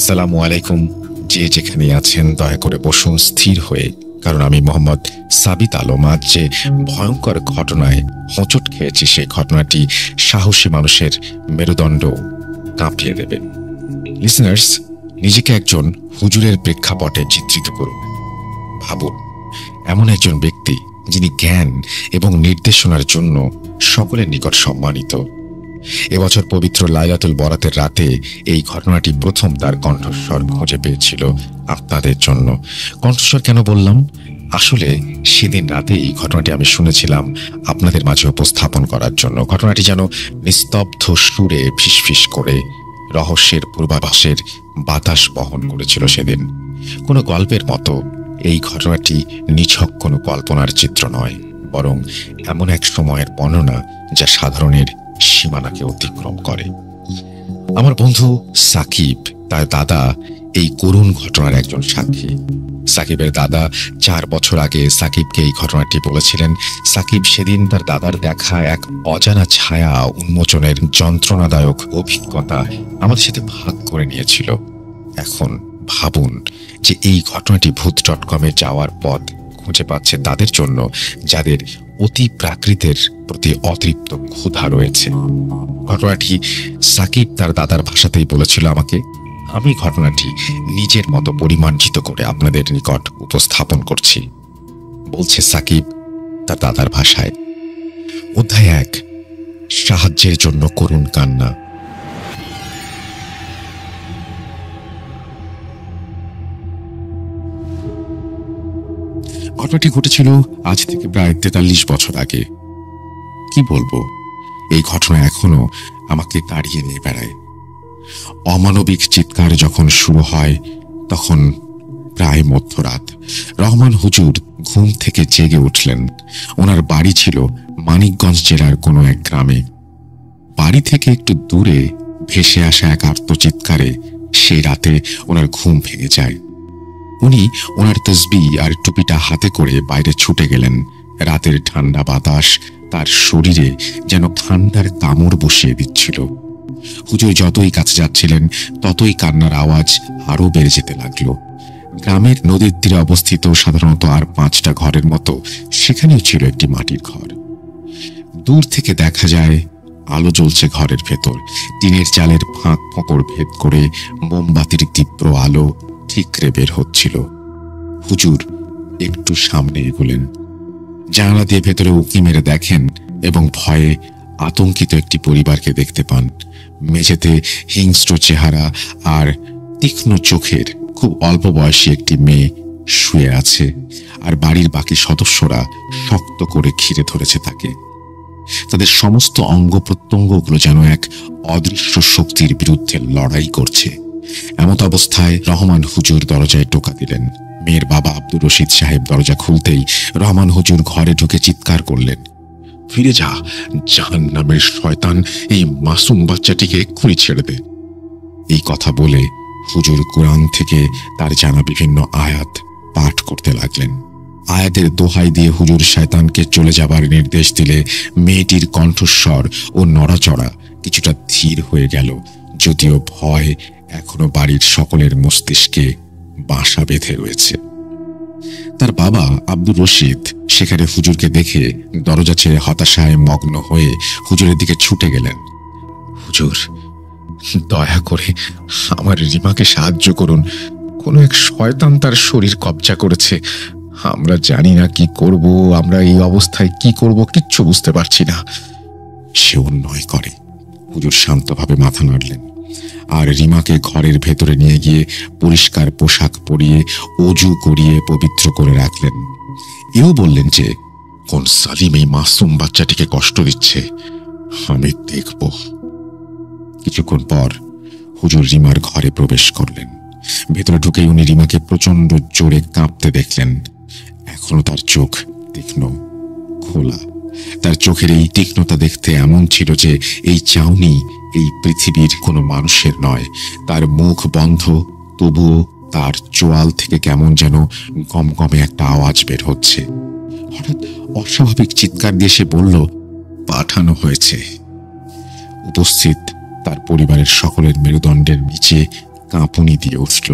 আসসালামু আলাইকুম। যে যেখানে আছেন দয়া করে বসুন স্থির হয়ে, কারণ আমি মোহাম্মদ সাবিত আলম আজ যে ভয়ঙ্কর ঘটনায় হোঁচট খেয়েছি সেই ঘটনাটি সাহসী মানুষের মেরুদণ্ড কাঁপিয়ে দেবে। লিসনার্স, নিজেকে একজন হুজুরের প্রেক্ষাপটে চিত্রিত করুন। ভাবুন, এমন একজন ব্যক্তি যিনি জ্ঞান এবং নির্দেশনার জন্য সকলের নিকট সম্মানিত। এবছর পবিত্র লাইলাতুল বরাতের রাতে এই ঘটনাটি প্রথম তার কণ্ঠস্বর খুঁজে পেয়েছিল আপনাদের জন্য। কণ্ঠস্বর কেন বললাম? আসলে সেদিন রাতে এই ঘটনাটি আমি শুনেছিলাম আপনাদের মাঝে উপস্থাপন করার জন্য। ঘটনাটি যেন নিস্তব্ধ সুরে ফিসফিস করে রহস্যের পূর্বাভাসের বাতাস বহন করেছিল সেদিন। কোনো গল্পের মতো এই ঘটনাটি নিছক কোনো কল্পনার চিত্র নয়, বরং এমন এক সময়ের বর্ণনা যা সাধারণের সীমানাকে অতিক্রম করে। আমার বন্ধু সাকিব, তার দাদা এই করুণ ঘটনার একজন সাক্ষী। সাকিবের দাদা 4 বছর আগে সাকিবকে এই ঘটনাটি বলেছিলেন। সাকিব সেদিন তার দাদার দেখা এক অজানা ছায়া উন্মোচনের যন্ত্রণাদায়ক অভিজ্ঞতা আমাদের সাথে ভাগ করে নিয়েছিল। এখন ভাবুন যে এই ঘটনাটি ভূত.com-এ যাওয়ার পথ খুঁজে পাচ্ছে তাদের জন্য যাদের অতি প্রাকৃতের প্রতি অতৃপ্ত ক্ষুধা রয়েছে। ঘটনাটি সাকিব তার দাদার ভাষাতেই বলেছিল আমাকে। আমি ঘটনাটি নিজের মতো পরিমার্জিত করে আপনাদের নিকট উপস্থাপন করছি। বলছে সাকিব তার দাদার ভাষায়। অধ্যায় 1, সাহায্যের জন্য করুণ কান্না। ঘটনাটি ঘটেছিল আজ থেকে প্রায় 43 বছর আগে। কি বলবো, এই ঘটনা এখনো আমাকে তাড়িয়ে নিয়ে বেড়ায়। অমানবিক চিৎকার যখন শুরু হয় তখন প্রায় মধ্যরাত। রহমান হুজুর ঘুম থেকে জেগে উঠলেন। ওনার বাড়ি ছিল মানিকগঞ্জ জেলার কোনো এক গ্রামে। বাড়ি থেকে একটু দূরে ভেসে আসা এক আর্তচিৎকারে সেই রাতে ওনার ঘুম ভেঙে যায়। উনি ওনার তসবিহ আর টুপিটা হাতে করে বাইরে ছুটে গেলেন। রাতের ঠান্ডা বাতাস তার শরীরে যেন ঠান্ডার কামড় বসিয়ে দিচ্ছিল। হুজুর যতই কাছে যাচ্ছিলেন ততই কান্নার আওয়াজ আরো বেড়ে যেতে লাগলো। গ্রামের নদীর তীরে অবস্থিত সাধারণত আর 5টা ঘরের মতো সেখানেও ছিল একটি মাটির ঘর। দূর থেকে দেখা যায় আলো জ্বলছে ঘরের ভেতর। টিনের চালের ফাঁক ফোঁকর ভেদ করে মোমবাতির তীব্র আলো ঠিকরে বের হচ্ছিল। হুজুর একটু সামনে এগোলেন। জানালা দিয়ে ভেতরে উঁকি মেরে দেখেন এবং ভয়ে আতঙ্কিত একটি পরিবারকে দেখতে পান। মেঝেতে হিংস্র চেহারা আর তীক্ষ্ণ চোখের খুব অল্প বয়সী একটি মেয়ে শুয়ে আছে, আর বাড়ির বাকি সদস্যরা শক্ত করে ঘিরে ধরেছে তাকে। তাদের সমস্ত অঙ্গ প্রত্যঙ্গগুলো যেন এক অদৃশ্য শক্তির বিরুদ্ধে লড়াই করছে। এমত অবস্থায় রহমান হুজুর দরজায় টোকা দিলেন। মেয়ের বাবা আব্দুর রশিদ সাহেব দরজা খুলতেই রহমান হুজুর ঘরে ঢুকে চিৎকার করলেন, ফিরে যা জাহান্নামের শয়তান, এই মাসুম বাচ্চাটিকে এক্ষুনি ছেড়ে দে। এই কথা বলে হুজুর কোরআন থেকে তার জানা বিভিন্ন আয়াত পাঠ করতে লাগলেন। আয়াতের দোহাই দিয়ে হুজুর শয়তানকে চলে যাবার নির্দেশ দিলে মেয়েটির কণ্ঠস্বর ও নড়াচড়া কিছুটা ধীর হয়ে গেল, যদিও ভয় এখনো বাড়ির সকলের মস্তিষ্কে বাসা বেঁধে রয়েছে। তার বাবা আব্দুর রশিদ সেখানে হুজুরকে দেখে দরজা ছেড়ে হতাশায় মগ্ন হয়ে হুজুরের দিকে ছুটে গেলেন। হুজুর, দয়া করে আমার রিমাকে সাহায্য করুন। কোনো এক শয়তান তার শরীর কবজা করেছে। আমরা জানি না কি করব, আমরা এই অবস্থায় কি করব কিচ্ছু বুঝতে পারছি না। সে অন্যায় করে। হুজুর শান্তভাবে মাথা নাড়লেন আর রিমাকে ঘরের ভেতরে নিয়ে গিয়ে পরিষ্কার পোশাক পরিয়ে অজু করিয়ে পবিত্র করে রাখলেন। এও বললেন যে কোন সালিম এই মাসুম বাচ্চাটিকে কষ্ট দিচ্ছে, আমি দেখব। কিছুক্ষণ পর হুজুর রিমার ঘরে প্রবেশ করলেন। ভেতরে ঢুকেই উনি রিমাকে প্রচন্ড জোরে কাঁপতে দেখলেন। এখনো তার চোখ তীক্ষ্ণ খোলা। তার চোখের এই তীক্ষ্ণতা দেখতে এমন ছিল যে এই চাউনি এই পৃথিবীর কোনো মানুষের নয়। তার মুখ বন্ধ, তবুও তার চোয়াল থেকে কেমন যেন গমগমে একটা আওয়াজ বের হচ্ছে। হঠাৎ অস্বাভাবিক চিৎকার দিয়ে সে বলল, পাঠানো হয়েছে। উপস্থিত তার পরিবারের সকলের মেরুদণ্ডের নিচে কাঁপুনি দিয়ে উঠল।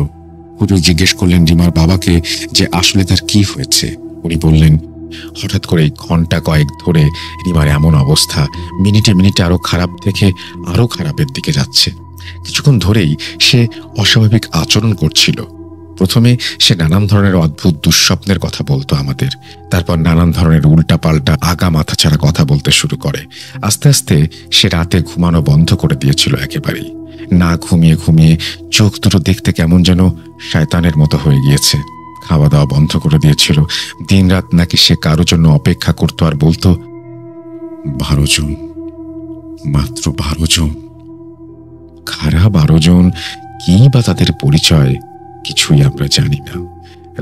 হুজুর জিজ্ঞেস করলেন রিমার বাবাকে যে আসলে তার কি হয়েছে। উনি বললেন, হঠাৎ করে ঘন্টা কয়েক ধরে রিমার এমন অবস্থা, মিনিটে মিনিটে আরো খারাপ থেকে আরো খারাপের দিকে যাচ্ছে। কিছুক্ষণ ধরেই সে অস্বাভাবিক আচরণ করছিল। প্রথমে সে নানান ধরনের অদ্ভুত দুঃস্বপ্নের কথা বলতো আমাদের, তারপর নানান ধরনের উল্টাপাল্টা আগা মাথাছাড়া কথা বলতে শুরু করে। আস্তে আস্তে সে রাতে ঘুমানো বন্ধ করে দিয়েছিল একেবারেই। না ঘুমিয়ে ঘুমিয়ে চোখ দুটো দেখতে কেমন যেন শয়তানের মতো হয়ে গিয়েছে। খাওয়া দাওয়া বন্ধ করে দিয়েছিল। দিনরাত নাকি সে কারোর জন্য অপেক্ষা করতো আর বলতো, 12 জন, মাত্র 12 জন। কারা 12 জন, কি বা তাদের পরিচয়, কিছুই আমরা জানি না।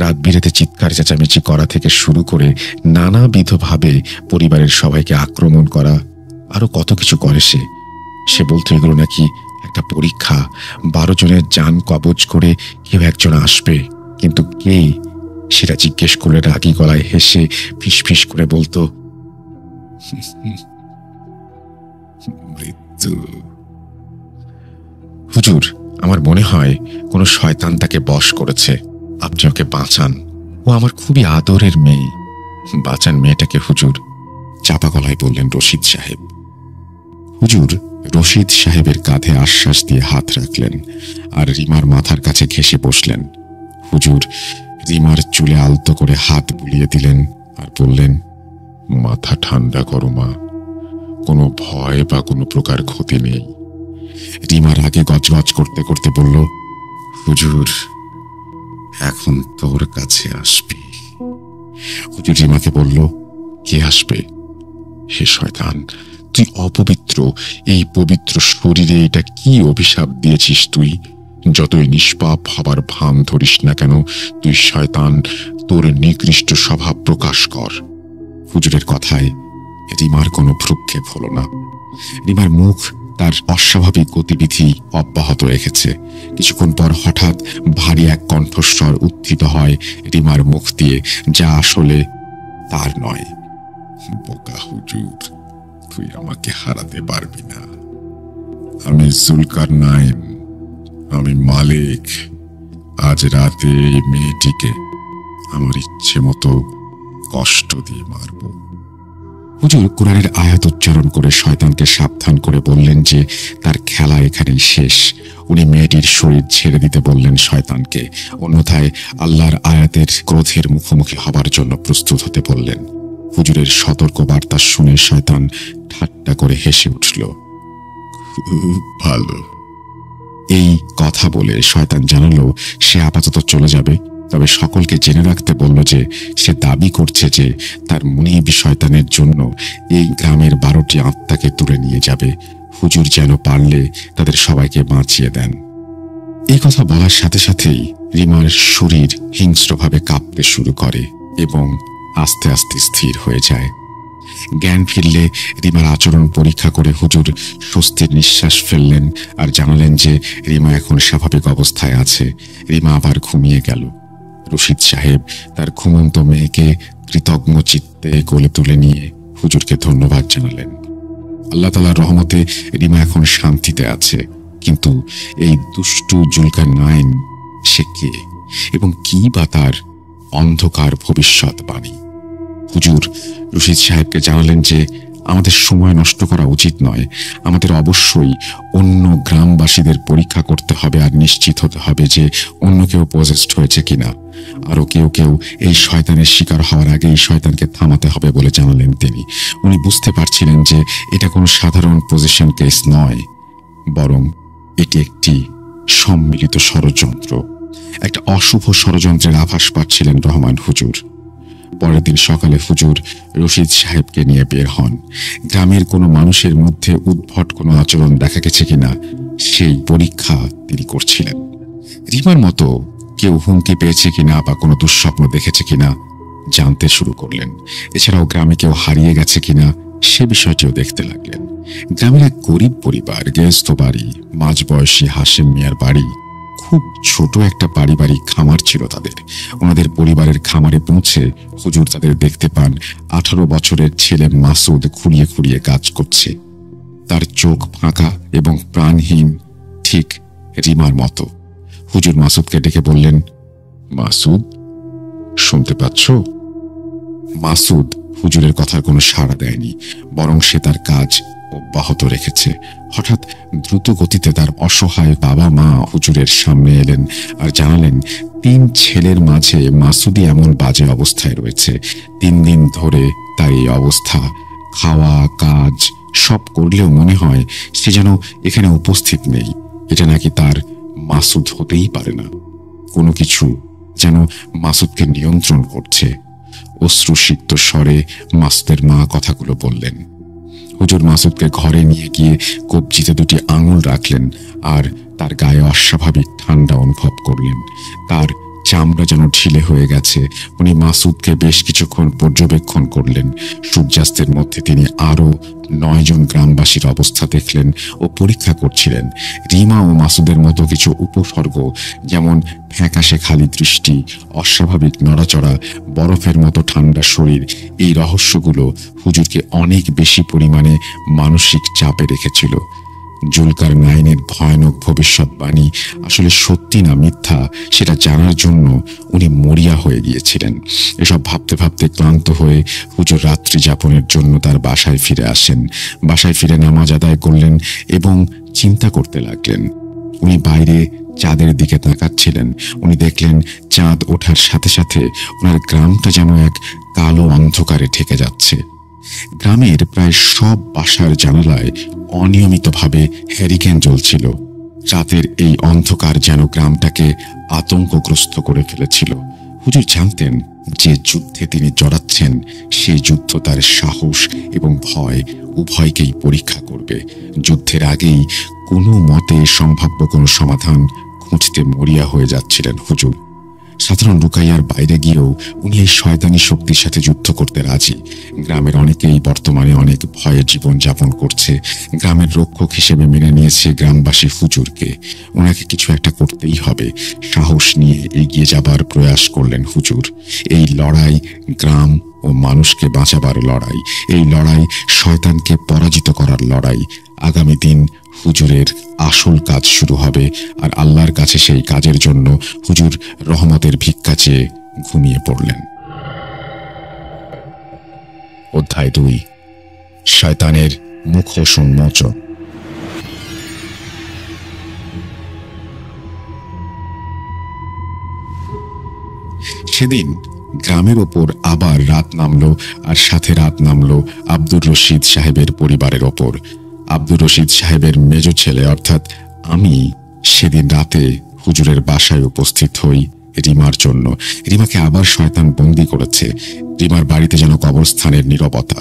রাত বিরেতে চিৎকার চেঁচামেচি করা থেকে শুরু করে নানাবিধভাবে পরিবারের সবাইকে আক্রমণ করা, আরো কত কিছু করে সে বলতো এগুলো নাকি একটা পরীক্ষা। 12 জনের জান কবজ করে কেউ একজন আসবে, কিন্তু কে সেটা জিজ্ঞেস করলে রাগী গলায় হেসে ফিস ফিস করে বলতো, মৃত্যু। হুজুর, আমার মনে হয় কোনো শয়তান তাকে বশ করেছে, আপনি ওকে বাঁচান। ও আমার খুবই আদরের মেয়ে, বাঁচান মেয়েটাকে হুজুর, চাপা গলায় বললেন রশিদ সাহেব। হুজুর রশিদ সাহেবের কাঁধে আশ্বাস দিয়ে হাত রাখলেন আর রিমার মাথার কাছে ঘেঁষে বসলেন। হুজুর রিমার চুলে আলতো করে হাত বুলিয়ে দিলেন আর বললেন, মাথা ঠান্ডা করো মা, কোনো ভয় বা কোনো প্রকার ক্ষতি নেই। রিমার আগে গজগজ করতে করতে বলল, হুজুর এখন তোর কাছে আসবে। হুজুর রিমাকে বলল, কে আসবে? হে শয়তান, তুই অপবিত্র, এই পবিত্র শরীরে এটা কি অভিশাপ দিয়েছিস তুই? যতই নিষ্পাপ হবার ভান ধরিস না কেন, তুই শয়তান, তোর নিকৃষ্ট স্বভাব প্রকাশ কর। হুজুরের কথায় রিমার কোনো ভ্রুক্ষেপ হল না। রিমার মুখ তার অস্বাভাবিক গতিবিধি অব্যাহত রেখেছে। কিছুক্ষণ পর হঠাৎ ভারী এক কণ্ঠস্বর উত্থিত হয় রিমার মুখ দিয়ে, যা আসলে তার নয়। বোকা হুজুর, তুই আমাকে হারাতে পারবি না। আমি জুলকারনাইন, আমি মালিক। আজ রাতে এই মেয়েটিকে আমার ইচ্ছে মতো কষ্ট দিয়ে মারব। হুজুর কোরআনের আয়াত উচ্চারণ করে শয়তানকে সাবধান করে বললেন যে তার খেলা এখানেই শেষ। উনি মেয়েটির শরীর ছেড়ে দিতে বললেন শয়তানকে, অন্যথায় আল্লাহর আয়াতের ক্রোধের মুখোমুখি হবার জন্য প্রস্তুত হতে বললেন। হুজুরের সতর্ক বার্তা শুনে শয়তান ঠাট্টা করে হেসে উঠল। খুব ভালো। এই কথা বলে শয়তান জানালো সে আপাতত চলে যাবে, তবে সকলকে জেনে রাখতে বলল যে সে দাবি করছে যে তার মুনিব শয়তানের জন্য এই গ্রামের 12টি আত্মাকে তুলে নিয়ে যাবে। হুজুর যেন পারলে তাদের সবাইকে বাঁচিয়ে দেন। এই কথা বলার সাথে সাথেই রিমার শরীর হিংস্রভাবে কাঁপতে শুরু করে এবং আস্তে আস্তে স্থির হয়ে যায়। জ্ঞান ফিরলে রিমার আচরণ পরীক্ষা করে হুজুর স্বস্তির নিঃশ্বাস ফেললেন আর জানালেন যে রিমা এখন স্বাভাবিক অবস্থায় আছে। রিমা আবার ঘুমিয়ে গেল। রশিদ সাহেব তার ঘুমন্ত মেয়েকে কৃতজ্ঞ চিত্তে কোলে তুলে নিয়ে হুজুরকে ধন্যবাদ জানালেন। আল্লাহ তাআলার রহমতে রিমা এখন শান্তিতে আছে, কিন্তু এই দুষ্টু জুলকারনাইন সে কে এবং কি বা তার অন্ধকার ভবিষ্যৎবাণী? হুজুর রশিদ সাহেবকে জানালেন যে আমাদের সময় নষ্ট করা উচিত নয়, আমাদের অবশ্যই অন্য গ্রামবাসীদের পরীক্ষা করতে হবে আর নিশ্চিত হতে হবে যে অন্য কেউ পজেসড হয়েছে কিনা। আরো কেউ কেউ এই শয়তানের শিকার হওয়ার আগে এই শয়তানকে থামাতে হবে বলে জানালেন তিনি। উনি বুঝতে পারছিলেন যে এটা কোনো সাধারণ পজিশন কেস নয়, বরং এটি একটি সম্মিলিত ষড়যন্ত্র, একটা অশুভ ষড়যন্ত্রের আভাস পাচ্ছিলেন রহমান হুজুর। পরের দিন সকালে হুজুর রশিদ সাহেবকে নিয়ে বের হন। গ্রামের কোনো মানুষের মধ্যে উদ্ভট কোনো আচরণ দেখা গেছে কিনা সেই পরীক্ষা তিনি করছিলেন। রিমার মতো কেউ হুমকি পেয়েছে কিনা বা কোনো দুঃস্বপ্ন দেখেছে কিনা জানতে শুরু করলেন। এছাড়াও গ্রামে কেউ হারিয়ে গেছে কিনা সে বিষয়টিও দেখতে লাগলেন। গ্রামের এক গরিব পরিবার, গেস্ত বাড়ি, মাঝবয়সী হাশেম মিয়ার বাড়ি, খুব ছোট একটা পারিবারিক খামার ছিল তাদের। ওনাদের পরিবারের খামারে পৌঁছে হুজুর তাদের দেখতে পান 18 বছরের ছেলে মাসুদ খুঁড়িয়ে খুঁড়িয়ে কাজ করছে। তার চোখ ফাঁকা এবং প্রাণহীন, ঠিক রিমার মতো। হুজুর মাসুদকে ডেকে বললেন, মাসুদ, শুনতে পাচ্ছ? মাসুদ হুজুরের কথার কোনো সাড়া দেয়নি, বরং সে তার কাজ অব্যাহত রেখেছে। হঠাৎ দ্রুত গতিতে তার অসহায় বাবা মা হুজুরের সামনে এলেন আর জানালেন 3 ছেলের মাঝে মাসুদই এমন বাজে অবস্থায় রয়েছে। 3 দিন ধরে তার এই অবস্থা। খাওয়া, কাজ সব করলেও মনে হয় সে যেন এখানে উপস্থিত নেই। এটা নাকি তার মাসুদ হতেই পারে না। কোনো কিছু যেন মাসুদকে নিয়ন্ত্রণ করছে। অশ্রুসিক্ত স্বরে মাসুদের মা কথাগুলো বললেন। হুজুর মাসুদকে ঘরে নিয়ে গিয়ে কবজিতে 2টি আঙুল রাখলেন আর তার গায়ে অস্বাভাবিক ঠান্ডা অনুভব করলেন। তার চামড়া যেন ঢিলে হয়ে গেছে। উনি মাসুদকে বেশ কিছুক্ষণ পর্যবেক্ষণ করলেন। সূর্যাস্তের মধ্যে তিনি আরো 9 জন গ্রামবাসীর অবস্থা দেখলেন ও পরীক্ষা করছিলেন। রিমা ও মাসুদের মতো কিছু উপসর্গ, যেমন ফ্যাকাশে খালি দৃষ্টি, অস্বাভাবিক নড়াচড়া, বরফের মতো ঠান্ডা শরীর, এই রহস্যগুলো হুজুরকে অনেক বেশি পরিমাণে মানসিক চাপে রেখেছিল। জুলকার নাইনের ভয়ানক ভবিষ্যৎবাণী আসলে সত্যি না মিথ্যা সেটা জানার জন্য উনি মরিয়া হয়ে গিয়েছিলেন। এসব ভাবতে ভাবতে ক্লান্ত হয়ে হুজুর রাত্রি যাপনের জন্য তার বাসায় ফিরে আসেন। বাসায় ফিরে নামাজ আদায় করলেন এবং চিন্তা করতে লাগলেন। উনি বাইরে চাঁদের দিকে তাকাচ্ছিলেন। উনি দেখলেন চাঁদ ওঠার সাথে সাথে ওনার গ্রামটা যেন এক কালো অন্ধকারে ঢেকে যাচ্ছে। গ্রামের প্রায় সব বাসার জানালায় অনিয়মিতভাবে হ্যারিকেন জ্বলছিল। রাতের এই অন্ধকার যেন গ্রামটাকে আতঙ্কগ্রস্ত করে ফেলেছিল। হুজুর জানতেন যে যুদ্ধে তিনি জড়াচ্ছেন সেই যুদ্ধ তার সাহস এবং ভয় উভয়কেই পরীক্ষা করবে। যুদ্ধের আগেই কোনো মতে সম্ভাব্য কোনো সমাধান খুঁজতে মরিয়া হয়ে যাচ্ছিলেন হুজুর। সাধারণ রুকাইয়ার বাইরে গিয়েও উনি এই শয়তানি শক্তির সাথে যুদ্ধ করতে রাজি। গ্রামের অনেকেই বর্তমানে অনেক ভয়ে জীবন যাপন করছে। গ্রামের রক্ষক হিসেবে মেনে নিয়েছে গ্রামবাসী হুজুরকে। ওনাকে কিছু একটা করতেই হবে। সাহস নিয়ে এগিয়ে যাবার প্রয়াস করলেন হুজুর। এই লড়াই গ্রাম ও মানুষকে বাঁচাবার লড়াই। এই লড়াই শয়তানকে পরাজিত করার লড়াই। আগামী দিন হুজুরের আসল কাজ শুরু হবে, আর আল্লাহর কাছে সেই কাজের জন্য হুজুর রহমতের ভিক্ষা চেয়ে ঘুমিয়ে পড়লেন। অধ্যায় 2, শয়তানের মুখোশ উন্মোচন। সেদিন গ্রামের ওপর আবার রাত নামলো, আর সাথে রাত নামলো আব্দুর রশিদ সাহেবের পরিবারের ওপর। আব্দুর রশিদ সাহেবের মেজ ছেলে অর্থাৎ আমি সেদিন রাতে হুজুরের বাসায় উপস্থিত হই রিমার জন্য। রিমাকে আবার শয়তান বন্দী করেছে। রিমার বাড়িতে যেন কবরস্থানের নীরবতা।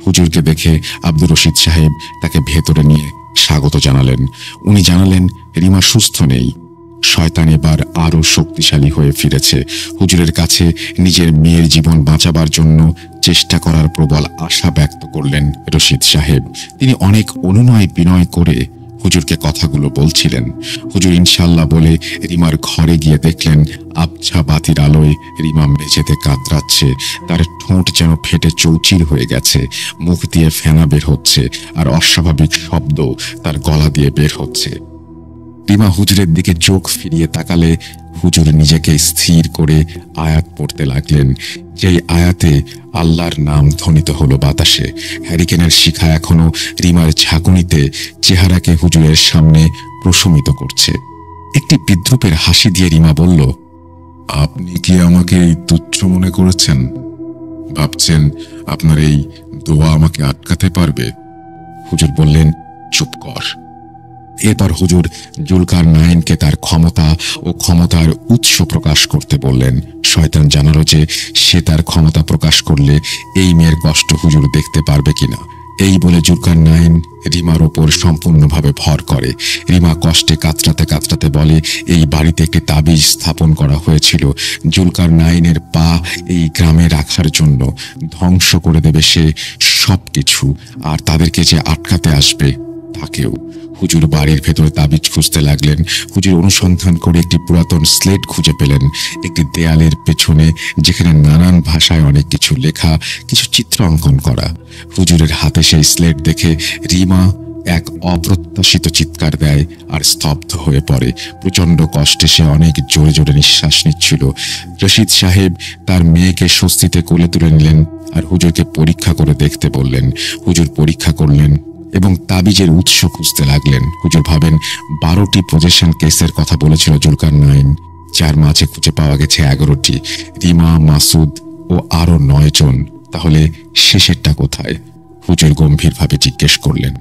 হুজুরকে দেখে আব্দুর রশিদ সাহেব তাকে ভেতরে নিয়ে স্বাগত জানালেন। উনি জানালেন রিমা সুস্থ নেই। শয়তান এবার আরো শক্তিশালী হয়ে ফিরেছে। হুজুরের কাছে নিজের মেয়ের জীবন বাঁচাবার জন্য চেষ্টা করার প্রবল আশা ব্যক্ত করলেন রশিদ সাহেব। তিনি অনেক অনুনয় বিনয় করে হুজুরকে কথাগুলো বলছিলেন। হুজুর ইনশাল্লাহ বলে রিমার ঘরে গিয়ে দেখলেন আবছা বাতির আলোয় রিমা মেঝেতে কাতরাচ্ছে। তার ঠোঁট যেন ফেটে চৌচির হয়ে গেছে। মুখ দিয়ে ফেনা বের হচ্ছে, আর অস্বাভাবিক শব্দ তার গলা দিয়ে বের হচ্ছে। রিমা হুজুরের দিকে চোখ ফিরিয়ে তাকালে হুজুর নিজেকে স্থির করে আয়াত পড়তে লাগলেন। যেই আয়াতে আল্লাহর নাম ধ্বনিত হলো বাতাসে। হ্যারিকেনের শিখা এখনো রিমার ঝাঁকুনিতে চেহারাকে হুজুরের সামনে প্রশমিত করছে। একটি বিদ্রুপের হাসি দিয়ে রিমা বলল, আপনি কি আমাকে এই তুচ্ছ মনে করেছেন? ভাবছেন আপনার এই দোয়া আমাকে আটকাতে পারবে? হুজুর বললেন, চুপ কর। এরপর হুজুর জুলকার নাইনকে তার ক্ষমতা ও ক্ষমতার উৎস প্রকাশ করতে বললেন। শয়তান জানালো যে সে তার ক্ষমতা প্রকাশ করলে এই মেয়ের কষ্ট হুজুর দেখতে পারবে কিনা। এই বলে জুলকার নাইন রিমার ওপর সম্পূর্ণভাবে ভর করে। রিমা কষ্টে কাতরাতে কাতরাতে বলে, এই বাড়িতে একটি তাবিজ স্থাপন করা হয়েছিল। জুলকার নাইনের পা এই গ্রামে রাখার জন্য। ধ্বংস করে দেবে সে সবকিছু, আর তাদেরকে যে আটকাতে আসবে তাকেও। হুজুর বাড়ির ভেতরে তাবিজ খুঁজতে লাগলেন। হুজুর অনুসন্ধান করে একটি পুরাতন স্লেট খুঁজে পেলেন একটি দেয়ালের পেছনে, যেখানে নানান ভাষায় অনেক কিছু লেখা, কিছু চিত্র অঙ্কন করা। হুজুরের হাতে সেই স্লেট দেখে রিমা এক অপ্রত্যাশিত চিৎকার দেয় আর স্তব্ধ হয়ে পড়ে। প্রচন্ড কষ্টে সে অনেক জোরে জোরে নিঃশ্বাস নিচ্ছিল। রশিদ সাহেব তার মেয়েকে স্বস্তিতে কোলে তুলে নিলেন আর হুজুরকে পরীক্ষা করে দেখতে বললেন। হুজুর পরীক্ষা করলেন এবং তাবিজের উৎস খুঁজতে লাগলেন। হুজুর ভাবেন 12টি পজেশন কেসের কথা বলেছিল জুলকারনাইন, যার মাঝে খুঁজে পাওয়া গেছে 11টি। রিমা, মাসুদ ও আরো 9 জন। তাহলে শেষেরটা কোথায়? হুজুর গম্ভীরভাবে জিজ্ঞেস করলেন।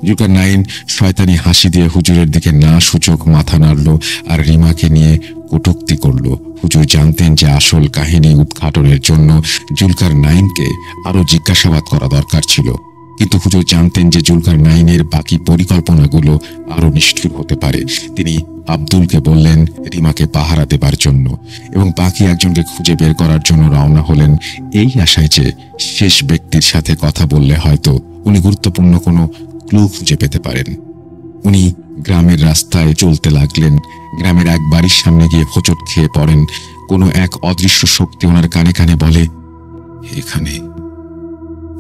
জুলকারনাইন শয়তানি হাসি দিয়ে হুজুরের দিকে না সূচক মাথা নাড়ল আর রিমাকে নিয়ে কটূক্তি করল। হুজুর জানতেন যে আসল কাহিনী উদ্ঘাটনের জন্য জুলকারনাইনকে আরো জিজ্ঞাসাবাদ করা দরকার ছিল, কিন্তু হুজুর জানতেন যে জুলকারনাইনের বাকি পরিকল্পনাগুলো আরো নিষ্ঠুর হতে পারে। তিনি আব্দুলকে বললেন রিমাকে পাহারা দেবার জন্য এবং বাকি একজনকে খুঁজে বের করার জন্য রওনা হলেন, এই আশায় যে শেষ ব্যক্তির সাথে কথা বললে হয়তো উনি গুরুত্বপূর্ণ কোনো ক্লু খুঁজে পেতে পারেন। উনি গ্রামের রাস্তায় চলতে লাগলেন। গ্রামের এক বাড়ির সামনে গিয়ে হোঁচট খেয়ে পড়েন। কোনো এক অদৃশ্য শক্তি ওনার কানে কানে বলে, এখানে।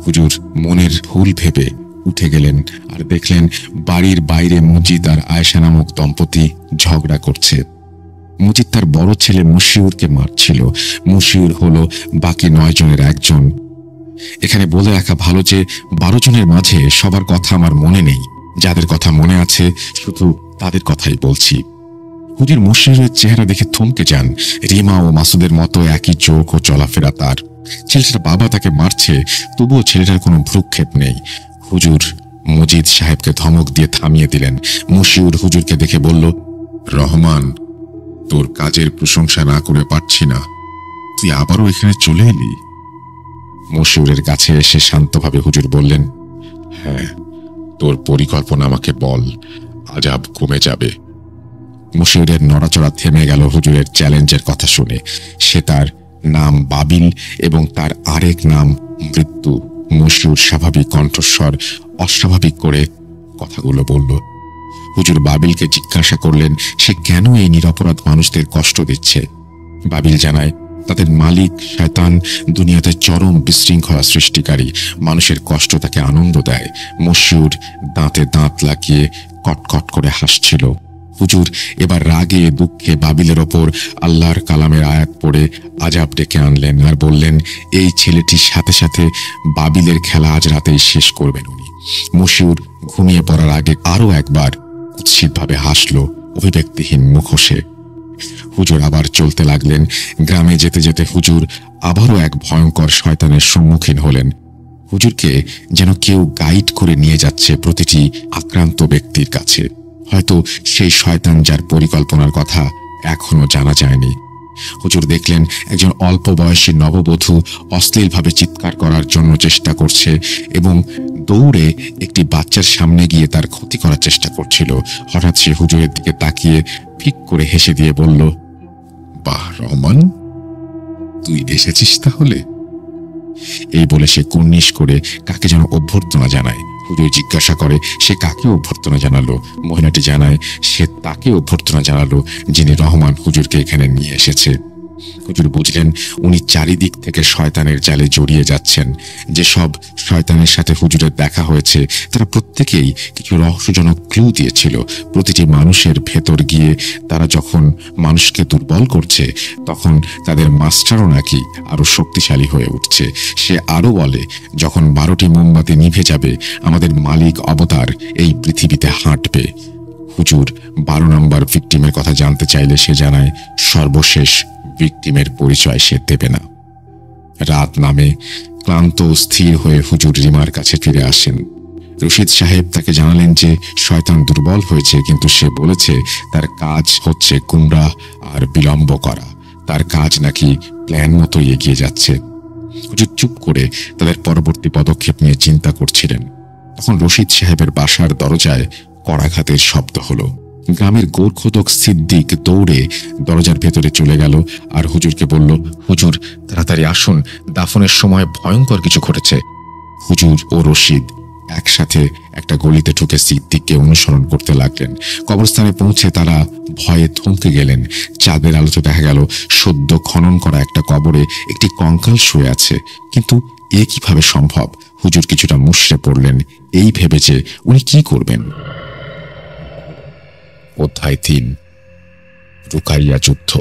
হুজুর মনের ভুল ভেবে উঠে গেলেন আর দেখলেন বাড়ির বাইরে মজিদ আর আয়েশা নামক দম্পতি ঝগড়া করছে। মজিদ তার বড় ছেলে মশিউরকে মারছিল। মশিউর হলো বাকি 9 জনের একজন। এখানে বলে রাখা ভালো যে 12 জনের মাঝে সবার কথা আমার মনে নেই। যাদের কথা মনে আছে শুধু তাদের কথাই বলছি। হুজুর মশিউরের চেহারা দেখে থমকে যান। রিমা ও মাসুদের মতো একই চোখ ও চলাফেরা তার। ছেলেটার বাবা তাকে মারছে, তবুও ছেলেটার কোনো ভ্রুক্ষেপ নেই। হুজুর মজিদ সাহেবকে ধমক দিয়ে থামিয়ে দিলেন। মশিউর হুজুরকে দেখে বলল, রহমান, তোর কাজের প্রশংসা না করে পারছি না, তুই আবারও এখানে চলে এলি? মশিউরের কাছে এসে শান্তভাবে হুজুর বললেন, হ্যাঁ, তোর পরিকল্পনা আমাকে বল, আজাব কমে যাবে। মশিউরের নড়াচড়া থেমে গেল হুজুরের চ্যালেঞ্জের কথা শুনে। সে তার নাম বাবিল এবং তার আরেক নাম মৃত্যু। মশিউর স্বাভাবিক কণ্ঠস্বর অস্বাভাবিক করে কথাগুলো বলল। হুজুর বাবিলকে জিজ্ঞাসা করলেন সে কেন এই নিরপরাধ মানুষদের কষ্ট দিচ্ছে। বাবিল জানায় তাদের মালিক শয়তান দুনিয়াতে চরম বিশৃঙ্খলা সৃষ্টিকারী। মানুষের কষ্ট তাকে আনন্দ দেয়। মশিউর দাঁতে দাঁত লাগিয়ে কটকট করে হাসছিল। হুজুর এবার রাগে দুঃখে বাবিলের ওপর আল্লাহর কালামের আয়াত পড়ে আজাব ডেকে আনলেন আর বললেন, এই ছেলেটির সাথে সাথে বাবিলের খেলা আজ রাতেই শেষ করবেন উনি। মশিউর ঘুমিয়ে পড়ার আগে আরো একবার কুৎসিতভাবে হাসল অভিব্যক্তিহীন মুখোশে। হুজুর আবার চলতে লাগলেন। গ্রামে যেতে যেতে হুজুর আবারও এক ভয়ঙ্কর শয়তানের সম্মুখীন হলেন। হুজুরকে যেন কেউ গাইড করে নিয়ে যাচ্ছে প্রতিটি আক্রান্ত ব্যক্তির কাছে। হয়তো সেই শয়তান যার পরিকল্পনার কথা এখনো জানা যায়নি। হুজুর দেখলেন একজন অল্প বয়সী নববধূ অশ্লীলভাবে চিৎকার করার জন্য চেষ্টা করছে এবং দৌড়ে একটি বাচ্চার সামনে গিয়ে তার ক্ষতি করার চেষ্টা করছিল। হঠাৎ সে হুজুরের দিকে তাকিয়ে ফিক করে হেসে দিয়ে বলল, বাহ রহমান, তুই এসেছিস তাহলে। এই বলে সে কুর্নিশ করে কাকে যেন অভ্যর্থনা জানায়। হুজুর জিজ্ঞাসা করে সে কাকে অভ্যর্থনা জানালো। মহিলাটি জানায় সে তাকে অভ্যর্থনা জানালো যিনি রহমান হুজুরকে এখানে নিয়ে এসেছে। হুজুর বুঝলেন উনি চারিদিক থেকে শয়তানের জালে জড়িয়ে যাচ্ছেন। যেসব শয়তানের সাথে হুজুরের দেখা হয়েছে তারা প্রত্যেকেই কিছু রহস্যজনক ক্লু দিয়েছিল। প্রতিটি মানুষের ভেতর গিয়ে তারা যখন মানুষকে দুর্বল করছে তখন তাদের মাস্টারও নাকি আরো শক্তিশালী হয়ে উঠছে। সে আরো বলে, যখন 12টি মোমবাতি নিভে যাবে আমাদের মালিক অবতার এই পৃথিবীতে হাঁটবে। হুজুর 12 নম্বর ভিকটিমের কথা জানতে চাইলে সে জানায় সর্বশেষ ভিকটিমের পরিচয় সে দেবে না। রাত নামে। ক্লান্ত স্থির হয়ে হুজুর রিমার কাছে ফিরে আসেন। রশিদ সাহেব তাকে জানালেন যে শয়তান দুর্বল হয়েছে, কিন্তু সে বলেছে তার কাজ হচ্ছে গুমরাহ আর বিলম্ব করা। তার কাজ নাকি প্ল্যান মতোই এগিয়ে যাচ্ছে। হুজুর চুপ করে তাদের পরবর্তী পদক্ষেপ নিয়ে চিন্তা করছিলেন। তখন রশিদ সাহেবের বাসার দরজায় কড়াঘাতের শব্দ হলো। গ্রামের গোরখোদক সিদ্দিক দৌড়ে দরজার ভেতরে চলে গেল আর হুজুরকে বলল, হুজুর তাড়াতাড়ি আসুন, দাফনের সময় ভয়ঙ্কর কিছু ঘটেছে। হুজুর ও রশিদ একসাথে একটা গলিতে ঢুকে সিদ্দিককে অনুসরণ করতে লাগলেন। কবরস্থানে পৌঁছে তারা ভয়ে থমকে গেলেন। চাঁদের আলোতে দেখা গেল সদ্য খনন করা একটা কবরে একটি কঙ্কাল শুয়ে আছে। কিন্তু এ কিভাবে সম্ভব? হুজুর কিছুটা মুষড়ে পড়লেন, এই ভেবে যে উনি কি করবেন। অধ্যায় 3, রুকাইয়া যুদ্ধ।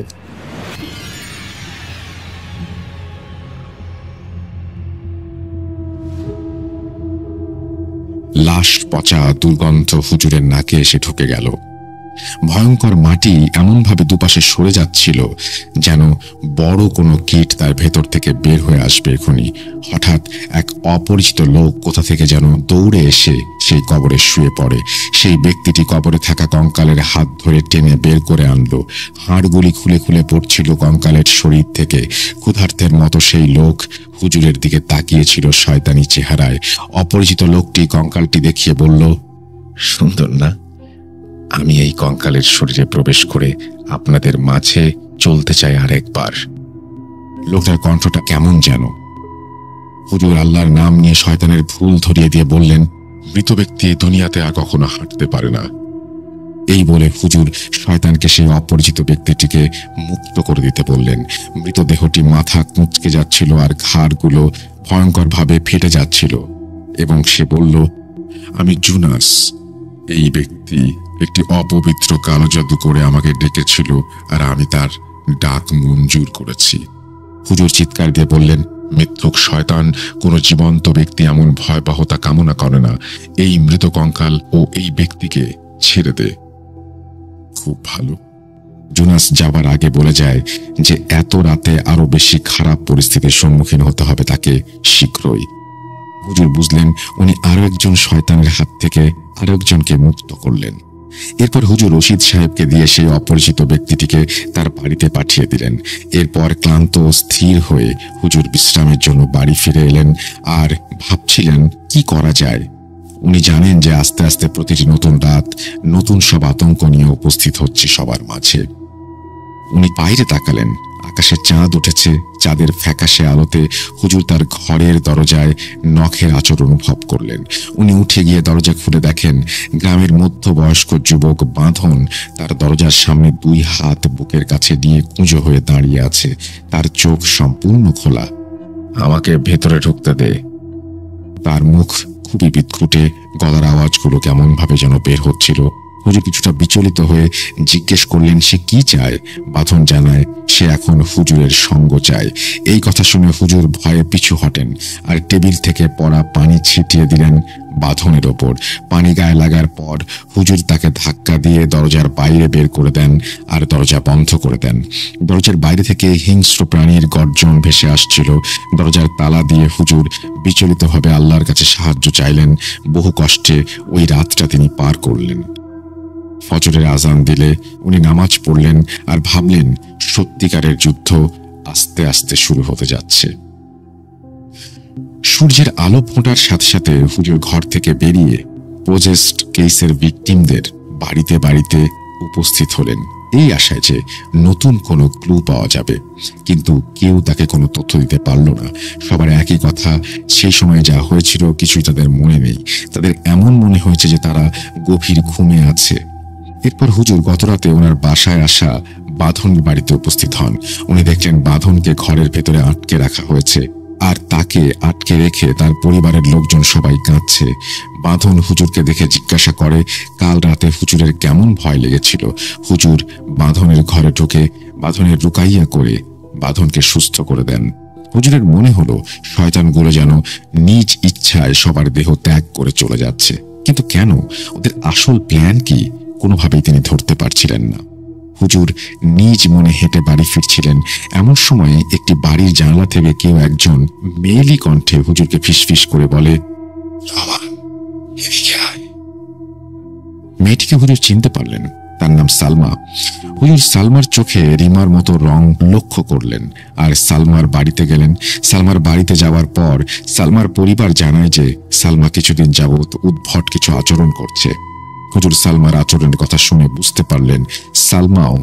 লাশ পচা দুর্গন্ধ হুজুরের নাকে এসে ঢুকে গেল। ভয়ঙ্কর মাটি এমনভাবে দুপাশে সরে যাচ্ছিল যেন বড় কোনো কীট তার ভেতর থেকে বের হয়ে আসবে এখনই। হঠাৎ এক অপরিচিত লোক কোথা থেকে যেন দৌড়ে এসে সেই কবরে শুয়ে পড়ে। সেই ব্যক্তিটি কবরে থাকা কঙ্কালের হাত ধরে টেনে বের করে আনলো। হাড়গুলি খুলে খুলে পড়ছিল কঙ্কালের শরীর থেকে। ক্ষুধার্তের মতো সেই লোক হুজুরের দিকে তাকিয়েছিল শয়তানি চেহারায়। অপরিচিত লোকটি কঙ্কালটি দেখিয়ে বলল, সুন্দর না? আমি এই কঙ্কালের শরীরে প্রবেশ করে আপনাদের মাঝে চলতে চাই আরেকবার। লোকটার কণ্ঠটা কেমন যেন। হুজুর আল্লাহর নাম নিয়ে শয়তানের ভুল ধরিয়ে দিয়ে বললেন, মৃত ব্যক্তি দুনিয়াতে আর কখনো হাঁটতে পারে না। এই বলে হুজুর শয়তানকে সেই অপরিচিত ব্যক্তিটিকে মুক্ত করে দিতে বললেন। মৃতদেহটি মাথা কুঁচকে যাচ্ছিল আর ঘাড়গুলো ভয়ঙ্করভাবে ফেটে যাচ্ছিল এবং সে বলল, আমি জুনাস। এই ব্যক্তি একটি অপবিত্র কালো জাদু করে আমাকে ডেকেছিল আর আমি তার ডাক মঞ্জুর করেছি। হুজুর চিৎকার দিয়ে বললেন, মিথ্যক শয়তান, কোন জীবন্ত ব্যক্তি এমন ভয়াবহতা কামনা করে না। এই মৃত কঙ্কাল ও এই ব্যক্তিকে ছেড়ে দে। খুব ভালো। জুনাস যাবার আগে বলে যায় যে এত রাতে আরো বেশি খারাপ পরিস্থিতির সম্মুখীন হতে হবে তাকে শীঘ্রই। হুজুর বুঝলেন উনি আরো একজন শয়তানের হাত থেকে আরো একজনকে মুক্ত করলেন। এরপর হুজুর রশিদ সাহেবকে দিয়ে সেই অপরিচিত ব্যক্তিটিকে তার বাড়িতে পাঠিয়ে দিলেন। এরপর ক্লান্ত ও স্থির হয়ে হুজুর বিশ্রামের জন্য বাড়ি ফিরে এলেন আর ভাবছিলেন কি করা যায়। উনি জানেন যে আস্তে আস্তে প্রতিটি নতুন রাত নতুন সব আতঙ্ক নিয়ে উপস্থিত হচ্ছে সবার মাঝে। উনি বাইরে তাকালেন, আকাশে চাঁদ উঠেছে। চাঁদের ফ্যাকাশে আলোতে হুজুর তার ঘরের দরজায় নখের আঁচড় অনুভব করলেন। উনি উঠে গিয়ে দরজা খুলে দেখেন গ্রামের মধ্যবয়স্ক যুবক বাঁধন তার দরজার সামনে 2 হাত বুকের কাছে দিয়ে কুঁজো হয়ে দাঁড়িয়ে আছে। তার চোখ সম্পূর্ণ খোলা। আমাকে ভেতরে ঢুকতে দে। তার মুখ খুবই বিদঘুটে, গলার আওয়াজগুলো কেমন ভাবে যেন বের হচ্ছিল। হুজুর কিছুটা বিচলিত হয়ে জিজ্ঞেস করলেন সে কি চায়। বাঁধন জানায় সে এখন হুজুরের সঙ্গ চায়। এই কথা শুনে হুজুর ভয়ে পিছু হটেন আর টেবিল থেকে পড়া পানি ছিটিয়ে দিলেন বাঁধনের ওপর। পানি গায়ে লাগার পর হুজুর তাকে ধাক্কা দিয়ে দরজার বাইরে বের করে দেন আর দরজা বন্ধ করে দেন। দরজার বাইরে থেকে হিংস্র প্রাণীর গর্জন ভেসে আসছিল। দরজার তালা দিয়ে হুজুর বিচলিতভাবে আল্লাহর কাছে সাহায্য চাইলেন। বহু কষ্টে ওই রাতটা তিনি পার করলেন। ফজরের আজান দিলে উনি নামাজ পড়লেন আর ভাবলেন সত্যিকারের যুদ্ধ আস্তে আস্তে শুরু হতে যাচ্ছে। সূর্যের আলো ফোটার সাথে সাথে হুজুর ঘর থেকে বেরিয়ে প্রজেস্ট কেসের ভিকটিমদের বাড়িতে বাড়িতে উপস্থিত হলেন এই আশায় যে নতুন কোনো ক্লু পাওয়া যাবে। কিন্তু কেউ তাকে কোনো তথ্য দিতে পারল না। সবার একই কথা, সেই সময় যা হয়েছিল কিছুই তাদের মনে নেই। তাদের এমন মনে হয়েছে যে তারা গভীর ঘুমে আছে। এরপর হুজুর গতরাতে ওনার বাসায় আসা বাঁধনের বাড়িতে উপস্থিত হন। উনি দেখলেন বাঁধনকে ঘরের ভেতরে আটকে রাখা হয়েছে আর তাকে আটকে রেখে তার পরিবারের লোকজন সবাই কাঁদছে। বাঁধন হুজুরকে দেখে জিজ্ঞাসা করে কাল রাতে হুজুরের কেমন ভয় লেগেছিল। হুজুর বাঁধনের ঘরে ঢুকে বাঁধনের রুকাইয়া করে বাঁধনকে সুস্থ করে দেন। হুজুরের মনে হলো শয়তানগুলো যেন নিজ ইচ্ছায় সবার দেহ ত্যাগ করে চলে যাচ্ছে। কিন্তু কেন? ওদের আসল প্ল্যান কি? কোনোভাবেই তিনি ধরতে পারছিলেন না। হুজুর নিজ মনে হেঁটে বাড়ি ফিরছিলেন। এমন সময়ে একটি বাড়ির জানলা থেকে কেউ একজন মেয়েলি কণ্ঠে হুজুরকে ফিসফিস করে বলে, মেয়েটিকে হুজুর চিনতে পারলেন। তার নাম সালমা। হুজুর সালমার চোখে রিমার মতো রং লক্ষ্য করলেন আর সালমার বাড়িতে গেলেন। সালমার বাড়িতে যাওয়ার পর সালমার পরিবার জানায় যে সালমা কিছুদিন যাবৎ উদ্ভট কিছু আচরণ করছে। হুজুর সালমার আচরণের কথা শুনে বুঝতে পারলেন সালমাও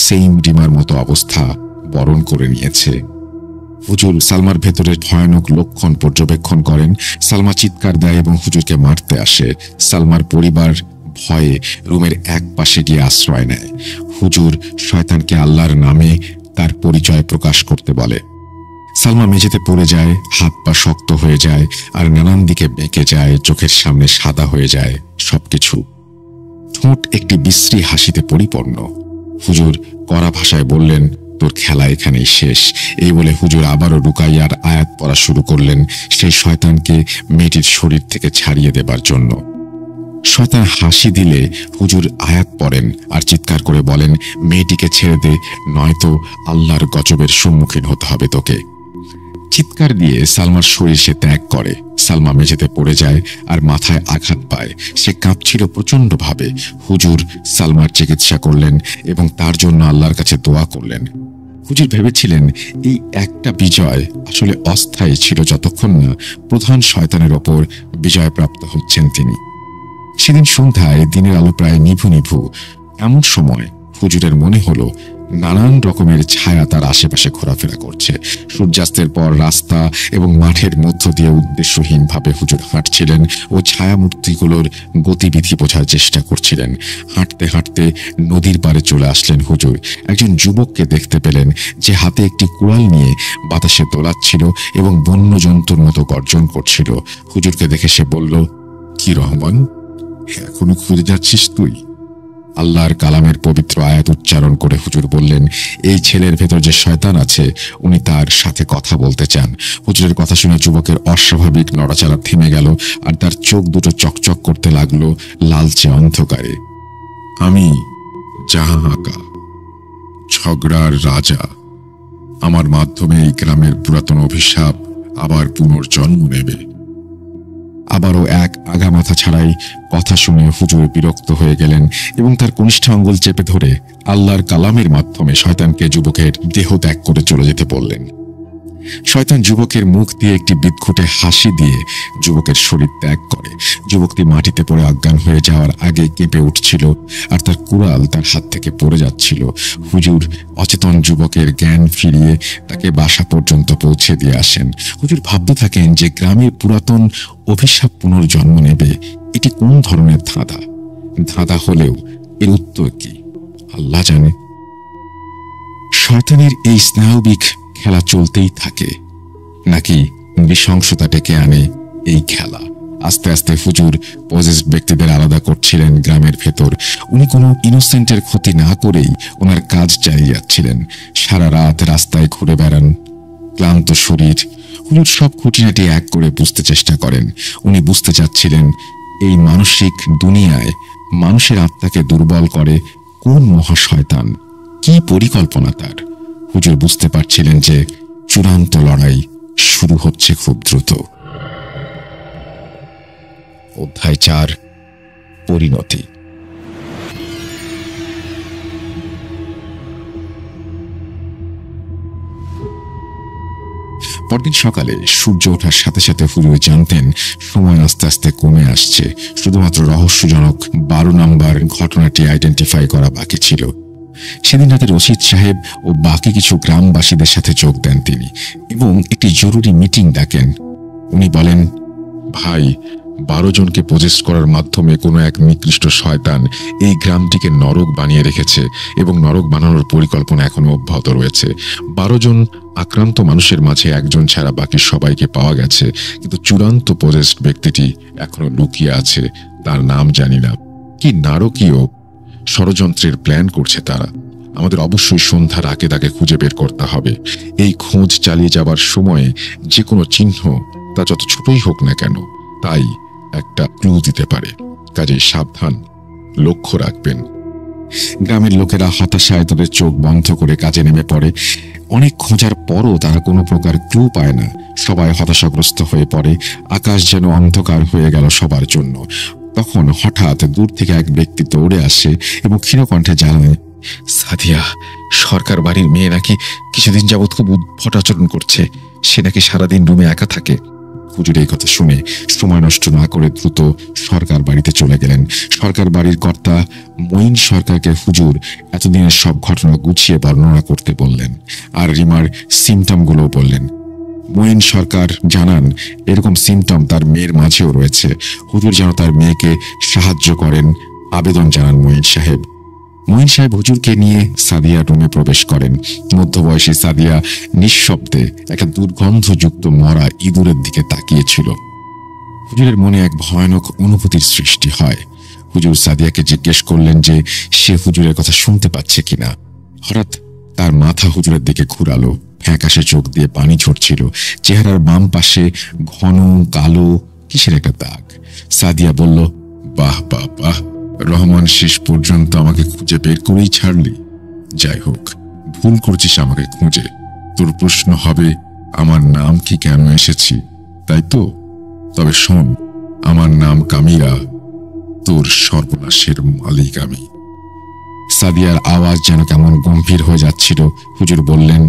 সেম রিমার মতো অবস্থা বরণ করে নিয়েছে। হুজুর সালমার ভেতরে ভয়ানক লক্ষণ পর্যবেক্ষণ করেন। সালমা চিৎকার দেয় এবং হুজুরকে মারতে আসে। সালমার পরিবার ভয়ে রুমের এক পাশে গিয়ে আশ্রয় নেয়। হুজুর শয়তানকে আল্লাহর নামে তার পরিচয় প্রকাশ করতে বলে। সালমা মেঝেতে পড়ে যায়, হাত পা শক্ত হয়ে যায় আর নানান দিকে বেঁকে যায়, চোখের সামনে সাদা হয়ে যায় সবকিছু। ঠোঁট একটি বিশ্রী হাসিতে পরিপূর্ণ। হুজুর কড়া ভাষায় বললেন, তোর খেলা এখানেই শেষ। এই বলে হুজুর আবারও রুকাইয়ার আয়াত পড়া শুরু করলেন, সেই শয়তানকে মেয়েটির শরীর থেকে ছাড়িয়ে দেবার জন্য। শয়তান হাসি দিলে হুজুর আয়াত পড়েন আর চিৎকার করে বলেন, মেয়েটিকে ছেড়ে দে, নয়তো আল্লাহর গজবের সম্মুখীন হতে হবে তোকে। চিৎকার দিয়ে সালমার শরীর সে ত্যাগ করে। সালমা মেঝেতে পড়ে যায় আর মাথায় আঘাত পায়। সে কাঁপছিল প্রচন্ডভাবে। হুজুর সালমার চিকিৎসা করলেন এবং তার জন্য আল্লাহর কাছে দোয়া করলেন। হুজুর ভেবেছিলেন এই একটা বিজয় আসলে অস্থায়ী ছিল, যতক্ষণ না প্রধান শয়তানের ওপর বিজয়প্রাপ্ত হচ্ছেন তিনি। সেদিন সন্ধ্যায় দিনের আলো প্রায় নিভু নিভু। এমন সময় হুজুরের মনে হলো নানান রকমের ছায়া তার আশেপাশে ঘোরাফেরা করছে। সূর্যাস্তের পর রাস্তা এবং মাঠের মধ্য দিয়ে উদ্দেশ্যহীনভাবে হুজুর হাঁটছিলেন ও ছায়ামূর্তিগুলোর গতিবিধি বোঝার চেষ্টা করছিলেন। হাঁটতে হাঁটতে নদীর পাড়ে চলে আসলেন হুজুর। একজন যুবককে দেখতে পেলেন যে হাতে একটি কুড়াল নিয়ে বাতাসে দোলাচ্ছিল এবং বন্য জন্তুর মতো গর্জন করছিল। হুজুরকে দেখে সে বলল, কি রহমান, এখনো খুঁজে যাচ্ছিস তুই? আল্লাহর কালামের পবিত্র আয়াত উচ্চারণ করে হুজুর বললেন, এই ছেলের ভেতর যে শয়তান আছে উনি তার সাথে কথা বলতে চান। হুজুরের কথা শুনে যুবকের অস্বাভাবিক নড়াচড়া থেমে গেল আর তার চোখ দুটো চকচক করতে লাগলো লালচে অন্ধকারে। আমি জাহাঁ আকা, ঝগড়ার রাজা। আমার মাধ্যমে এই গ্রামের পুরাতন অভিশাপ আবার পুনর্জন্ম নেবে। আবারও এক আগামাথা ছাড়াই কথা শুনে হুজুর বিরক্ত হয়ে গেলেন এবং তার কনিষ্ঠ আঙ্গুল চেপে ধরে আল্লাহর কালামের মাধ্যমে শয়তানকে যুবকের দেহ ত্যাগ করে চলে যেতে বললেন। শয়তান যুবকের মুখ দিয়ে একটি বিদঘুটে হাসি দিয়ে যুবকের শরীর ত্যাগ করে। যুবকটি মাটিতে পড়ে অজ্ঞান হয়ে যাওয়ার আগে কেঁপে উঠছিল আর তার কুড়াল তার হাত থেকে পড়ে যাচ্ছিল। হুজুর অচেতন যুবকের জ্ঞান ফিরিয়ে তাকে বাসা পর্যন্ত পৌঁছে দিয়ে আসেন। হুজুর ভাবতে থাকেন যে গ্রামের পুরাতন অভিশাপ পুনর্জন্ম নেবে, এটি কোন ধরনের ধাঁধা? ধাঁধা হলেও এর উত্তর কি আল্লাহ জানে। শয়তানের এই স্নায়বিক খেলা চলতেই থাকে, নাকি নৃশংসতা ডেকে আনে এই খেলা? আস্তে আস্তে হুজুর পজেসড ব্যক্তিদের আলাদা করছিলেন গ্রামের ভেতর। উনি কোনো ইনোসেন্টের ক্ষতি না করেই ওনার কাজ চালিয়ে যাচ্ছিলেন। সারা রাত রাস্তায় ঘুরে বেড়ান, ক্লান্ত শরীর। হুজুর সব খুঁটিনাটি এক করে বুঝতে চেষ্টা করেন। উনি বুঝতে চাচ্ছিলেন এই মানসিক দুনিয়ায় মানুষের আত্মাকে দুর্বল করে কোন মহাশয়তান, কি পরিকল্পনা তার। হুজুর বুঝতে পারছিলেন যে চূড়ান্ত লড়াই শুরু হচ্ছে খুব দ্রুত। অধ্যায় 4, পরিণতি। পরদিন সকালে সূর্য ওঠার সাথে সাথে হুজুর জানতেন সময় আস্তে আস্তে কমে আসছে। শুধুমাত্র রহস্যজনক 12 নম্বর ঘটনাটি আইডেন্টিফাই করা বাকি ছিল। সেদিন রাতে রশিদ সাহেব ও বাকি কিছু গ্রামবাসীদের সাথে যোগ দেন তিনি এবং একটি জরুরি মিটিং ডাকেন। উনি বলেন, ভাই, 12 জনকে পজেস করার মাধ্যমে কোনো এক নিকৃষ্ট শয়তান এই গ্রামটিকে নরক বানিয়ে রেখেছে এবং নরক বানানোর পরিকল্পনা এখনো অব্যাহত রয়েছে। 12 জন আক্রান্ত মানুষের মাঝে একজন ছাড়া বাকি সবাইকে পাওয়া গেছে, কিন্তু চূড়ান্ত পজেসড ব্যক্তিটি এখনো লুকিয়ে আছে। তার নাম জানি না। কি নারকীয় ষড়যন্ত্রের প্ল্যান করছে তারা। আমাদের অবশ্যই সন্ধ্যার আগে তাকে খুঁজে বের করতে হবে। এই খোঁজ চালিয়ে যাবার সময়ে যে কোনো চিহ্ন, তা যত ছোটই হোক না কেন, তাই একটা ক্লু দিতে পারে। কাজেই সাবধান, লক্ষ্য রাখবেন। গ্রামের লোকেরা হতাশায় তাদের চোখ বন্ধ করে কাজে নেমে পড়ে। অনেক খোঁজার পরও তারা কোনো প্রকার ক্লু পায় না। সবাই হতাশাগ্রস্ত হয়ে পড়ে। আকাশ যেন অন্ধকার হয়ে গেল সবার জন্য। তখন হঠাৎ দূর থেকে এক ব্যক্তি দৌড়ে আসে এবং ক্ষীণকণ্ঠে জানায়, সাদিয়া, সরকার বাড়ির মেয়ে নাকি কিছুদিন যাবৎ খুব উদ্ভট আচরণ করছে। সে নাকি সারাদিন রুমে একা থাকে। হুজুর এই কথা শুনে সময় নষ্ট না করে দ্রুত সরকার বাড়িতে চলে গেলেন। সরকার বাড়ির কর্তা মঈন সরকারকে হুজুর এতদিনের সব ঘটনা গুছিয়ে বর্ণনা করতে বললেন আর রিমার সিমটমগুলো বললেন। মঈন সরকার জানান এরকম সিমটম তার মেয়ের মাঝেও রয়েছে। হুজুর যেন তার মেয়েকে সাহায্য করেন আবেদন জানান মঈন সাহেব। মঈন সাহেব হুজুরকে নিয়ে সাদিয়া রুমে প্রবেশ করেন। মধ্যবয়সী সাদিয়া নিঃশব্দে একটা দুর্গন্ধযুক্ত মরা ইঁদুরের দিকে তাকিয়েছিল। হুজুরের মনে এক ভয়ানক অনুভূতির সৃষ্টি হয়। হুজুর সাদিয়াকে জিজ্ঞেস করলেন যে সে হুজুরের কথা শুনতে পাচ্ছে কিনা। হঠাৎ তার মাথা হুজুরের দিকে ঘুরালো, ফ্যাকাশে চোখ দিয়ে পানি ঝরছিল। চেহারার বাম পাশে ঘন কালো কিসের একটা দাগ। সাদিয়া বলল, বাহ বাহ বাহ, রহমান শেষ পর্যন্ত আমাকে খুঁজে বের করেই ছাড়লি। যাই হোক, ভুল করছিস আমাকে খুঁজে। তোর প্রশ্ন হবে আমার নাম কি, কেন এসেছি, তাই তো? তবে শোন, আমার নাম কামিরা, তোর সর্বনাশের মালিক আমি। সাদিয়ার আওয়াজ যেন কেমন গম্ভীর হয়ে যাচ্ছিল। হুজুর বললেন,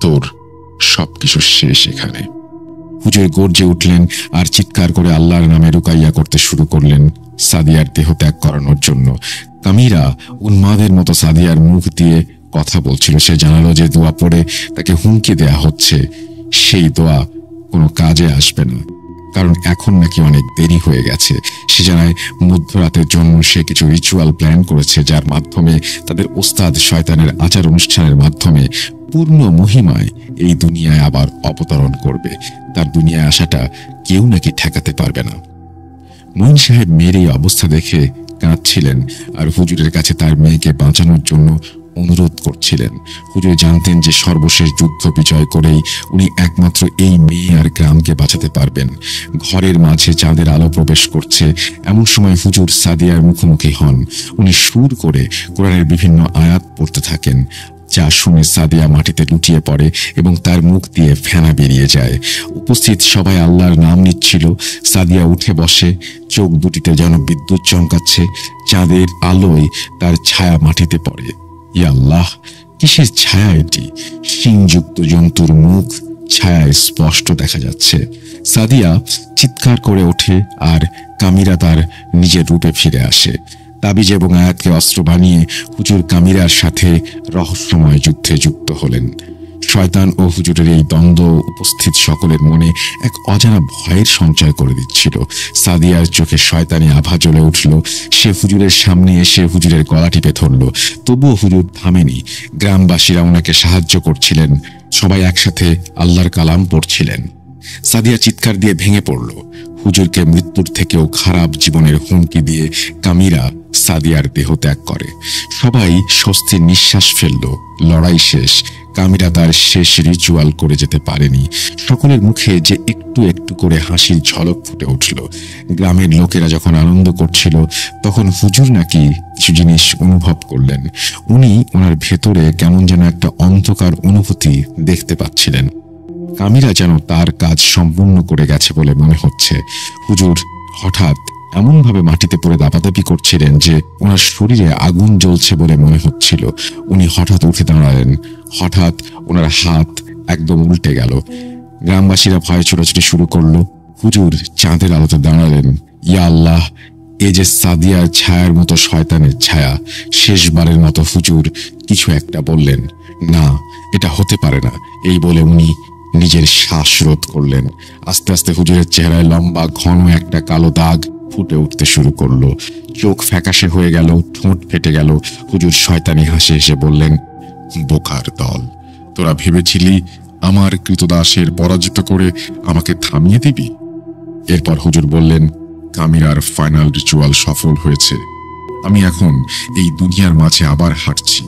তোর সবকিছু শেষ এখানে। হুজুর গর্জে উঠলেন আর চিৎকার করে আল্লাহর নামে রুকাইয়া করতে শুরু করলেন সাদিয়ার দেহ ত্যাগ করানোর জন্য। কামিরা উন্মাদের মতো সাদিয়ার মুখ দিয়ে কথা বলছিল। সে জানালো যে দোয়া পড়ে তাকে হুমকি দেয়া হচ্ছে, সেই দোয়া কোনো কাজে আসবে না, কারণ এখন নাকি অনেক দেরি হয়ে গেছে। সে জানায় মধ্যরাতের জন্য সে কিছু রিচুয়াল প্ল্যান করেছে, যার মাধ্যমে তাদের ওস্তাদ শয়তানের আচার অনুষ্ঠানের মাধ্যমে পূর্ণ মহিমায় এই দুনিয়ায় আবার অবতরণ করবে। তার দুনিয়ায় আসাটা কেউ নাকি ঠেকাতে পারবে না। মঈন সাহেব মেয়ের এই অবস্থা দেখে কাঁদছিলেন আর হুজুরের কাছে তার মেয়েকে বাঁচানোর জন্য অনুরোধ করছিলেন। হুজুর জানতেন যে সর্বশেষ যুদ্ধ বিজয় করেই উনি একমাত্র এই মেয়ে আর গ্রামকে বাঁচাতে পারবেন। ঘরের মাঝে চাঁদের আলো প্রবেশ করছে, এমন সময় হুজুর সাদিয়ার মুখোমুখি হন। উনি সুর করে কোরআনের বিভিন্ন আয়াত পড়তে থাকেন, যা শুনে সাদিয়া মাটিতে লুটিয়ে পড়ে এবং তার মুখ দিয়ে ফেনা বেরিয়ে যায়। উপস্থিত সবাই আল্লাহর নাম নিচ্ছিল। সাদিয়া উঠে বসে, চোখ দুটিতে যেন বিদ্যুৎ চমকাচ্ছে। চাঁদের আলোয় তার ছায়া মাটিতে পড়ে। ইয়া আল্লাহ, কিসের ছায়া এটি? শিংযুক্ত জন্তুর মুখ ছায়ায় স্পষ্ট দেখা যাচ্ছে। সাদিয়া চিৎকার করে ওঠে আর কামিরা তার নিজের রূপে ফিরে আসে। তাবিজ এবং আয়াতকে অস্ত্র বানিয়ে হুজুর কামিরার সাথে রহস্যময় যুদ্ধে যুক্ত হলেন। শয়তান ও হুজুরের এই দ্বন্দ্ব উপস্থিত সকলের মনে এক অজানা ভয়ের সঞ্চয় করে দিচ্ছিল। সাদিয়ার চোখে শয়তানি আভা জ্বলে উঠল। সে হুজুরের সামনে এসে হুজুরের গলা টিপে ধরল। তবুও হুজুর থামেনি। গ্রামবাসীরা ওনাকে সাহায্য করছিলেন। সবাই একসাথে আল্লাহর কালাম পড়ছিলেন। সাদিয়া চিৎকার দিয়ে ভেঙে পড়ল। হুজুরকে মৃত্যুর থেকেও খারাপ জীবনের হুমকি দিয়ে কামিরা সাদিয়ার দেহ ত্যাগ করে। সবাই স্বস্তির নিঃশ্বাস ফেলল। লড়াই শেষ। কামিরা তার শেষ রিচুয়াল করে যেতে পারেনি। সকলের মুখে যে একটু একটু করে হাসির ঝলক ফুটে উঠল। গ্রামের লোকেরা যখন আনন্দ করছিল, তখন হুজুর নাকি কিছু জিনিস অনুভব করলেন। উনি ওনার ভেতরে কেমন যেন একটা অন্ধকার অনুভূতি দেখতে পাচ্ছিলেন। কামিরা যেন তার কাজ সম্পূর্ণ করে গেছে বলে মনে হচ্ছে। হুজুর হঠাৎ এমনভাবে মাটিতে পড়ে দাপাদাপি করছিলেন যে ওনার শরীরে আগুন জ্বলছে বলে মনে হচ্ছিল। উনি হঠাৎ উঠে দাঁড়ালেন। হঠাৎ ওনার হাত একদম উল্টে গেল। গ্রামবাসীরা ভয়ে ছোটাছুটি শুরু করলো। হুজুর চাঁদের আলোতে দাঁড়ালেন। ইয়া আল্লাহ, এ যে সাদিয়ার ছায়ার মতো শয়তানের ছায়া। শেষবারের মতো হুজুর কিছু একটা বললেন। না, এটা হতে পারে না, এই বলে উনি নিজের শ্বাস রোধ করলেন। আস্তে আস্তে হুজুরের চেহারায় লম্বা ঘন একটা কালো দাগ ফুটে উঠতে শুরু করলো। চোখ ফ্যাকাশে হয়ে গেল, ঠোঁট ফেটে গেল। হুজুর শয়তানি হাসি হেসে বললেন, বোকার দল, তোরা ভেবেছিলি আমার কৃতদাসের পরাজিত করে আমাকে থামিয়ে দিবি? এরপর হুজুর বললেন, কামিরার ফাইনাল রিচুয়াল সফল হয়েছে। আমি এখন এই দুনিয়ার মাঝে আবার হাঁটছি,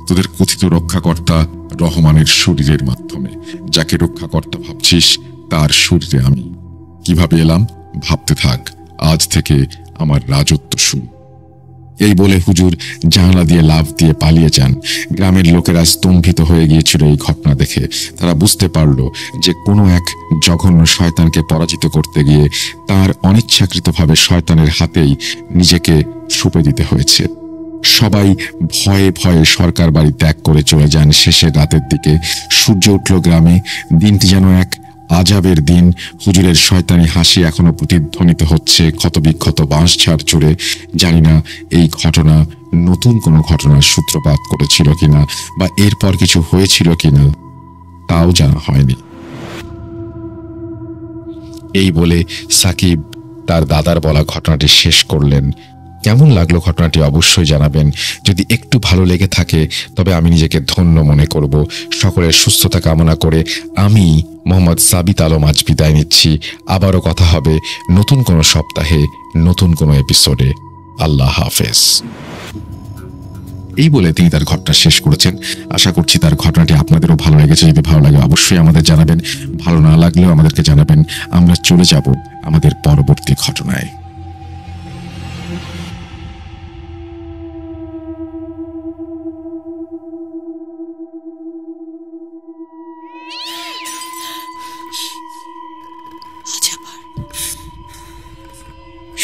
তোদের কথিত রক্ষাকর্তা রহমানের শরীরের মাধ্যমে। যাকে রক্ষাকর্তা ভাবছিস, তার শরীরে আমি। কিভাবে এলাম ভাবতে থাক, আজ থেকে আমার রাজত্ব শুরু। এই বলে হুজুর জানালা দিয়ে লাফ দিয়ে পালিয়ে যান। গ্রামের লোকেরা স্তম্ভিত হয়ে গিয়েছিল এই ঘটনা দেখে। তারা বুঝতে পারল যে কোনো এক জঘন্য শয়তানকে পরাজিত করতে গিয়ে তার অনিচ্ছাকৃতভাবে শয়তানের হাতেই নিজেকে সঁপে দিতে হয়েছে। সবাই ভয়ে ভয়ে সরকার বাড়ি ত্যাগ করে চলে যান। শেষের রাতের দিকে সূর্য উঠল গ্রামে। দিনটি যেন এক আজাবের দিন। হুজুরের শয়তানি হাসি এখনো প্রতিধ্বনিত হচ্ছে ক্ষতবিক্ষত বাঁশঝাড় জুড়ে। জানি না এই ঘটনা নতুন কোনো ঘটনার সূত্রপাত করেছিল কিনা বা এরপর কিছু হয়েছিল কিনা, তাও জানা হয়নি। এই বলে সাকিব তার দাদার বলা ঘটনাটি শেষ করলেন। কেমন লাগলো ঘটনাটি অবশ্যই জানাবেন। যদি একটু ভালো লেগে থাকে তবে আমি নিজেকে ধন্য মনে করব। সকলের সুস্থতা কামনা করে আমি মোহাম্মদ সাবিত আলম আজ বিদায় নিচ্ছি। আবারও কথা হবে নতুন কোনো সপ্তাহে, নতুন কোনো এপিসোডে। আল্লাহ হাফেজ। এই বলে তিনি তার ঘটনা শেষ করেছেন। আশা করছি তার ঘটনাটি আপনাদেরও ভালো লেগেছে। যদি ভালো লাগে অবশ্যই আমাদের জানাবেন, ভালো না লাগলেও আমাদেরকে জানাবেন। আমরা চলে যাব আমাদের পরবর্তী ঘটনায়।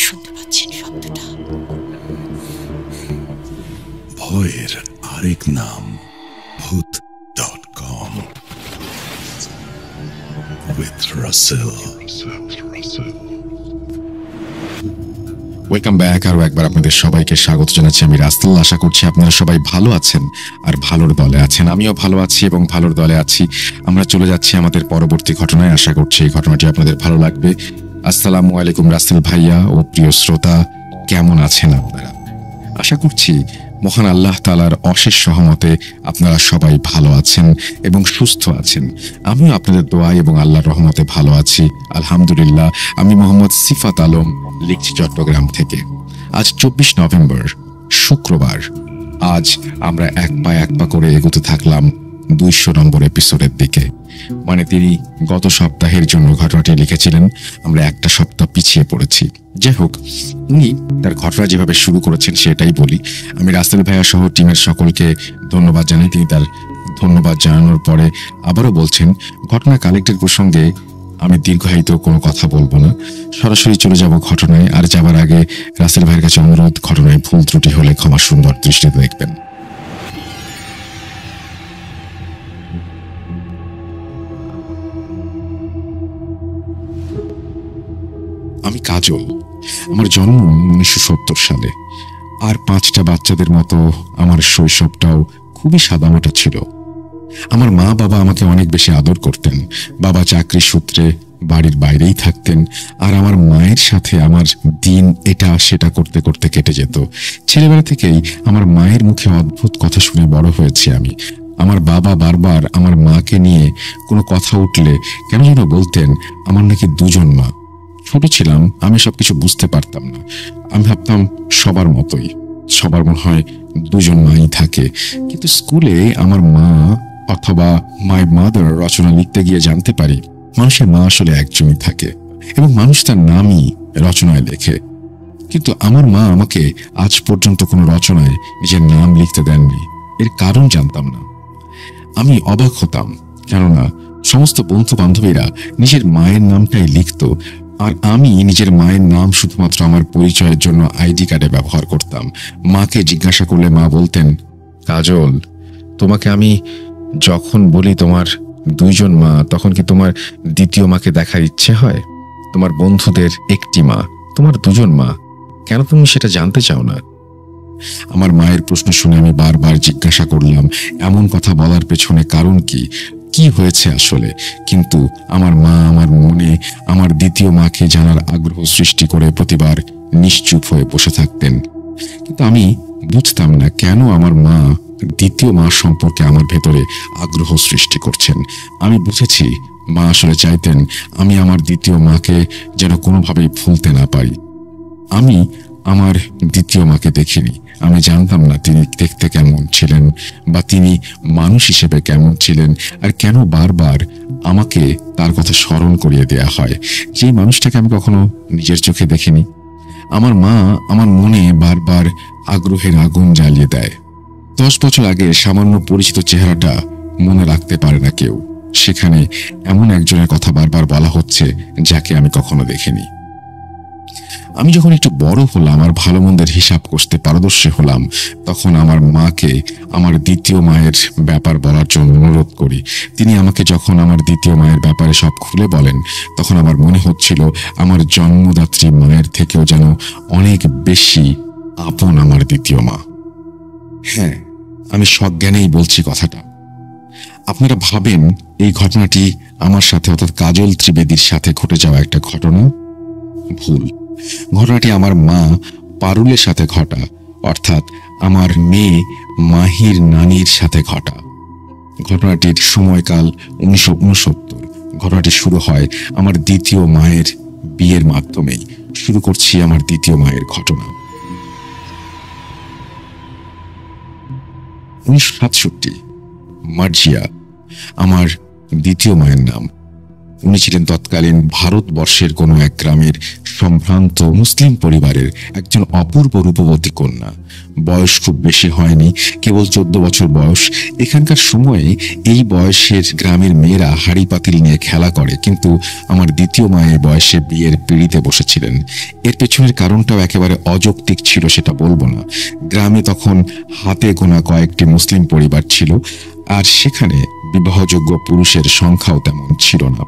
শুনতে পাচ্ছেন শব্দটা? ভয়ের আরেক নাম ভূত.com with Russell. Welcome back. আরো একবার আপনাদের সবাইকে স্বাগত জানাচ্ছি। আমি রাসেল। আশা করছি আপনারা সবাই ভালো আছেন আর ভালোর দলে আছেন। আমিও ভালো আছি এবং ভালোর দলে আছি। আমরা চলে যাচ্ছি আমাদের পরবর্তী ঘটনায়। আশা করছি এই ঘটনাটি আপনাদের ভালো লাগবে। আসসালামু আলাইকুম রাসেল ভাইয়া ও প্রিয় শ্রোতা, কেমন আছেন আপনারা? আশা করছি মহান আল্লাহ তাআলার অশেষ সহমতে আপনারা সবাই ভালো আছেন এবং সুস্থ আছেন। আমিও আপনাদের দোয়া এবং আল্লাহর রহমতে ভালো আছি, আলহামদুলিল্লাহ। আমি মোহাম্মদ সিফাত আলম, লিখছি চট্টগ্রাম থেকে। আজ 24 নভেম্বর, শুক্রবার। আজ আমরা এক পা করে এগোতে থাকলাম 200 নম্বর এপিসোডের দিকে। মানে তিনি গত সপ্তাহের জন্য ঘটনাটি লিখেছিলেন, আমরা একটা সপ্তাহ পিছিয়ে পড়েছি। যাই হোক, উনি তার ঘটনা যেভাবে শুরু করেছেন সেটাই বলি। আমি রাসেল ভাইয়া সহ টিমের সকলকে ধন্যবাদ জানাই। তিনি তার ধন্যবাদ জানানোর পরে আবারও বলছেন, ঘটনা কালেক্টের প্রসঙ্গে আমি দীর্ঘায়িত কোনো কথা বলবো না, সরাসরি চলে যাব ঘটনায়। আর যাবার আগে রাসেল ভাইয়ের কাছে অনুরোধ, ঘটনায় ভুল ত্রুটি হলে ক্ষমা সুন্দর দৃষ্টিতে দেখবেন। আমি কাজল। আমার জন্ম 1970 সালে। আর 5টা বাচ্চাদের মতো আমার শৈশবটাও খুবই সাদামাটা ছিল। আমার মা বাবা আমাকে অনেক বেশি আদর করতেন। বাবা চাকরি সূত্রে বাড়ির বাইরেই থাকতেন, আর আমার মায়ের সাথে আমার দিন এটা সেটা করতে করতে কেটে যেত। ছেলেবেলা থেকেই আমার মায়ের মুখে অদ্ভুত কথা শুনে বড় হয়েছি আমি। আমার বাবা বারবার আমার মাকে নিয়ে কোনো কথা উঠলে কেন যেন বলতেন আমার নাকি 2জন মা। ছোট ছিলাম, আমি সবকিছু বুঝতে পারতাম না। আমি ভাবতাম সবার মতোই, সবার মনে হয় 2জন মাই থাকে। কিন্তু স্কুলে আমার মা অথবা মাই মাদার রচনা লিখতে গিয়ে জানতে পারি মানুষের মা আসলে একজনই থাকে এবং মানুষ তার নামই রচনায় লেখে। কিন্তু আমার মা আমাকে আজ পর্যন্ত কোনো রচনায় নিজের নাম লিখতে দেননি। এর কারণ জানতাম না। আমি অবাক হতাম, কেননা সমস্ত বন্ধু বান্ধবীরা নিজের মায়ের নামটাই লিখত, আর আমি নিজের মায়ের নাম শুধুমাত্র আমার পরিচয়ের জন্য আইডি কার্ডে ব্যবহার করতাম। মাকে জিজ্ঞাসা করলে মা বলতেন, কাজল, তোমাকে আমি যখন বলি তোমার 2জন মা, তখন কি তোমার দ্বিতীয় মাকে দেখার ইচ্ছে হয়? তোমার বন্ধুদের একটি মা, তোমার 2জন মা, কেন তুমি সেটা জানতে চাও না? আমার মায়ের প্রশ্ন শুনে আমি বারবার জিজ্ঞাসা করলাম এমন কথা বলার পেছনে কারণ কি, কি হয়েছে আসলে। কিন্তু আমার মা আমার মনে আমার দ্বিতীয় মাকে জানার আগ্রহ সৃষ্টি করে প্রতিবার নিশ্চুপ হয়ে বসে থাকতেন। কিন্তু আমি বুঝতাম না কেন আমার মা দ্বিতীয় মা সম্পর্কে আমার ভেতরে আগ্রহ সৃষ্টি করছেন। আমি বুঝেছি মা আসলে চাইতেন আমি আমার দ্বিতীয় মাকে যেন কোনোভাবেই ভুলতে না পারি। আমি আমার দ্বিতীয় মাকে দেখিনি। আমি জানতাম না তিনি দেখতে কেমন ছিলেন বা তিনি মানুষ হিসেবে কেমন ছিলেন, আর কেন বারবার আমাকে তার কথা স্মরণ করিয়ে দেয়া হয়, যে মানুষটাকে আমি কখনো নিজের চোখে দেখিনি। আমার মা আমার মনে বারবার আগ্রহের আগুন জ্বালিয়ে দেয়। 10 বছর আগে সামান্য পরিচিত চেহারাটা মনে রাখতে পারে না কেউ। সেখানে এমন একজনের কথা বারবার বলা হচ্ছে যাকে আমি কখনো দেখিনি। আমি যখন একটু বড় হলাম আর ভালো মন্দের হিসাব করতে পারদর্শী হলাম, তখন আমার মাকে আমার দ্বিতীয় মায়ের ব্যাপার বলার জন্য অনুরোধ করি। তিনি আমাকে যখন আমার দ্বিতীয় মায়ের ব্যাপারে সব খুলে বলেন, তখন আমার মনে হচ্ছিল আমার জন্মদাত্রী মায়ের থেকেও যেন অনেক বেশি আপন আমার দ্বিতীয় মা। হ্যাঁ, আমি সজ্ঞানেই বলছি কথাটা। আপনারা ভাবেন এই ঘটনাটি আমার সাথে অর্থাৎ কাজল ত্রিবেদীর সাথে ঘটে যাওয়া একটা ঘটনা? ভুল। ঘটনাটি আমার মা পারুলের সাথে ঘটা, অর্থাৎ আমার মেয়ে মাহির নানির সাথে ঘটা। ঘটনাটির সময়কাল 1969। ঘটনাটি শুরু হয় আমার দ্বিতীয় মায়ের বিয়ের মাধ্যমেই। শুরু করছি আমার দ্বিতীয় মায়ের ঘটনা। 1967, মার্জিয়া আমার দ্বিতীয় মায়ের নাম। উনি ছিলেন তৎকালীন ভারতবর্ষের কোনো এক গ্রামের সম্ভ্রান্ত মুসলিম পরিবারের একজন অপূর্ব রূপবতী কন্যা। বয়স খুব বেশি হয়নি, কেবল 14 বছর বয়স। এখানকার সময়ে এই বয়সের গ্রামের মেয়েরা হাড়ি পাতিল নিয়ে খেলা করে, কিন্তু আমার দ্বিতীয় মায়ের বয়সে বিয়ের পিঁড়িতে বসেছিলেন। এর পেছনের কারণটাও একেবারে অযৌক্তিক ছিল, সেটা বলবো না। গ্রামে তখন হাতে গোনা কয়েকটি মুসলিম পরিবার ছিল, আর সেখানে বিবাহযোগ্য পুরুষের সংখ্যাও তেমন ছিল না।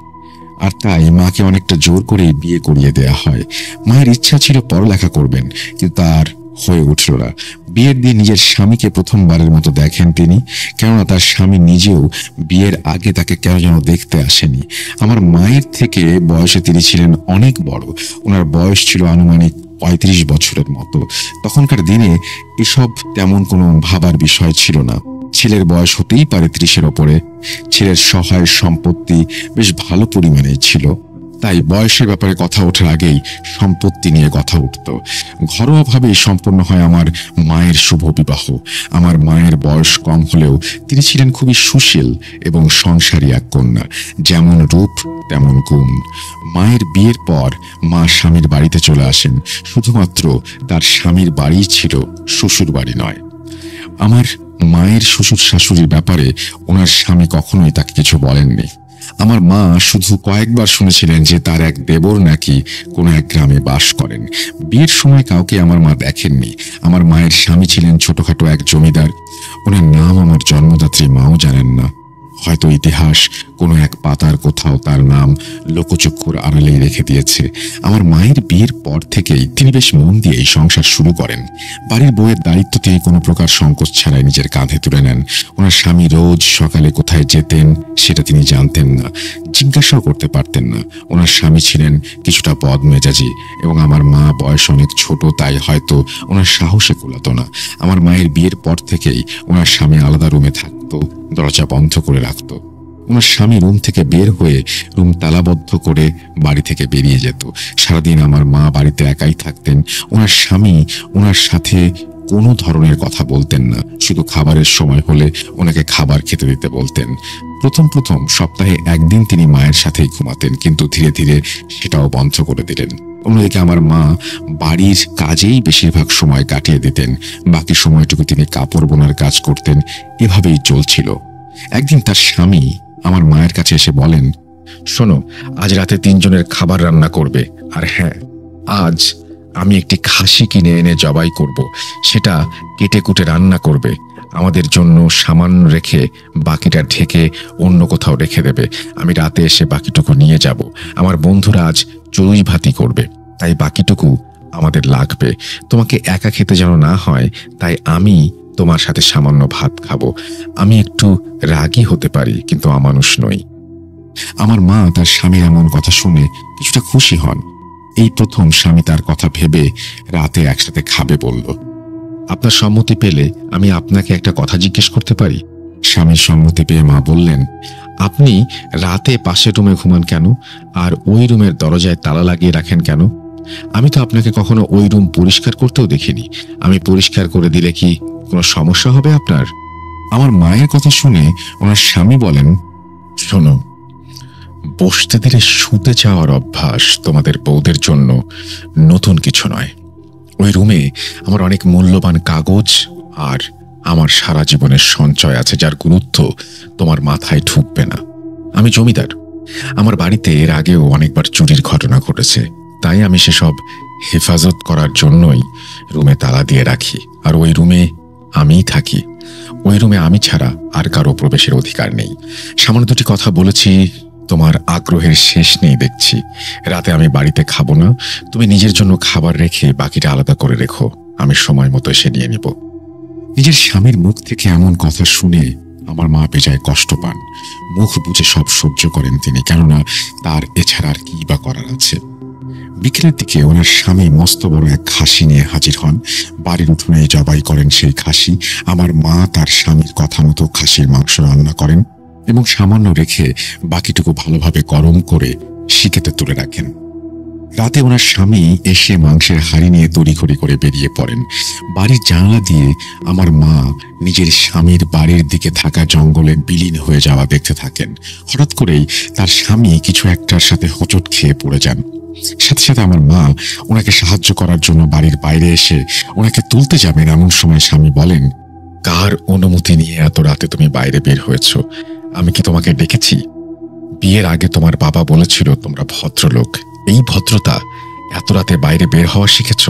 আর তাই মাকে অনেকটা জোর করেই বিয়ে করিয়ে দেয়া হয়। মায়ের ইচ্ছা ছিল পড়ালেখা করবেন, কিন্তু তার হয়ে উঠল না। বিয়ের দিন নিজের স্বামীকে প্রথমবারের মতো দেখেন তিনি, কেননা তার স্বামী নিজেও বিয়ের আগে তাকে কেন যেন দেখতে আসেনি। আমার মায়ের থেকে বয়সে তিনি ছিলেন অনেক বড়। ওনার বয়স ছিল আনুমানিক 35 বছরের মতো। তখনকার দিনে এসব তেমন কোনো ভাবার বিষয় ছিল না। ছেলের বয়স হতেই পারে 30-এর ওপরে। ছেলের সহায় সম্পত্তি বেশ ভালো পরিমাণে ছিল, তাই বয়সের ব্যাপারে কথা ওঠার আগেই সম্পত্তি নিয়ে কথা উঠত। ঘরোয়াভাবেই সম্পন্ন হয় আমার মায়ের শুভ বিবাহ। আমার মায়ের বয়স কম হলেও তিনি ছিলেন খুবই সুশীল এবং সংসারী এক কন্যা। যেমন রূপ তেমন গুণ। মায়ের বিয়ের পর মা স্বামীর বাড়িতে চলে আসেন। শুধুমাত্র তার স্বামীর বাড়িই ছিল শ্বশুর বাড়ি নয়। আমার মায়ের শ্বশুর শাশুড়ির ব্যাপারে ওনার স্বামী কখনোই তাকে কিছু বলেননি। আমার মা শুধু কয়েকবার শুনেছিলেন যে তার এক দেবর নাকি কোনো এক গ্রামে বাস করেন। বিয়ের সময় কাউকে আমার মা দেখেননি। আমার মায়ের স্বামী ছিলেন ছোটখাটো এক জমিদার। ওনার নাম আমার জন্মদাত্রী মাও জানেন না। হয়তো ইতিহাস কোনো এক পাতার কোথাও তার নাম লোকচক্ষুর আড়ালেই রেখে দিয়েছে। আমার মায়ের বিয়ের পর থেকেই তিনি বেশ মন দিয়ে এই সংসার শুরু করেন। বাড়ির বউয়ের দায়িত্ব তিনি কোনো প্রকার সংকোচ ছাড়াই নিজের কাঁধে তুলে নেন। ওনার স্বামী রোজ সকালে কোথায় যেতেন সেটা তিনি জানতেন না, জিজ্ঞাসাও করতে পারতেন না। ওনার স্বামী ছিলেন কিছুটা বদমেজাজি, এবং আমার মা বয়স অনেক ছোট, তাই হয়তো ওনার সাহসে কুলাতো না। আমার মায়ের বিয়ের পর থেকেই ওনার স্বামী আলাদা রুমে থাকতো, দরজা বন্ধ করে রাখতো। ওনার স্বামী রুম থেকে বের হয়ে রুম তালাবদ্ধ করে বাড়ি থেকে বেরিয়ে যেত। সারাদিন আমার মা বাড়িতে একাই থাকতেন। ওনার স্বামী ওনার সাথে কোনো ধরনের কথা বলতেন না, শুধু খাবারের সময় হলে ওনাকে খাবার খেতে দিতে বলতেন। প্রথম সপ্তাহে একদিন তিনি মায়ের সাথেই ঘুমাতেন, কিন্তু ধীরে ধীরে সেটাও বন্ধ করে দিলেন। অন্যদিকে আমার মা বাড়ির কাজেই বেশিরভাগ সময় কাটিয়ে দিতেন, বাকি সময়টুকু তিনি কাপড় বোনার কাজ করতেন। এভাবেই চলছিল। একদিন তার স্বামী আমার মায়ের কাছে এসে বলেন, শোনো, আজ রাতে 3 জনের খাবার রান্না করবে, আর হ্যাঁ, আজ আমি একটি খাসি কিনে এনে জবাই করব, সেটা কেটে কুটে রান্না করবে। আমাদের জন্য সামান্য রেখে বাকিটা ঢেকে অন্য কোথাও রেখে দেবে। আমি রাতে এসে বাকিটুকু নিয়ে যাব। আমার বন্ধুরা আজ চড়ুই ভাতি করবে, তাই বাকিটুকু আমাদের লাগবে। তোমাকে একা খেতে যেন না হয়, তাই আমি তোমার সাথে সামান্য ভাত খাবো। আমি একটু রাগী হতে পারি, কিন্তু অমানুষ নই। আমার মা তার স্বামীর এমন কথা শুনে কিছুটা খুশি হন। এই প্রথম স্বামী তার কথা ভেবে রাতে একসাথে খাবে বলল। আপনার সম্মতি পেলে আমি আপনাকে একটা কথা জিজ্ঞেস করতে পারি? স্বামীর সম্মতি পেয়ে মা বললেন, আপনি রাতে পাশের রুমে ঘুমান কেন, আর ওই রুমের দরজায় তালা লাগিয়ে রাখেন কেন? আমি তো আপনাকে কখনো ওই রুম পরিষ্কার করতেও দেখিনি। আমি পরিষ্কার করে দিলে কি কোনো সমস্যা হবে আপনার? আমার মায়ের কথা শুনে ওনার স্বামী বলেন, শোনো, বসতে দিলে শুতে যাওয়ার অভ্যাস তোমাদের বউদের জন্য নতুন কিছু নয়। ওই রুমে আমার অনেক মূল্যবান কাগজ আর আমার সারা জীবনের সঞ্চয় আছে, যার গুরুত্ব তোমার মাথায় ঢুকবে না। আমি জমিদার। আমার বাড়িতে এর আগেও অনেকবার চুরির ঘটনা ঘটেছে, তাই আমি সেসব হেফাজত করার জন্যই রুমে তালা দিয়ে রাখি। আর ওই রুমে আমিই থাকি। ওই রুমে আমি ছাড়া আর কারো প্রবেশের অধিকার নেই। সামান্য 2টি কথা বলেছি, তোমার আগ্রহের শেষ নেই দেখছি। রাতে আমি বাড়িতে খাবো না, তুমি নিজের জন্য খাবার রেখে বাকিটা আলাদা করে রেখো, আমি সময় মতো এসে নিয়ে নিব। নিজের স্বামীর মুখ থেকে এমন কথা শুনে আমার মা বেজায় কষ্ট পান। মুখ বুজে সব সহ্য করেন তিনি, কেননা তার এছাড়া আর কি বা করার আছে। বিকেলের দিকে ওনার স্বামী মস্ত বড় এক খাসি নিয়ে হাজির হন। বাড়ির উঠোনে জবাই করেন সেই খাসি। আমার মা তার স্বামীর কথা মতো খাসির মাংস রান্না করেন এবং সামান্য রেখে বাকিটুকু ভালোভাবে গরম করে শিকেতে তুলে রাখেন। রাতে ওনার স্বামী এসে মাংসের হাঁড়ি নিয়ে তড়িঘড়ি করে বেরিয়ে পড়েন। বাড়ির জানালা দিয়ে আমার মা নিজের স্বামীর বাড়ির দিকে থাকা জঙ্গলে বিলীন হয়ে যাওয়া দেখতে থাকেন। হঠাৎ করেই তার স্বামী কিছু একটার সাথে হোঁচট খেয়ে পড়ে যান। সাথে সাথে আমার মা ওনাকে সাহায্য করার জন্য বাড়ির বাইরে এসে ওনাকে তুলতে যাবেন। এমন সময় স্বামী বলেন, কার অনুমতি নিয়ে এত রাতে তুমি বাইরে বের হয়েছ? আমি কি তোমাকে ডেকেছি? বিয়ের আগে তোমার বাবা বলেছিল তোমরা ভদ্রলোক, এই ভদ্রতা এত রাতে বাইরে বের হওয়া শিখেছ?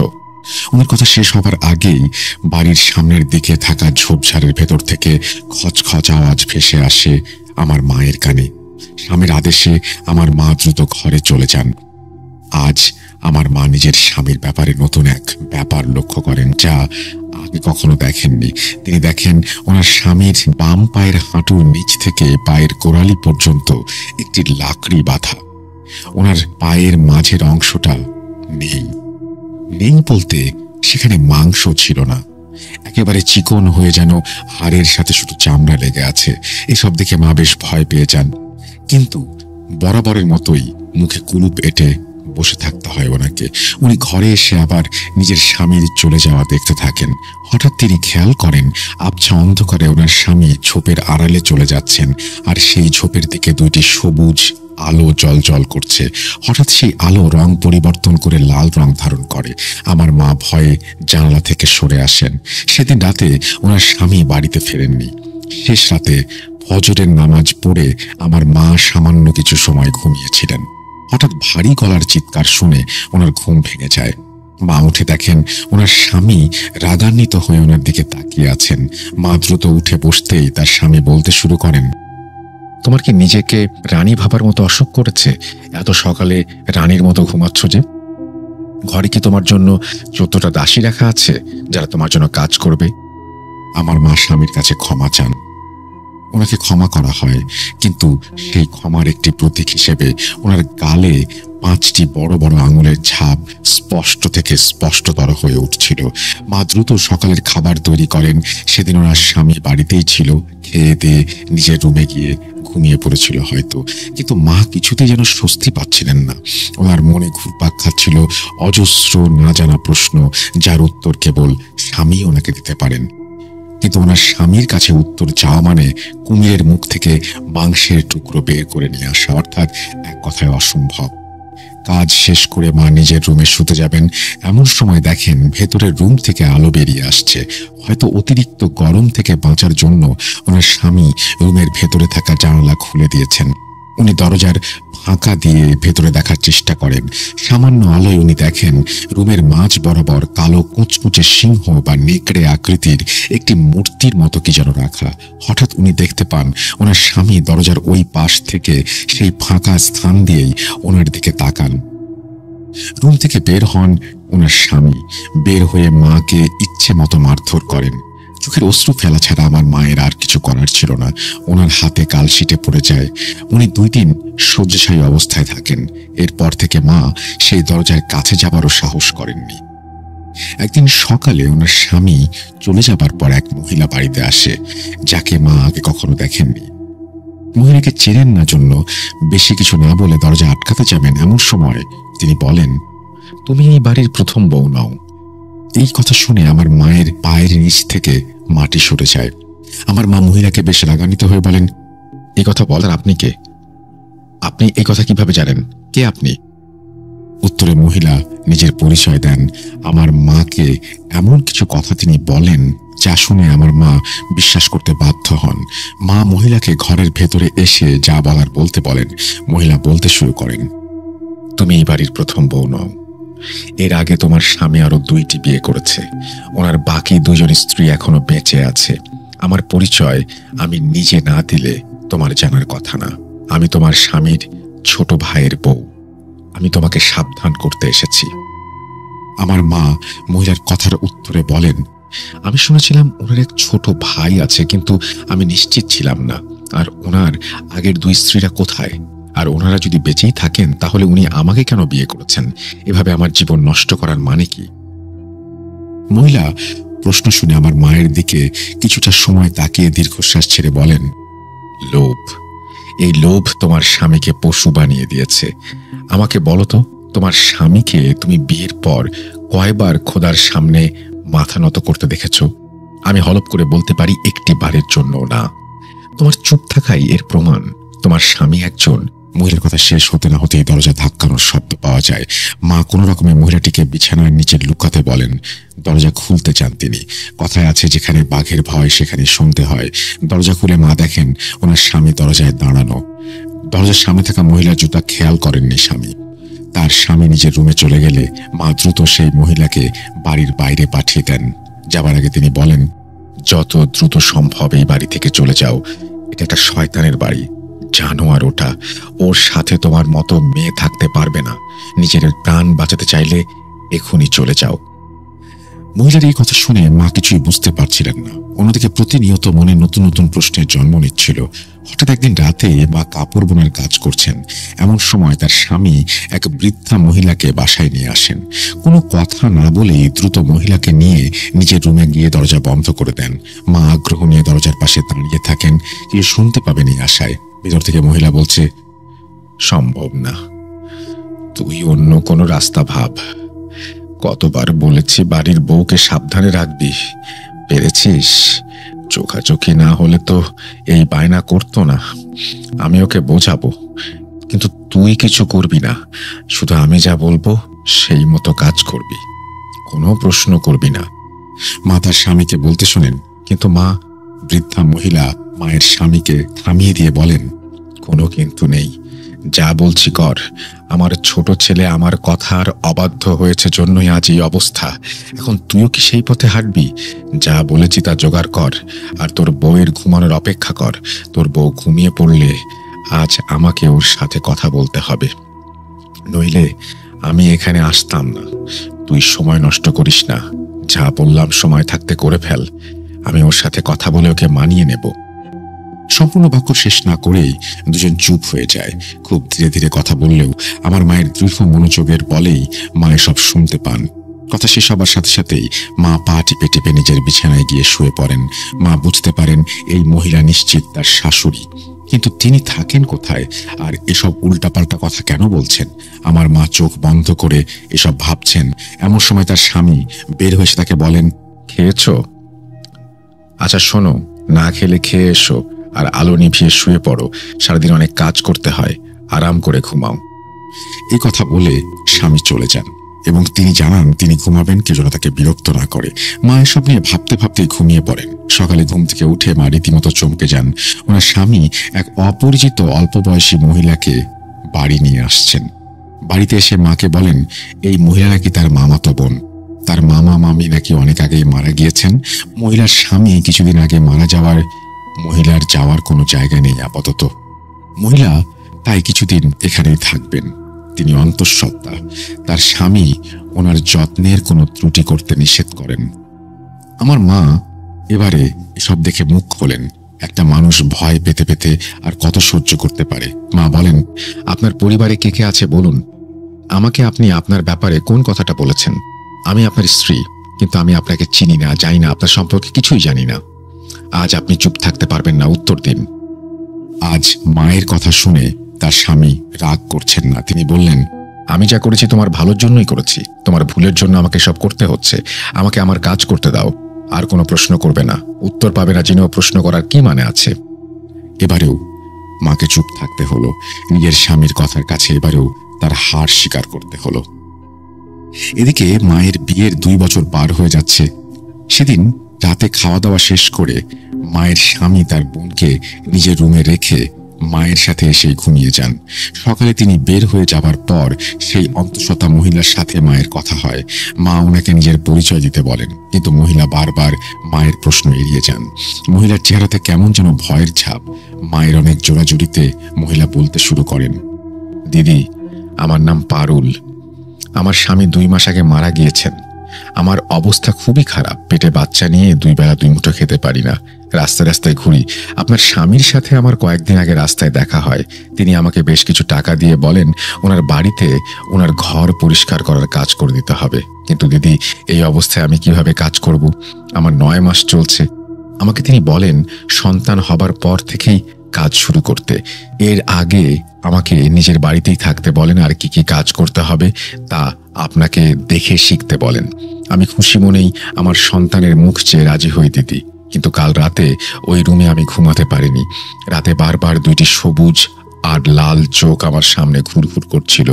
ওনার কথা শেষ হবার আগেই বাড়ির সামনের দিকে থাকা ঝোপঝাড়ের ভেতর থেকে খচখচ আওয়াজ ভেসে আসে আমার মায়ের কানে। স্বামীর আদেশে আমার মা দ্রুত ঘরে চলে যান। আজ আমার মা নিজের স্বামীর ব্যাপারে নতুন এক ব্যাপার লক্ষ্য করেন, যা আগে কখনো দেখেননি। তিনি দেখেন ওনার স্বামীর বাম পায়ের হাঁটুর নিচ থেকে পায়ের গোড়ালি পর্যন্ত একটি লাকড়ি বাঁধা। ওনার পায়ের মাঝের অংশটা নেই। নেই বলতে সেখানে মাংস ছিল না, একেবারে চিকন হয়ে যেন হাড়ের সাথে শুধু চামড়া লেগে আছে। এসব দেখে মা বেশ ভয় পেয়ে যান, কিন্তু বরাবরের মতোই মুখে কুলুপ এঁটে বসে থাকতে হয় ওনাকে। উনি ঘরে এসে আবার নিজের স্বামীর চলে যাওয়া দেখতে থাকেন। হঠাৎ তিনি খেয়াল করেন আবছা অন্ধকারে ওনার স্বামী ঝোপের আড়ালে চলে যাচ্ছেন, আর সেই ঝোপের দিকে দুইটি সবুজ আলো জল করছে। হঠাৎ সেই আলো রং পরিবর্তন করে লাল রং ধারণ করে। আমার মা ভয়ে জানালা থেকে সরে আসেন। সেদিন রাতে ওনার স্বামী বাড়িতে ফেরেননি। শেষ রাতে ফজরের নামাজ পড়ে আমার মা সামান্য কিছু সময় ঘুমিয়েছিলেন। হঠাৎ ভারী গলার চিৎকার শুনে ওনার ঘুম ভেঙে যায়। মা উঠে দেখেন ওনার স্বামী রাগান্বিত হয়ে ওনার দিকে তাকিয়ে আছেন। মা দ্রুত উঠে বসতেই তার স্বামী বলতে শুরু করেন, তোমার কি নিজেকে রানী ভাবার মতো অসুখ করেছে? এত সকালে রানীর মতো ঘুমাচ্ছ যে? ঘরে কি তোমার জন্য 14টা দাসী রাখা আছে যারা তোমার জন্য কাজ করবে? আমার মা স্বামীর কাছে ক্ষমা চান। ওনাকে ক্ষমা করা হয়, কিন্তু সেই ক্ষমার একটি প্রতীক হিসেবে ওনার গালে 5টি বড় বড় আঙুলের ছাপ স্পষ্ট থেকে স্পষ্টতর হয়ে উঠছিল। মা দ্রুত সকালের খাবার তৈরি করেন। সেদিন ওনার স্বামী বাড়িতেই ছিল। খেয়ে দিয়ে নিজের রুমে গিয়ে ঘুমিয়ে পড়েছিল হয়তো, কিন্তু মা কিছুতেই যেন স্বস্তি পাচ্ছিলেন না। ওনার মনে ঘুরপাক খাচ্ছিল অজস্র না জানা প্রশ্ন, যার উত্তর কেবল স্বামী ওনাকে দিতে পারেন। কিন্তু ওনার স্বামীর কাছে উত্তর চাওয়া মানে কুমিরের মুখ থেকে মাংসের টুকরো বের করে নিয়ে আসা, অর্থাৎ এক কথায় অসম্ভব। কাজ শেষ করে মা নিজের রুমে শুতে যাবেন। এমন সময় দেখেন ভেতরের রুম থেকে আলো বেরিয়ে আসছে। হয়তো অতিরিক্ত গরম থেকে বাঁচার জন্য ওনার স্বামী রুমের ভেতরে থাকা জানালা খুলে দিয়েছেন। উনি দরজার ফাঁকা দিয়ে ভেতরে দেখার চেষ্টা করেন। সামান্য আলোয় উনি দেখেন রুমের মাঝ বরাবর কালো কুচকুচে সিংহ বা নেকড়ে আকৃতির একটি মূর্তির মতো কি যেন রাখা। হঠাৎ উনি দেখতে পান ওনার স্বামী দরজার ওই পাশ থেকে সেই ফাঁকা স্থান দিয়েই ওনার দিকে তাকান। রুম থেকে বের হন ওনার স্বামী। বের হয়ে মাকে ইচ্ছে মতো মারধর করেন। চোখের অশ্রু ফেলা ছাড়া আমার মায়ের আর কিছু করার ছিল না। ওনার হাতে কালশিটে পড়ে যায়। উনি 2 দিন শয্যাশায়ী অবস্থায় থাকেন। এরপর থেকে মা সেই দরজার কাছে যাবারও সাহস করেননি। একদিন সকালে ওনার স্বামী চলে যাবার পর এক মহিলা বাড়িতে আসে, যাকে মা আগে কখনো দেখেননি। মহিলাকে চেনেন না জন্য বেশি কিছু না বলে দরজা আটকাতে যাবেন। এমন সময় তিনি বলেন, তুমি এই বাড়ির প্রথম বউ নও। এই কথা শুনে আমার মায়ের পায়ের নিচ থেকে মাটি সরে যায়। আমার মা মহিলাকে বেশ রাগান্বিত হয়ে বলেন, এই কথা বলার আপনি কে? আপনি এই কথা কিভাবে জানেন? কে আপনি? উত্তরে মহিলা নিজের পরিচয় দেন। আমার মাকে এমন কিছু কথা তিনি বলেন যা শুনে আমার মা বিশ্বাস করতে বাধ্য হন। মা মহিলাকে ঘরের ভেতরে এসে যা বলার বলতে বলেন। মহিলা বলতে শুরু করেন, তুমি এই বাড়ির প্রথম বউ নও। এর আগে তোমার স্বামী আরো 2টি বিয়ে করেছে। ওনার বাকি 2 জন স্ত্রী এখনো বেঁচে আছে। আমার পরিচয় আমি নিজে না দিলে তোমার জানার কথা না। আমি তোমার স্বামীর ছোট ভাইয়ের বউ। আমি তোমাকে সাবধান করতে এসেছি। আমার মা মহিলার কথার উত্তরে বলেন, আমি শুনেছিলাম ওনার এক ছোট ভাই আছে, কিন্তু আমি নিশ্চিত ছিলাম না। আর ওনার আগের 2 স্ত্রীরা কোথায়? আর ওনারা যদি বেঁচেই থাকেন তাহলে উনি আমাকে কেন বিয়ে করেছেন? এভাবে আমার জীবন নষ্ট করার মানে কি? মহিলা প্রশ্ন শুনে আমার মায়ের দিকে কিছুটা সময় তাকিয়ে দীর্ঘশ্বাস ছেড়ে বলেন, লোভ। এই লোভ তোমার স্বামীকে পশু বানিয়ে দিয়েছে। আমাকে বলো তো, তোমার স্বামীকে তুমি বিয়ের পর কয়বার খোদার সামনে মাথা নত করতে দেখেছ? আমি হলপ করে বলতে পারি একটি বারের জন্য না। তোমার চুপ থাকাই এর প্রমাণ। তোমার স্বামী একজন। মহিলার কথা শেষ হতে না হতেই দরজা ধাক্কানোর শব্দ পাওয়া যায়। মা কোনো রকমে মহিলাটিকে বিছানার নিচে লুকাতে বলেন। দরজা খুলতে চান তিনি। কথায় আছে, যেখানে বাঘের ভয় সেখানে শুনতে হয়। দরজা খুলে মা দেখেন ওনার স্বামী দরজায় দাঁড়ানো। দরজার সামনে থাকা মহিলার জুতা খেয়াল করেননি স্বামী। তার স্বামী নিজের রুমে চলে গেলে মা দ্রুত সেই মহিলাকে বাড়ির বাইরে পাঠিয়ে দেন। যাবার আগে তিনি বলেন, যত দ্রুত সম্ভব এই বাড়ি থেকে চলে যাও। এটা একটা শয়তানের বাড়ি, জানো? আর ওটা, ওর সাথে তোমার মতো মেয়ে থাকতে পারবে না। নিজের প্রাণ বাঁচাতে চাইলে এখনই চলে যাও। মহিলার এই কথা শুনে মা কিছুই বুঝতে পারছিলেন না। অন্যদিকে প্রতিনিয়ত মনে নতুন নতুন প্রশ্নের জন্ম নিচ্ছিল। হঠাৎ একদিন রাতে মা কাপড় বোনার কাজ করছেন। এমন সময় তার স্বামী এক বৃদ্ধা মহিলাকে বাসায় নিয়ে আসেন। কোনো কথা না বলেই দ্রুত মহিলাকে নিয়ে নিজের রুমে গিয়ে দরজা বন্ধ করে দেন। মা আগ্রহ নিয়ে দরজার পাশে দাঁড়িয়ে থাকেন, কেউ শুনতে পাবেন এই আশায়। ভেতর থেকে মহিলা বলছে, সম্ভব না, তুই অন্য কোনো রাস্তা ভাব। কতবার বলেছি বাড়ির বউকে সাবধানে রাখবি, পেরেছিস? চোখাচোখি না হলে তো এই বায়না করতো না। আমি ওকে বোঝাবো, কিন্তু তুই কিছু করবি না। শুধু আমি যা বলবো সেই মতো কাজ করবি, কোনো প্রশ্ন করবি না। মা তার স্বামীকে বলতে শোনেন, কিন্তু মা। বৃদ্ধা মহিলা মায়ের স্বামীকে থামিয়ে দিয়ে বলেন, কোনো কিন্তু নেই, যা বলছি কর। আমার ছোট ছেলে আমার কথার অবাধ্য হয়েছে জন্যই আজ এই অবস্থা। এখন তুইও কি সেই পথে হাঁটবি? যা বলেছি তা জোগাড় কর, আর তোর বউয়ের ঘুমানোর অপেক্ষা কর। তোর বউ ঘুমিয়ে পড়লে আজ আমাকে ওর সাথে কথা বলতে হবে, নইলে আমি এখানে আসতাম না। তুই সময় নষ্ট করিস না, যা বললাম সময় থাকতে করে ফেল। আমি ওর সাথে কথা বলে ওকে মানিয়ে নেব। সম্পূর্ণ বাক্য শেষ না করেই দুজন চুপ হয়ে যায়। খুব ধীরে ধীরে কথা বললেও আমার মায়ের দৃঢ় মনোযোগের বলেই মা এসব শুনতে পান। কথা শেষ হবার সাথে সাথেই মা পা টিপে টিপে নিজের বিছানায় গিয়ে শুয়ে পড়েন। মা বুঝতে পারেন এই মহিলা নিশ্চিত তার শাশুড়ি, কিন্তু তিনি থাকেন কোথায় আর এসব উল্টাপাল্টা কথা কেন বলছেন? আমার মা চোখ বন্ধ করে এসব ভাবছেন। এমন সময় তার স্বামী বের হয়ে তাকে বলেন, খেয়েছো? আচ্ছা শোনো, না খেলে খেয়ে এসো, আর আলো নিভিয়ে শুয়ে পড়ো। সারাদিন অনেক কাজ করতে হয়, আরাম করে ঘুমাও। এই কথা বলে স্বামী চলে যান এবং তিনি জানান তিনি ঘুমাবেন, কেউ যেন তাকে বিরক্ত না করে। মা এসব নিয়ে ভাবতে ভাবতেই ঘুমিয়ে পড়েন। সকালে ঘুম থেকে উঠে মা রীতিমতো চমকে যান। ওনার স্বামী এক অপরিচিত অল্প বয়সী মহিলাকে বাড়ি নিয়ে আসছেন। বাড়িতে এসে মাকে বলেন, এই মহিলা নাকি তার মামাতো বোন। তার মামা মামি নাকি অনেক আগেই মারা গিয়েছেন। মহিলার স্বামী কিছুদিন আগে মারা যাওয়ার মহিলার যাওয়ার কোনো জায়গা নেই আপাতত। মহিলা তাই কিছুদিন এখানেই থাকবেন। তিনি অন্তঃসত্ত্বা। তার স্বামী ওনার যত্নের কোনো ত্রুটি করতে নিষেধ করেন। আমার মা এবারে এসব দেখে মুখ খোলেন। একটা মানুষ ভয় পেতে পেতে আর কত সহ্য করতে পারে? মা বলেন, আপনার পরিবারে কে কে আছে বলুন। আমাকে আপনি আপনার ব্যাপারে কোন কথাটা বলেছেন? আমি আপনার স্ত্রী, কিন্তু আমি আপনাকে চিনি না, জানি না, আপনার সম্পর্কে কিছুই জানি না। আজ আপনি চুপ থাকতে পারবেন না, উত্তর দিন। আজ মায়ের কথা শুনে তার স্বামী রাগ করছেন না। তিনি বললেন, আমি যা করেছি তোমার ভালোর জন্যই করেছি। তোমার ভুলের জন্য আমাকে সব করতে হচ্ছে। আমাকে আমার কাজ করতে দাও। আর কোনো প্রশ্ন করবে না, উত্তর পাবে না জেনেও প্রশ্ন করার কি মানে আছে? এবারেও মাকে চুপ থাকতে হলো। নিজের স্বামীর কথার কাছে এবারেও তার হার স্বীকার করতে হলো। এদিকে মায়ের বিয়ের 2 বছর পার হয়ে যাচ্ছে। সেদিন রাতে খাওয়া দাওয়া শেষ করে মায়ের স্বামী তার বোনকে নিজের রুমে রেখে মায়ের সাথে এসে ঘুমিয়ে যান। সকালে তিনি বের হয়ে যাবার পর সেই অন্তঃসত্ত্বা মহিলার সাথে মায়ের কথা হয়। মা ওনাকে নিজের পরিচয় দিতে বলেন, কিন্তু মহিলা বারবার মায়ের প্রশ্ন এড়িয়ে যান। মহিলার চেহারাতে কেমন যেন ভয়ের ছাপ। মায়ের অনেক জোড়াজুড়িতে মহিলা বলতে শুরু করেন, দিদি, আমার নাম পারুল। আমার স্বামী 2 মাস আগে মারা গিয়েছেন। আমার অবস্থা খুবই খারাপ, পেটে বাচ্চা নিয়ে 2 বেলা 2 মুঠো খেতে পারি না, রাস্তায় রাস্তায় ঘুরি। আপনার স্বামীর সাথে আমার কয়েকদিন আগে রাস্তায় দেখা হয়। তিনি আমাকে বেশ কিছু টাকা দিয়ে বলেন ওনার বাড়িতে ওনার ঘর পরিষ্কার করার কাজ করে দিতে হবে। কিন্তু দিদি, এই অবস্থায় আমি কিভাবে কাজ করব? আমার 9 মাস চলছে। আমাকে তিনি বলেন সন্তান হবার পর থেকেই কাজ শুরু করতে। এর আগে আমাকে নিজের বাড়িতেই থাকতে বলেন, আর কি কি কাজ করতে হবে তা আপনাকে দেখে শিখতে বলেন। আমি খুশি মনেই আমার সন্তানের মুখ চেয়ে রাজি হই দিদি। কিন্তু কাল রাতে ওই রুমে আমি ঘুমাতে পারিনি। রাতে বারবার 2টি সবুজ আর লাল চোখ আমার সামনে ঘুরঘুর করছিল।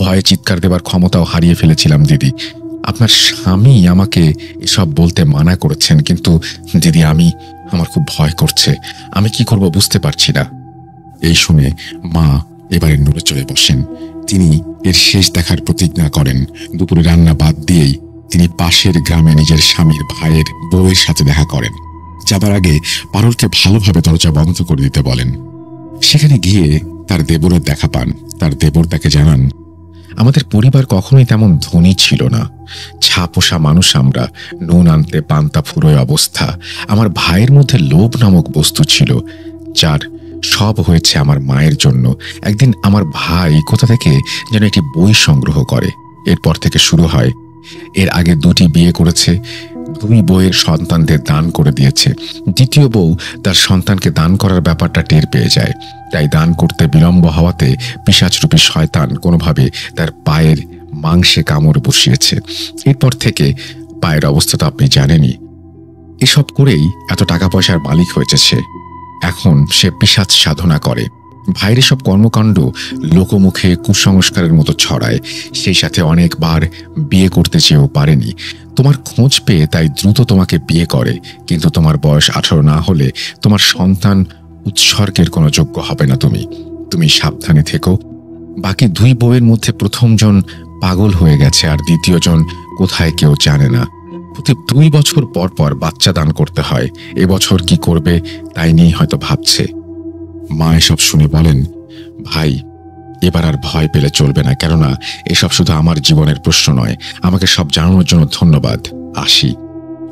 ভয়ে চিৎকার দেবার ক্ষমতাও হারিয়ে ফেলেছিলাম দিদি। আপনার স্বামী আমাকে এসব বলতে মানা করেছেন, কিন্তু দিদি আমার খুব ভয় করছে। আমি কি করব বুঝতে পারছি না। এই শুনে মা এবারে নড়ে চড়ে বসেন। তিনি এর শেষ দেখার প্রতিজ্ঞা করেন। দুপুরে রান্না বাদ দিয়েই তিনি পাশের গ্রামে নিজের স্বামীর ভাইয়ের বউয়ের সাথে দেখা করেন। যাবার আগে পারুলকে ভালোভাবে দরজা বন্ধ করে দিতে বলেন। সেখানে গিয়ে তার দেবরের দেখা পান। তার দেবর তাকে জানান, আমাদের পরিবার কখনোই তেমন ধনী ছিল না, ছাপোষা মানুষ আমরা, নুন আনতে পান্তা ফুরোয় অবস্থা। আমার ভাইয়ের মধ্যে লোভ নামক বস্তু ছিল, যার সব হয়েছে আমার মায়ের জন্য। একদিন আমার ভাই কোথা থেকে যেন একটি বই সংগ্রহ করে। এরপর থেকে শুরু হয়। এর আগে 2টি বিয়ে করেছে, 2 বইয়ের সন্তানদের দান করে দিয়েছে। দ্বিতীয় বউ তার সন্তানকে দান করার ব্যাপারটা টের পেয়ে যায়। তাই দান করতে বিলম্ব হওয়াতে পিশাচরূপী শয়তান কোনোভাবে তার পায়ের মাংসে কামড় বসিয়েছে। এরপর থেকে পায়ের অবস্থা তো আপনি জানেনই। এসব করেই এত টাকা পয়সার মালিক হয়েছে সে। এখন সে পিশাচ সাধনা করে। ভাইয়ের সব কর্মকাণ্ড লোকমুখে কুসংস্কারের মতো ছড়ায়। সেই সাথে অনেকবার বিয়ে করতে চেয়েও পারেনি। তোমার খোঁজ পেয়ে তাই দ্রুত তোমাকে বিয়ে করে, কিন্তু তোমার বয়স 18 না হলে তোমার সন্তান উৎসর্গের কোনো যোগ্য হবে না। তুমি সাবধানে থেকো। বাকি 2 বউয়ের মধ্যে প্রথমজন পাগল হয়ে গেছে, আর দ্বিতীয়জন কোথায় কেউ জানে না। প্রতি 2 বছর পর পর বাচ্চা দান করতে হয়। এবছর কি করবে তাই নিয়ে হয়তো ভাবছে। মা এসব শুনে বলেন, ভাই এবার আর ভয় পেলে চলবে না, কেননা এসব শুধু আমার জীবনের প্রশ্ন নয়। আমাকে সব জানানোর জন্য ধন্যবাদ, আসি।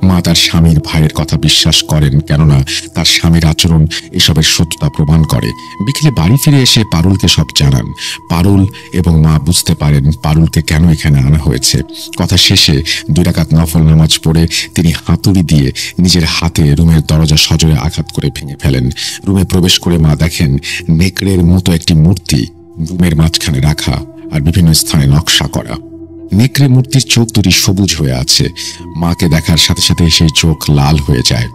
মা তার স্বামীর ভাইয়ের কথা বিশ্বাস করেন, কেননা তার স্বামীর আচরণ এসবের সত্যতা প্রমাণ করে। বিকেলে বাড়ি ফিরে এসে পারুলকে সব জানান। পারুল এবং মা বুঝতে পারেন পারুলকে কেন এখানে আনা হয়েছে। কথা শেষে 2 রাকাত নফল নামাজ পড়ে তিনি হাতুড়ি দিয়ে নিজের হাতে রুমের দরজা সজোরে আঘাত করে ভেঙে ফেলেন। রুমে প্রবেশ করে মা দেখেন নেকড়ের মতো একটি মূর্তি রুমের মাঝখানে রাখা, আর বিভিন্ন স্থানে নকশা করা। নেকড়ে মূর্তির চোখ 2টি সবুজ হয়ে আছে। মাকে দেখার সাথে সাথে সেই চোখ লাল হয়ে যায়।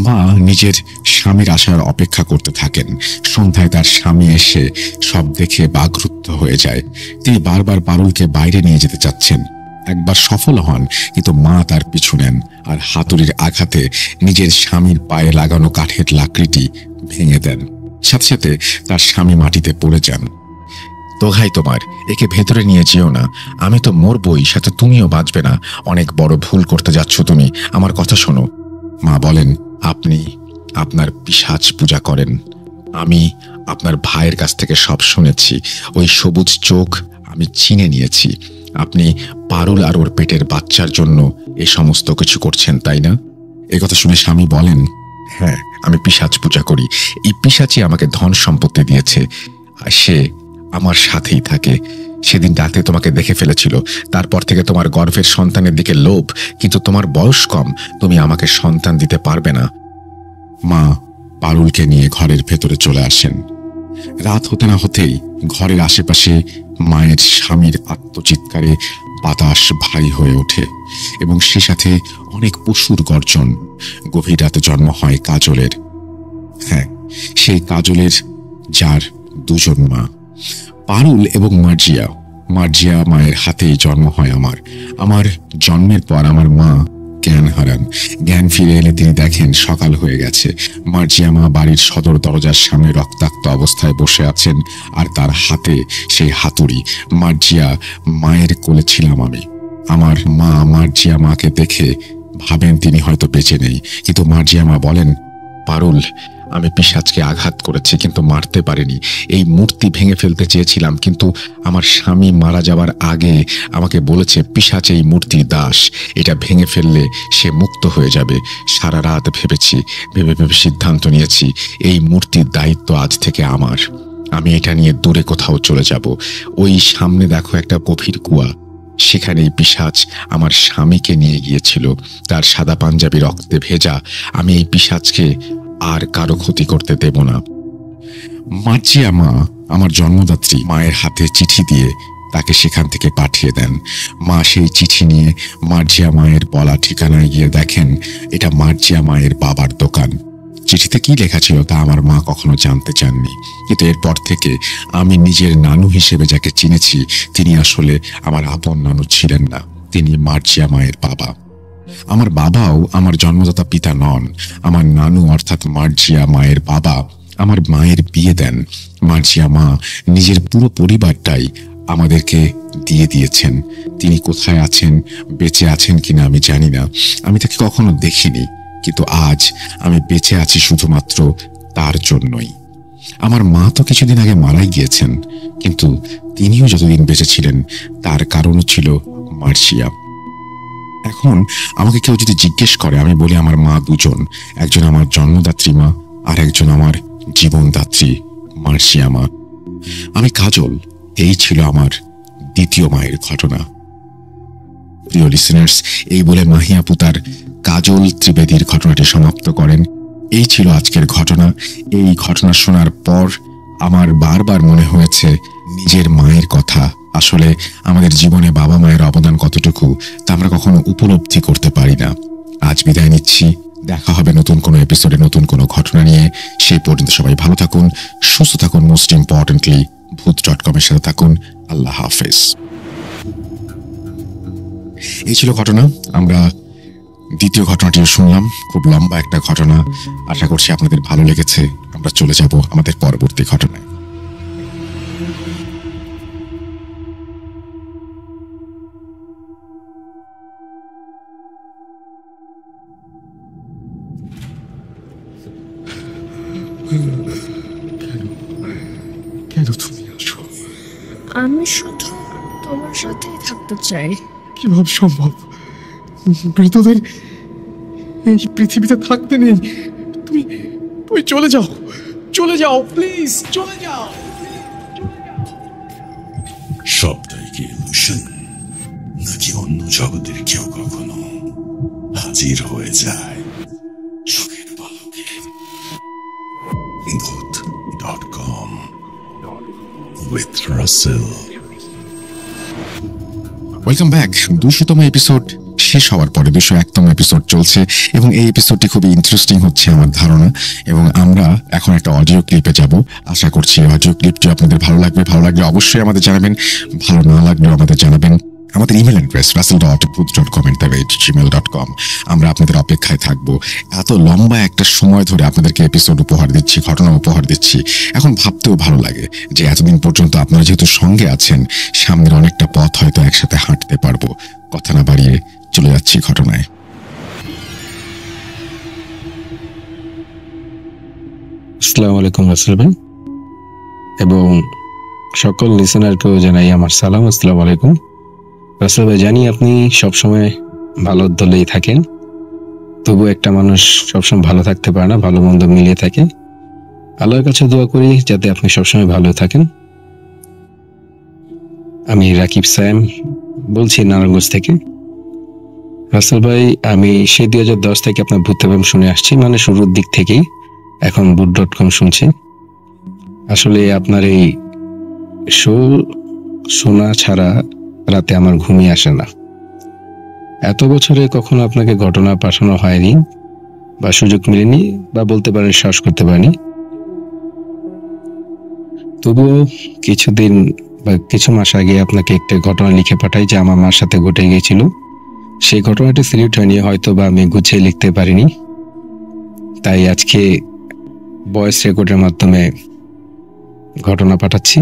মা নিজের স্বামীর আসার অপেক্ষা করতে থাকেন। সন্ধ্যায় তার স্বামী এসে সব দেখে বাকরুদ্ধ হয়ে যায়। তিনি বারবার পারুলকে বাইরে নিয়ে যেতে চাচ্ছেন। একবার সফল হন, কিন্তু মা তার পিছু নেন, আর হাতুড়ির আঘাতে নিজের স্বামীর পায়ে লাগানো কাঠের লাকড়িটি ভেঙে দেন। সাথে সাথে তার স্বামী মাটিতে পড়ে যান। দোহাই তোমার, একে ভেতরে নিয়ে যেও না। আমি তো মরবই, সাথে তুমিও বাঁচবে না। অনেক বড় ভুল করতে যাচ্ছ তুমি, আমার কথা শোনো। মা বলেন, আপনি আপনার পিশাচ পূজা করেন। আমি আপনার ভাইয়ের কাছ থেকে সব শুনেছি। ওই সবুজ চোখ আমি চিনে নিয়েছি। আপনি পারুল আর ওর পেটের বাচ্চার জন্য এ সমস্ত কিছু করছেন, তাই না? একথা শুনে স্বামী বলেন, হ্যাঁ, আমি পিশাচ পূজা করি। এই পিশাচই আমাকে ধন সম্পত্তি দিয়েছে, আর সে আমার সাথেই থাকে। সেদিন রাতে তোমাকে দেখে ফেলেছিল, তারপর থেকে তোমার গর্ভের সন্তানের দিকে লোভ, কিন্তু তোমার বয়স কম, তুমি আমাকে সন্তান দিতে পারবে না। মা পারুলকে নিয়ে ঘরের ভেতরে চলে আসেন। রাত হতে না হতেই ঘরের আশেপাশে মায়ের স্বামীর আত্মচিৎকারে বাতাস ভারী হয়ে ওঠে, এবং সে সাথে অনেক পশুর গর্জন। গভীর রাতে জন্ম হয় কাজলের। হ্যাঁ, সেই কাজলের, যার 2 জন মা, পারুল এবং মার্জিয়া মায়ের হাতেই জন্ম হয় আমার জন্মের পর আমার মা জ্ঞান হারান। জ্ঞান ফিরে এলে তিনি দেখেন সকাল হয়ে গেছে। মার্জিয়া মা বাড়ির সদর দরজার সামনে রক্তাক্ত অবস্থায় বসে আছেন, আর তার হাতে সেই হাতুড়ি। মার্জিয়া মায়ের কোলে ছিলাম আমি। আমার মা মার্জিয়া মাকে দেখে ভাবেন তিনি হয়তো বেঁচে নেই, কিন্তু মার্জিয়া মা বলেন, পারুল, আমি পিশাচকে আঘাত করেছি কিন্তু মারতে পারিনি। এই মূর্তি ভেঙে ফেলতে চেয়েছিলাম, কিন্তু আমার স্বামী মারা যাওয়ার আগে আমাকে বলেছে পিশাচ এই মূর্তির দাস, এটা ভেঙে ফেললে সে মুক্ত হয়ে যাবে। সারা রাত ভেবে ভেবে সিদ্ধান্ত নিয়েছি এই মূর্তির দায়িত্ব আজ থেকে আমার। আমি এটা নিয়ে দূরে কোথাও চলে যাব। ওই সামনে দেখো একটা গভীর কুয়া, সেখানেই পিশাচ আমার স্বামীকে নিয়ে গিয়েছিল। তার সাদা পাঞ্জাবি রক্তে ভেজা। আমি এই পিশাচকে আর কারো ক্ষতি করতে দেব না। মার্জিয়া মা, আমার জন্মদাত্রী, মায়ের হাতে চিঠি দিয়ে তাকে সেখান থেকে পাঠিয়ে দেন। মা সেই চিঠি নিয়ে মার্জিয়া মায়ের বলা ঠিকানায় গিয়ে দেখেন এটা মার্জিয়া মায়ের বাবার দোকান। চিঠিতে কি লেখা ছিল তা আমার মা কখনো জানতে চাননি, কিন্তু এরপর থেকে আমি নিজের নানু হিসেবে যাকে চিনেছি তিনি আসলে আমার আপন নানু ছিলেন না, তিনি মার্জিয়া মায়ের বাবা। আমার বাবাও আমার জন্মদাতা পিতা নন। আমার নানু অর্থাৎ মার্জিয়া মায়ের বাবা আমার মায়ের বিয়ে দেন। মার্জিয়া মা নিজের পুরো পরিবারটাই আমাদেরকে দিয়ে দিয়েছেন। তিনি কোথায় আছেন, বেঁচে আছেন কিনা আমি জানি না, আমি তাকে কখনো দেখিনি, কিন্তু আজ আমি বেঁচে আছি শুধুমাত্র তার জন্যই। আমার মা তো কিছুদিন আগে মারাই গিয়েছেন, কিন্তু তিনিও যতদিন বেঁচে ছিলেন তার কারণও ছিল মার্জিয়া। এখন আমাকে কেউ যদি জিজ্ঞেস করে আমি বলি আমার মা দুজন, একজন আমার জন্মদাত্রী মা আর একজন আমার জীবনদাত্রী মার্জিয়া মা। আমি কাজল, এই ছিল আমার দ্বিতীয় মায়ের ঘটনা। প্রিয় লিসেনার্স, এই বলে মাহি আপু তার কাজল ত্রিবেদীর ঘটনাটি সমাপ্ত করেন। এই ছিল আজকের ঘটনা। এই ঘটনা শোনার পর আমার বারবার মনে হয়েছে নিজের মায়ের কথা। আসলে আমাদের জীবনে বাবা মায়ের অবদান কতটুকু তা আমরা কখনো উপলব্ধি করতে পারি না। আজ বিদায় নিচ্ছি, দেখা হবে নতুন কোনো এপিসোডে নতুন কোনো ঘটনা নিয়ে। সেই পর্যন্ত সবাই ভালো থাকুন, সুস্থ থাকুন, মোস্ট ইম্পর্টেন্টলি ভূত.com এর সাথে থাকুন। আল্লাহ হাফেজ। এই ছিল ঘটনা। আমরা দ্বিতীয় ঘটনাটিও শুনলাম, খুব লম্বা একটা ঘটনা। আশা করছি আপনাদের ভালো লেগেছে। আমরা চলে যাব আমাদের পরবর্তী ঘটনায়। কেন তুমি আসো? আমি শুধু তোমার সাথেই থাকতে চাই। কিভাবে সম্ভব? মৃতদের এই পৃথিবীতে থাকতে নেই। তুমি তুমি চলে যাও, চলে যাও, প্লিজ চলে যাও। সবটাই কি ইলুশন, নাকি অন্য জগতের কেউ কখনো হাজির হয়ে যায় চোখের পলকে? ভূত.com with Russell। Welcome back. 200তম এপিসোড শেষ হওয়ার পরে 201তম এপিসোড চলছে এবং এই এপিসোডটি খুবই ইন্টারেস্টিং হচ্ছে আমার ধারণা। এবং আমরা এখন একটা অডিও ক্লিপে যাব। আশা করছি অডিও ক্লিপটি আপনাদের ভালো লাগবে। ভালো লাগলে অবশ্যই আমাদের জানাবেন, ভালো না লাগলেও আমাদের জানাবেন। আমাদের ইমেল অ্যাড্রেস russell.booth.com@gmail.com। আমরা আপনাদের অপেক্ষায় থাকবো। এত লম্বা একটা সময় ধরে আপনাদেরকে এপিসোড উপহার দিচ্ছি, ঘটনা উপহার দিচ্ছি, এখন ভাবতেও ভালো লাগে যে এতদিন পর্যন্ত আপনারা যেহেতু সঙ্গে আছেন, সামনের অনেকটা পথ হয়তো একসাথে হাঁটতে পারবো। কথা না বাড়িয়ে চলে যাচ্ছি ঘটনায়। আসসালামু আলাইকুম রাসেল ভাই, এবং সকল লিসেনারকেও জানাই আমার সালাম। আসসালামু আলাইকুম রাসেল ভাই। জানি আপনি সবসময় ভালো দলেই থাকেন, তবু একটা মানুষ সবসময় ভালো থাকতে পারে না, ভালো মন্দ মিলিয়ে থাকে। আল্লাহর কাছে দোয়া করি যাতে আপনি সবসময় ভালো থাকেন। আমি রাকিব সায়েম বলছি নারায়ণগঞ্জ থেকে। রাসেল ভাই, আমি সেই 2010 থেকে আপনার ভূত FM শুনে আসছি, মানে শুরুর দিক থেকেই। এখন ভূত.com শুনছি। আসলে আপনার এই শো শোনা ছাড়া রাতে আমার ঘুমিয়ে আসে না। এত বছরে কখনো আপনাকে ঘটনা পাঠানো হয়নি বা সুযোগ মিলেনি, বা বলতে পারেন সাহস করতে পারিনি। তবুও কিছুদিন বা কিছু মাস আগে আপনাকে একটা ঘটনা লিখে পাঠাই যে আমার মার সাথে ঘটে গিয়েছিল। সেই ঘটনাটি সিলেক্ট হয়নি, হয়তো বা আমি গুছিয়ে লিখতে পারিনি, তাই আজকে ভয়েস রেকর্ডের মাধ্যমে ঘটনা পাঠাচ্ছি।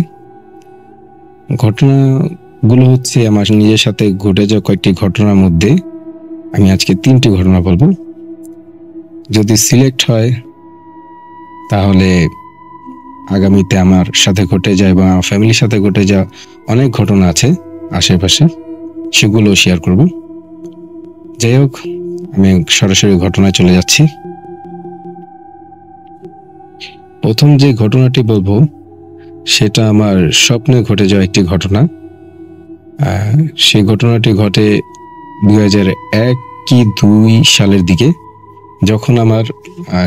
ঘটনাগুলো হচ্ছে আমার নিজের সাথে ঘটে যাওয়া কয়েকটি ঘটনার মধ্যে আমি আজকে 3টি ঘটনা বলবো। যদি সিলেক্ট হয় তাহলে আগামীতে আমার সাথে ঘটে যায় বা আমার ফ্যামিলির সাথে ঘটে যাওয়া অনেক ঘটনা আছে আশেপাশে, সেগুলো শেয়ার করব। যাই হোক, আমি সরাসরি ঘটনায় চলে যাচ্ছি। প্রথম যে ঘটনাটি বলবো সেটা আমার স্বপ্নে ঘটে যাওয়া একটি ঘটনা। সেই ঘটনাটি ঘটে 2001 কি 2 সালের দিকে, যখন আমার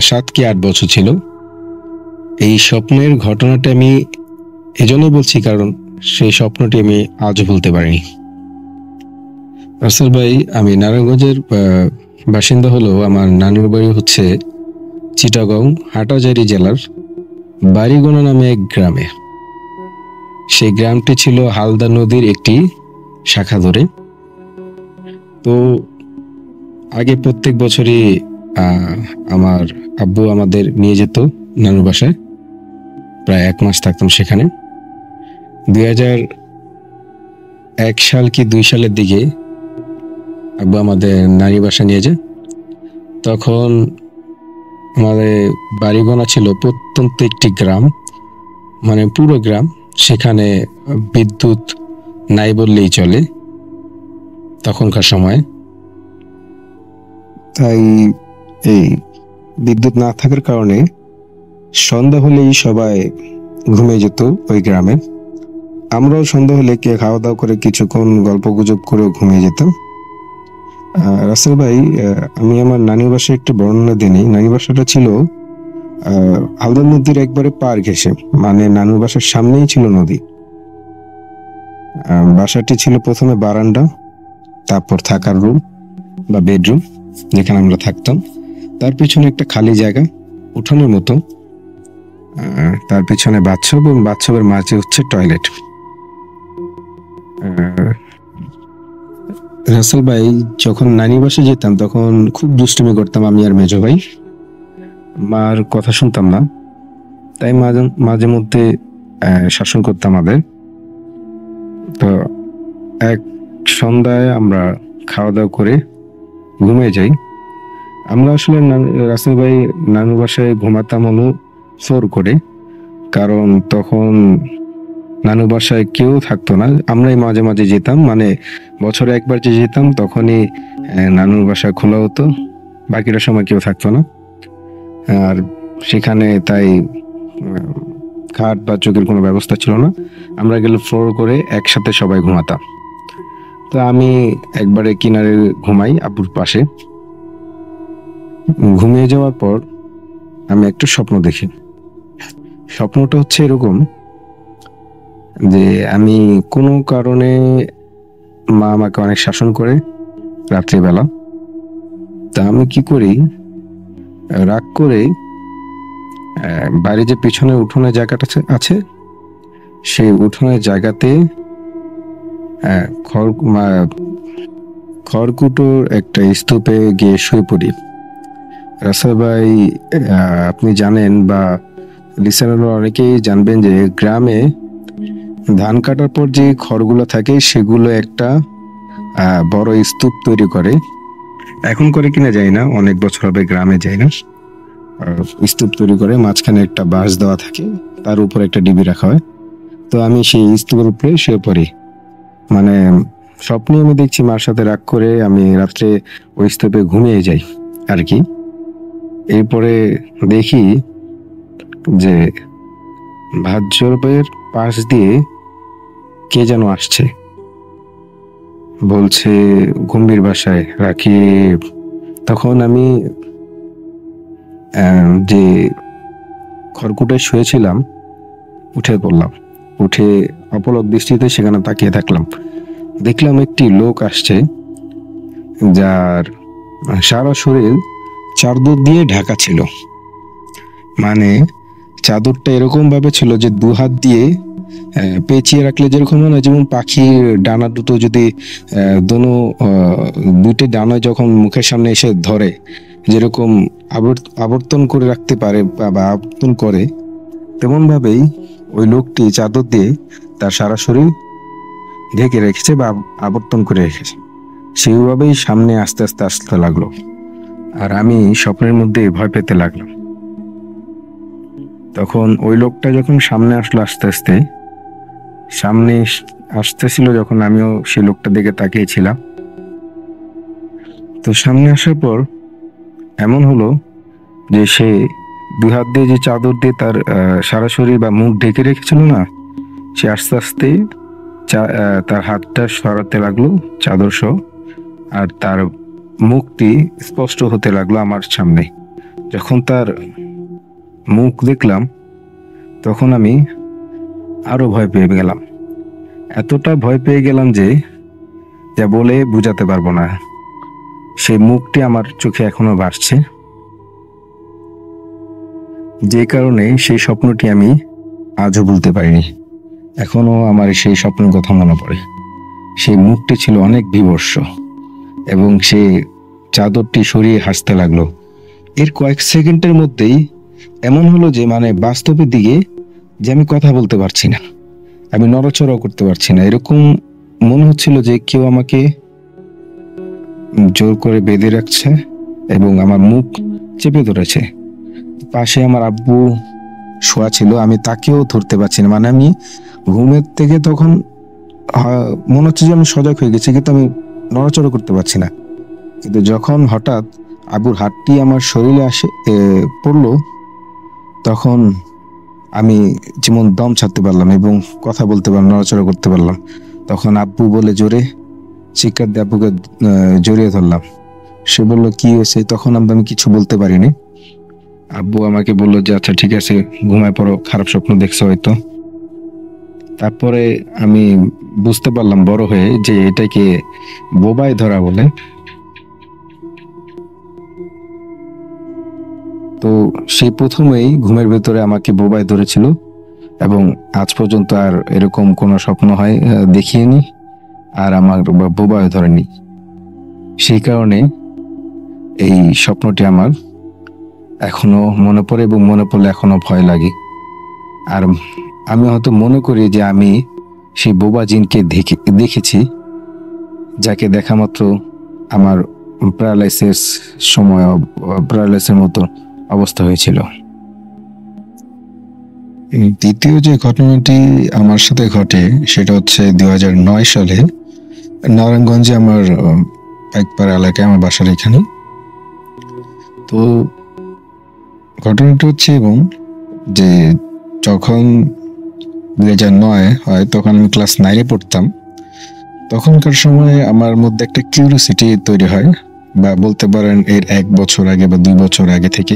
7 কি 8 বছর ছিল। এই স্বপ্নের ঘটনাটা আমি এজন্যই বলছি কারণ সেই স্বপ্নটি আমি আজও ভুলতে পারিনি। রাসেল ভাই, আমি নারায়ণগঞ্জের বাসিন্দা হলেও আমার নানুর বাড়ি হচ্ছে চিটাগং হাটাজারি জেলার বাড়িগোনা নামে এক গ্রামে। সেই গ্রামটি ছিল হালদা নদীর একটি শাখা ধরে। তো আগে প্রত্যেক বছরই আমার আব্বু আমাদের নিয়ে যেত নানুর বাসায়, প্রায় 1 মাস থাকতাম সেখানে। 2001 সাল কি 2 সালের দিকে আব্বু আমাদের নানি বাসা নিয়ে যায়। তখন আমাদের বাড়িগোনা ছিল প্রত্যন্ত একটি গ্রাম, মানে পুরো গ্রাম। সেখানে বিদ্যুৎ নাই বললেই চলে তখনকার সময়। তাই এই বিদ্যুৎ না থাকার কারণে সন্ধ্যা হলেই সবাই ঘুমিয়ে যেত ওই গ্রামে। আমরাও সন্ধ্যা হলে কে খাওয়া দাওয়া করে কিছুক্ষণ গল্প গুজব করে ঘুমিয়ে যেতাম। রাসেল ভাই, আমি আমার নানির বাসায় একটু বর্ণনা দিই। নানির বাসাটা ছিল হালদা নদীর একবারে পার ঘেঁষে, মানে নানুর বাসার সামনেই ছিল নদী। বাসাটি ছিল প্রথমে বারান্দা, তারপর থাকার রুম বা বেডরুম যেখানে আমরা থাকতাম। তার পিছনে একটা খালি জায়গা উঠানের মতো, তার পিছনে বাথরুম এবং বাথরুমের মাঝে হচ্ছে টয়লেট। রাসেল ভাই, যখন নানি বাসায় যেতাম তখন খুব দুষ্টুমি করতাম আমি আর মেজো ভাই। মার কথা শুনতাম না, তাই মাঝে মধ্যে শাসন করতাম আমাদের। তো এক সন্ধ্যায় আমরা খাওয়া দাওয়া করে ঘুমিয়ে যাই। আমরা আসলে রাসেল ভাই নানু বাসায় ঘুমাতাম হলো ফ্লোর করে, কারণ তখন নানু বাসায় কেউ থাকতো না। আমরাই মাঝে মাঝে যেতাম, মানে বছরে একবার যে যেতাম তখনই নানুর বাসা খোলা হতো, বাকিটা সময় কেউ থাকতো না। আর সেখানে তাই খাট বা চোখের কোনো ব্যবস্থা ছিল না। আমরা গেলে ফ্লোর করে একসাথে সবাই ঘুমাতাম। তো আমি একবারে কিনারে ঘুমাই আব্বুর পাশে। ঘুমিয়ে যাওয়ার পর আমি একটা স্বপ্ন দেখি। স্বপ্নটা হচ্ছে এরকম যে আমি কোনো কারণে মা আমাকে অনেক শাসন করে রাত্রিবেলা। তা আমি কি করি, রাগ করে বাইরে যে পিছনে উঠোনের জায়গাটা আছে সেই উঠোনের জায়গাতে খড়কুটোর একটা স্তূপে গিয়ে শুয়ে পড়ি। রাসেল ভাই, আপনি জানেন বা লিসেনাররা অনেকেই জানবেন যে গ্রামে ধান কাটার পর যে খড়গুলো থাকে সেগুলো একটা বড় স্তূপ তৈরি করে। এখন করে কিনা যায় না, অনেক বছর হবে গ্রামে যাই না। স্তূপ তৈরি করে, মাঝখানে একটা বাঁশ দেওয়া থাকে, তার উপর একটা ডিবি রাখা হয়। তো আমি সেই স্তূপের উপরে শুয়ে পড়ি। মানে স্বপ্নে আমি দেখছি মার সাথে রাগ করে আমি রাত্রে ওই স্তূপে ঘুমিয়ে যাই আর কি। এরপরে দেখি যে ভাজ্যের পাশ দিয়ে কে যেন আসছে, বলছে গম্ভীর ভাষায় রাখি। তখন আমি যে খড়কুটায় শুয়েছিলাম উঠে পড়লাম, উঠে অপলক দৃষ্টিতে সেখানে তাকিয়ে থাকলাম। দেখলাম একটি লোক আসছে যার সারা শরীর চাদর দিয়ে ঢাকা ছিল। মানে চাদরটা এরকম ভাবে ছিল যে 2 হাত দিয়ে পেঁচিয়ে রাখলে যেরকম হয় না, যেমন পাখির ডানা দুটো যদি দুইটি ডানা যখন মুখের সামনে এসে ধরে যেরকম আবর্তন করে রাখতে পারে বা আবর্তন করে, তেমন ভাবেই ওই লোকটি চাদর দিয়ে তার সারা শরীর ঢেকে রেখেছে বা আবর্তন করে রেখেছে। সেইভাবেই সামনে আস্তে আস্তে আসতে লাগলো, আর আমি স্বপ্নের মধ্যে ভয় পেতে লাগলাম। তখন ওই লোকটা যখন সামনে আসলো আস্তে আস্তে, সামনে আসতেছিল যখন, আমিও সেই লোকটা দিকে তাকিয়েছিলাম। তো সামনে আসার পর এমন হলো যে সে দুই হাত দিয়ে যে চাদর দিয়ে তার সারা শরীর বা মুখ ঢেকে রেখেছিল না, সে আস্তে আস্তে তার হাতটা সরাতে লাগলো চাদর সহ, আর তার মুখটি স্পষ্ট হতে লাগলো আমার সামনে। যখন তার মুখ দেখলাম তখন আমি আরো ভয় পেয়ে গেলাম। এতটা ভয় পেয়ে গেলাম যে যা বলে বুঝাতে পারবো না। সেই মুখটি আমার চোখে এখনো ভাসছে, যে কারণে সেই স্বপ্নটি আমি আজও ভুলতে পারিনি। এখনো আমার সেই স্বপ্নের কথা মনে পড়ে। সেই মুখটি ছিল অনেক বিভৎস এবং সে চাদরটি সরিয়ে হাসতে লাগলো। এর কয়েক সেকেন্ডের মধ্যেই এমন হলো যে মানে বাস্তবের দিকে যে আমি কথা বলতে পারছি না, আমি নড়াচড়াও করতে পারছি না। এরকম মনে হচ্ছিল যে কেউ আমাকে জোর করে বেঁধে রাখছে এবং আমার মুখ চেপে ধরেছে। পাশে আমার আব্বু শোয়া ছিল, আমি তাকেও ধরতে পারছি না। মানে আমি ঘুমের থেকে তখন মনে হচ্ছে যে আমি সজাগ হয়ে গেছি, কিন্তু আমি নড়াচড়া করতে পারছি না। কিন্তু যখন হঠাৎ আব্বুর হাতটি আমার শরীরে পড়লো, তখন আমি যেমন দম ছাড়তে পারলাম এবং কথা বলতে পারলাম, নড়াচড়া করতে পারলাম। তখন আব্বু বলে জোরে চিৎকার দিয়ে আব্বুকে জড়িয়ে ধরলাম। সে বলল কি হয়েছে? তখন আমি কিছু বলতে পারিনি। আব্বু আমাকে বললো যে আচ্ছা ঠিক আছে, ঘুমায় পড়ো, খারাপ স্বপ্ন দেখছো হয়তো। তারপরে আমি বুঝতে পারলাম বড় হয়ে যে এটাকে বোবায় ধরা বলে। তো সেই প্রথমেই ঘুমের ভেতরে আমাকে বোবায় ধরেছিল এবং আজ পর্যন্ত আর এরকম কোনো স্বপ্ন হয় দেখিনি, আর আমার বোবায় ধরেনি। সেই কারণে এই স্বপ্নটি আমার এখনো মনে পড়ে এবং মনে পড়লে এখনো ভয় লাগে। আর আমি হয়তো মনে করি যে আমি সেই বোবা জিনকে দেখেছি, যাকে দেখা মাত্র আমার প্যারালাইসিসের মতো অবস্থা হয়েছিল। দ্বিতীয় যে ঘটনাটি আমার সাথে ঘটে সেটা হচ্ছে 2009 সালে নারায়ণগঞ্জে, আমার পাইকপাড়া এলাকায়, আমার বাসার এখানে। তো ঘটনাটা হচ্ছে এবং যে যখন 2009 হয় তখন আমি ক্লাস 9-এ পড়তাম। তখনকার সময় আমার মধ্যে একটা কিউরিওসিটি তৈরি হয়, বা বলতে পারেন এর 1 বছর আগে বা 2 বছর আগে থেকে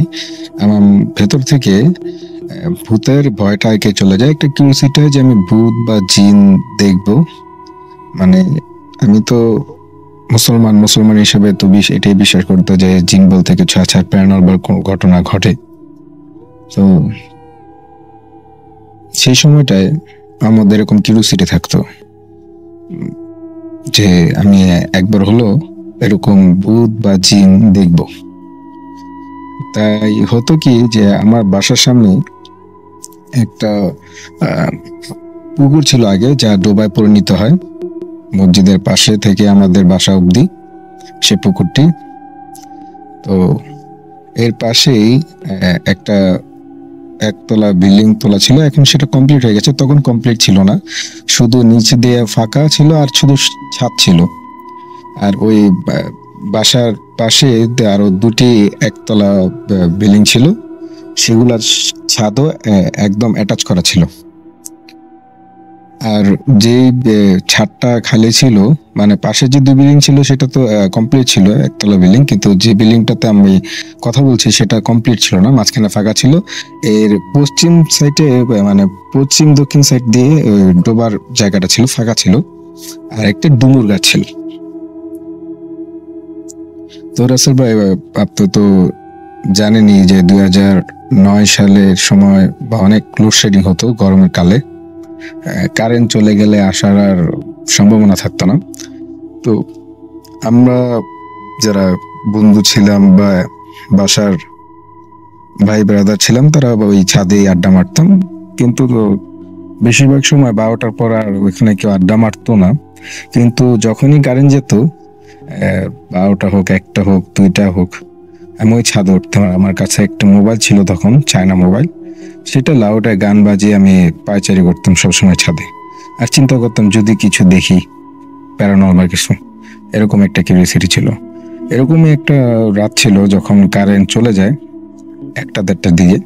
আমার ভেতর থেকে ভূতের ভয়টা আগে চলে যায়। একটা কিউরিওসিটি হয় যে আমি ভূত বা জিন দেখব। মানে আমি তো মুসলমান হিসেবে তো এটাই বিশ্বাস করতো যে জিন বলতে কিছু আছে, প্যারানরমাল কোনো ঘটনা ঘটে। তো সেই সময়টায় আমাদের এরকম কিউরিওসিটি থাকতো যে আমি একবার হলো এরকম ভূত বা জিন দেখব। তাই হতো কি যে আমার বাসার সামনে একটা পুকুর ছিল আগে, যা ডোবায় পরিণত হয় মসজিদের পাশে থেকে আমাদের বাসা অবধি সে পুকুরটি। তো এর পাশেই একটা একতলা বিল্ডিং তোলা ছিল, এখন সেটা কমপ্লিট হয়ে গেছে। তখন কমপ্লিট ছিল না, শুধু নিচে দিয়ে ফাঁকা ছিল আর শুধু ছাদ ছিল। আর ওই বাসার পাশে আরো 2টি একতলা বিল্ডিং ছিল, সেগুলার ছাদও একদম অ্যাটাচ করা ছিল। আর যে ছাদটা খালি ছিল, মানে পাশে যে 2 বিল্ডিং ছিল সেটা তো কমপ্লিট ছিল, একতলা বিল্ডিং, কিন্তু যে বিল্ডিংটাতে আমি কথা বলছি সেটা কমপ্লিট ছিল না, মাঝখানে ফাঁকা ছিল। এর পশ্চিম সাইডে, মানে পশ্চিম দক্ষিণ সাইড দিয়ে ডোবার জায়গাটা ছিল, ফাঁকা ছিল, আর একটা ডুমুর গাছ ছিল। তো রাসেল ভাই, আপনি তো জানেনই যে 2009 সালের সময় বা অনেক লোডশেডিং হতো গরমের কালে। কারেন্ট চলে গেলে আসার আর সম্ভাবনা থাকতো না। তো আমরা যারা বন্ধু ছিলাম বা বাসার ভাই ব্রাদার ছিলাম, তারা ওই ছাদে আড্ডা মারতাম। কিন্তু বেশিরভাগ সময় 12টার পর আর ওইখানে কেউ আড্ডা মারতো না। কিন্তু যখনই কারেন্ট যেত, 12টা হোক, 1টা হোক, 2টা হোক, আমি ওই ছাদে উঠতাম। আমার কাছে একটা মোবাইল ছিল তখন, চায়না মোবাইল, সেটা লাউডে গান বাজিয়ে আমি পায়চারি করতাম সবসময় ছাদে, আর চিন্তা করতাম যদি কিছু দেখি প্যারানর্মাল কিছু, এরকম একটা কিউরিওসিটি ছিল। এরকমই একটা রাত ছিল যখন কারেন্ট চলে যায় 1টা-1:30টার দিকে।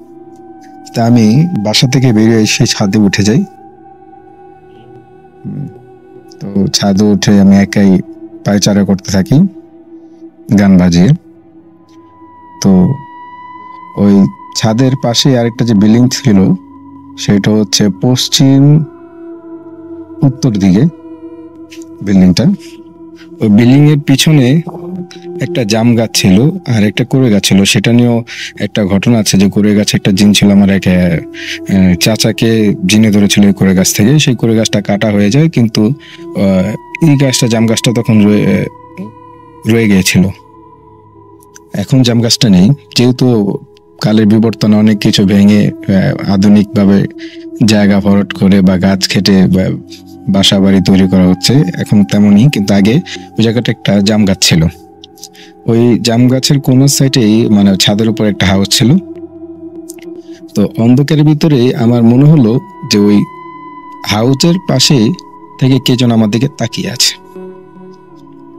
তা আমি বাসা থেকে বেরিয়ে এসে ছাদে উঠে যাই। তো ছাদে উঠে আমি একাই পায়চারা করতে থাকি গান বাজিয়ে। তো ওই ছাদের পাশে আরেকটা যে বিল্ডিং ছিল সেটা হচ্ছে পশ্চিম উত্তর দিকে বিল্ডিংটা। ওই বিল্ডিং এর পিছনে একটা জাম গাছ ছিল আর একটা কুড়ে গাছ ছিল। সেটা নিয়েও একটা ঘটনা আছে যে কুড়ে গাছে একটা জিন ছিল, আমার এক চাচাকে জিনে ধরেছিল এই কুড়ে গাছ থেকে। সেই কুড়ে গাছটা কাটা হয়ে যায়, কিন্তু এই গাছটা, জাম গাছটা তখন রয়ে গিয়েছিল। এখন জাম গাছটা নেই, যেহেতু কালের বিবর্তনে অনেক কিছু ভেঙে আধুনিকভাবে জায়গা ভরাট করে বা গাছ কেটে বাসা বাড়ি তৈরি করা হচ্ছে এখন তেমনই, কিন্তু আগে ওই জায়গাটা একটা জাম গাছ ছিল। ওই জাম গাছের কোন সাইডেই মানে ছাদের উপর একটা হাউস ছিল। তো অন্ধকারের ভিতরে আমার মনে হলো যে ওই হাউসের পাশে থেকে কে যেন আমার দিকে তাকিয়ে আছে।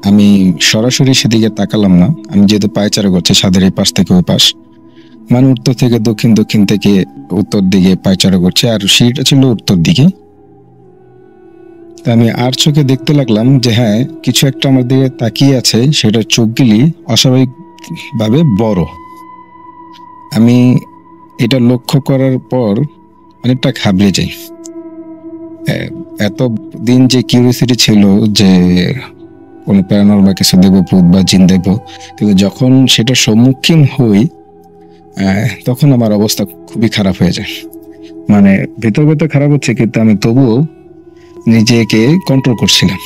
আমি সরাসরি সেদিকে তাকালাম না, আমি যেহেতু পায়চারা করছি ছাদের এই পাশ থেকে ওই পাশ, মানে উত্তর থেকে দক্ষিণ, দক্ষিণ থেকে উত্তর দিকে পায়চারা করছে, আর সিঁড়িটা ছিল উত্তর দিকে। আমি আর চোখে দেখতে লাগলাম যে হ্যাঁ, কিছু একটা আমার দিকে তাকিয়ে আছে, সেটা চোখগুলি অস্বাভাবিক ভাবে বড়। আমি এটা লক্ষ্য করার পর অনেকটা ঘাবড়ে যাই। এত দিন যে কিউরিওসিটি ছিল যে কোনো প্যারানর্মাল কিছু দেখবো, ভূত বা জিন দেখবো, কিন্তু যখন সেটা সম্মুখীন হই তখন আমার অবস্থা খুবই খারাপ হয়ে যায়। মানে ভেতর ভেতর খারাপ হচ্ছে, কিন্তু আমি তবুও নিজেকে কন্ট্রোল করছিলাম।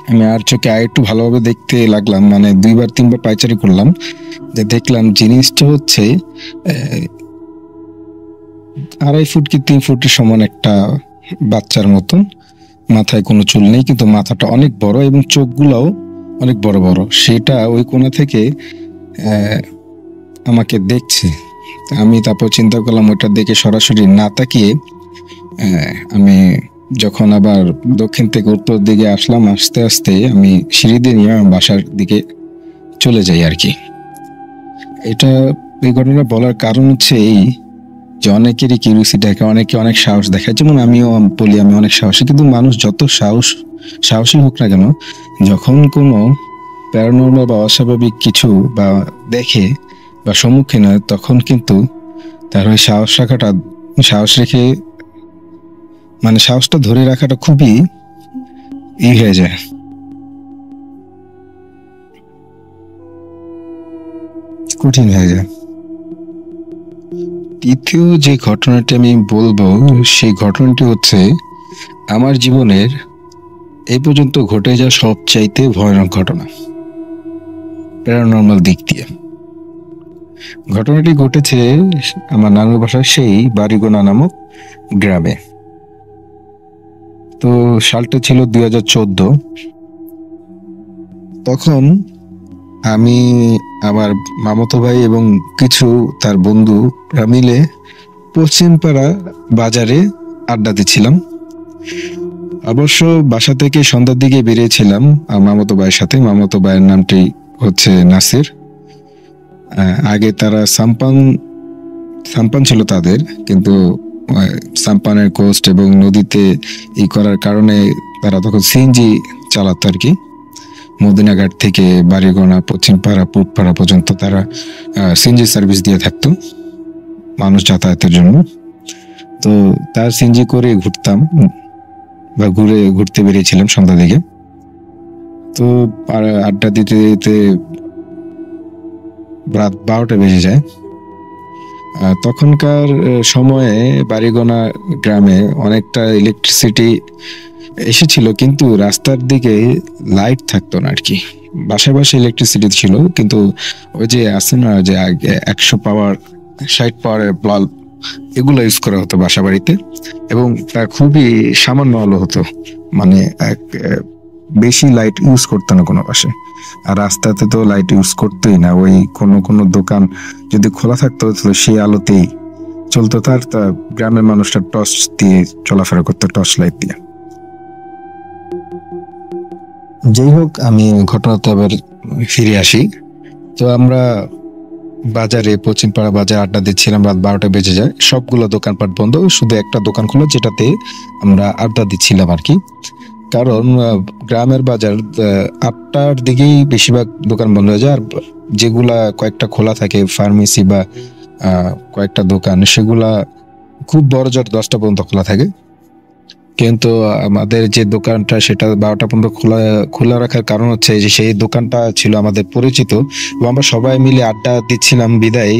আমি আর চোখে একটু ভালোভাবে দেখতে লাগলাম, মানে 2-3বার পায়চারি করলাম, যে দেখলাম জিনিসটা হচ্ছে 2.5 ফুট কি 3 ফুটের সমান একটা বাচ্চার মতন। মাথায় কোনো চুল নেই, কিন্তু মাথাটা অনেক বড় এবং চোখগুলোও অনেক বড় বড়। সেটা ওই কোণা থেকে আমাকে দেখছে। আমি তারপর চিন্তা করলাম ওইটা দেখে সরাসরি না তাকিয়ে আমি যখন আবার দক্ষিণ থেকে উত্তর দিকে আসলাম, আস্তে আস্তে আমি সিঁড়ি দিয়ে নিয়ে বাসার দিকে চলে যাই আর কি। এই ঘটনা বলার কারণ হচ্ছে এই যে অনেকেরই কিউরিওসিটি থাকে, অনেকে অনেক সাহস দেখায়, যেমন আমিও বলি আমি অনেক সাহসী, কিন্তু মানুষ যত সাহসী হোক না কেন, যখন কোনো প্যারানর্মাল বা অস্বাভাবিক কিছু বা দেখে বা সম্মুখীন হয়, তখন কিন্তু তার ওই সাহস রেখে মানে সাহসটা ধরে রাখাটা খুবই হয়ে যায়। কঠিন হয়ে যায়। দ্বিতীয় যে ঘটনাটি আমি বলবো, সেই ঘটনাটি হচ্ছে আমার জীবনের এই পর্যন্ত ঘটে যাওয়া সবচাইতে ভয়ানক ঘটনা প্যারানর্মাল দিক দিয়ে। ঘটনাটি ঘটেছে আমার নানুর বাসার সেই বাড়িগোনা নামক গ্রামে। তো সালটা ছিল 2014। তখন আমি, আমার মামাতো ভাই এবং কিছু তার বন্ধুরা মিলে পশ্চিমপাড়া বাজারে আড্ডা দিচ্ছিলাম। অবশ্য বাসা থেকে সন্ধ্যার দিকে বেরিয়েছিলাম মামাতো ভাইয়ের সাথে। মামাতো ভাইয়ের নামটি হচ্ছে নাসির। আগে তারা সাম্পান ছিল তাদের, কিন্তু সাম্পানের কোস্ট এবং নদীতে করার কারণে তারা তখন সিএনজি চালাতো আর কি। মদিনাঘাট থেকে বাড়িগোনা, পশ্চিমপাড়া, পুটপাড়া পর্যন্ত তারা সিএনজি সার্ভিস দিয়ে থাকতো মানুষ যাতায়াতের জন্য। তো তার সিএনজি করে ঘুরতাম বা ঘুরতে বেরিয়েছিলাম সন্ধ্যা দিকে। তো আড্ডা দিতে দিতে রাত 12টা বেজে যায়। তখনকার সময়ে বাড়িগোনা গ্রামে অনেকটা ইলেকট্রিসিটি এসেছিল, কিন্তু রাস্তার দিকে লাইট থাকতো না আর কি। বাসায় বাসায় ইলেকট্রিসিটি ছিল, কিন্তু ওই যে আছে না যে 100 পাওয়ার 60 পাওয়ারের বাল্ব, এগুলো ইউজ করা হতো বাসা বাড়িতে, এবং তা খুবই সামান্য আলো হতো, মানে বেশি লাইট ইউজ করতো না কোনো বাসায়। আর রাস্তাতে তো লাইট ইউজ করতোই না। ওই কোনো দোকান যদি খোলা থাকতো সেই আলোতেই চলতো তার তা গ্রামের মানুষটা টর্চ দিয়ে চলাফেরা করতো, টর্চ লাইট দিয়ে। যাই হোক, আমি ঘটনাতে আবার ফিরে আসি। তো আমরা বাজারে, পশ্চিমপাড়া বাজারে আড্ডা দিচ্ছিলাম, রাত 12টা বেজে যায়, সবগুলো দোকানপাট বন্ধ, শুধু একটা দোকান খোলা যেটাতে আমরা আড্ডা দিচ্ছিলাম আর কি। কারণ গ্রামের বাজার 8টার দিকেই বেশিরভাগ দোকান বন্ধ হয়ে যায়, আর যেগুলা কয়েকটা খোলা থাকে ফার্মেসি বা কয়েকটা দোকান, সেগুলা খুব বড় জোর 10টা পর্যন্ত খোলা থাকে। কিন্তু আমাদের যে দোকানটা সেটা 12টা পর্যন্ত খোলা রাখার কারণ হচ্ছে যে সেই দোকানটা ছিল আমাদের পরিচিত, এবং আমরা সবাই মিলে আড্ডা দিচ্ছিলাম বিদায়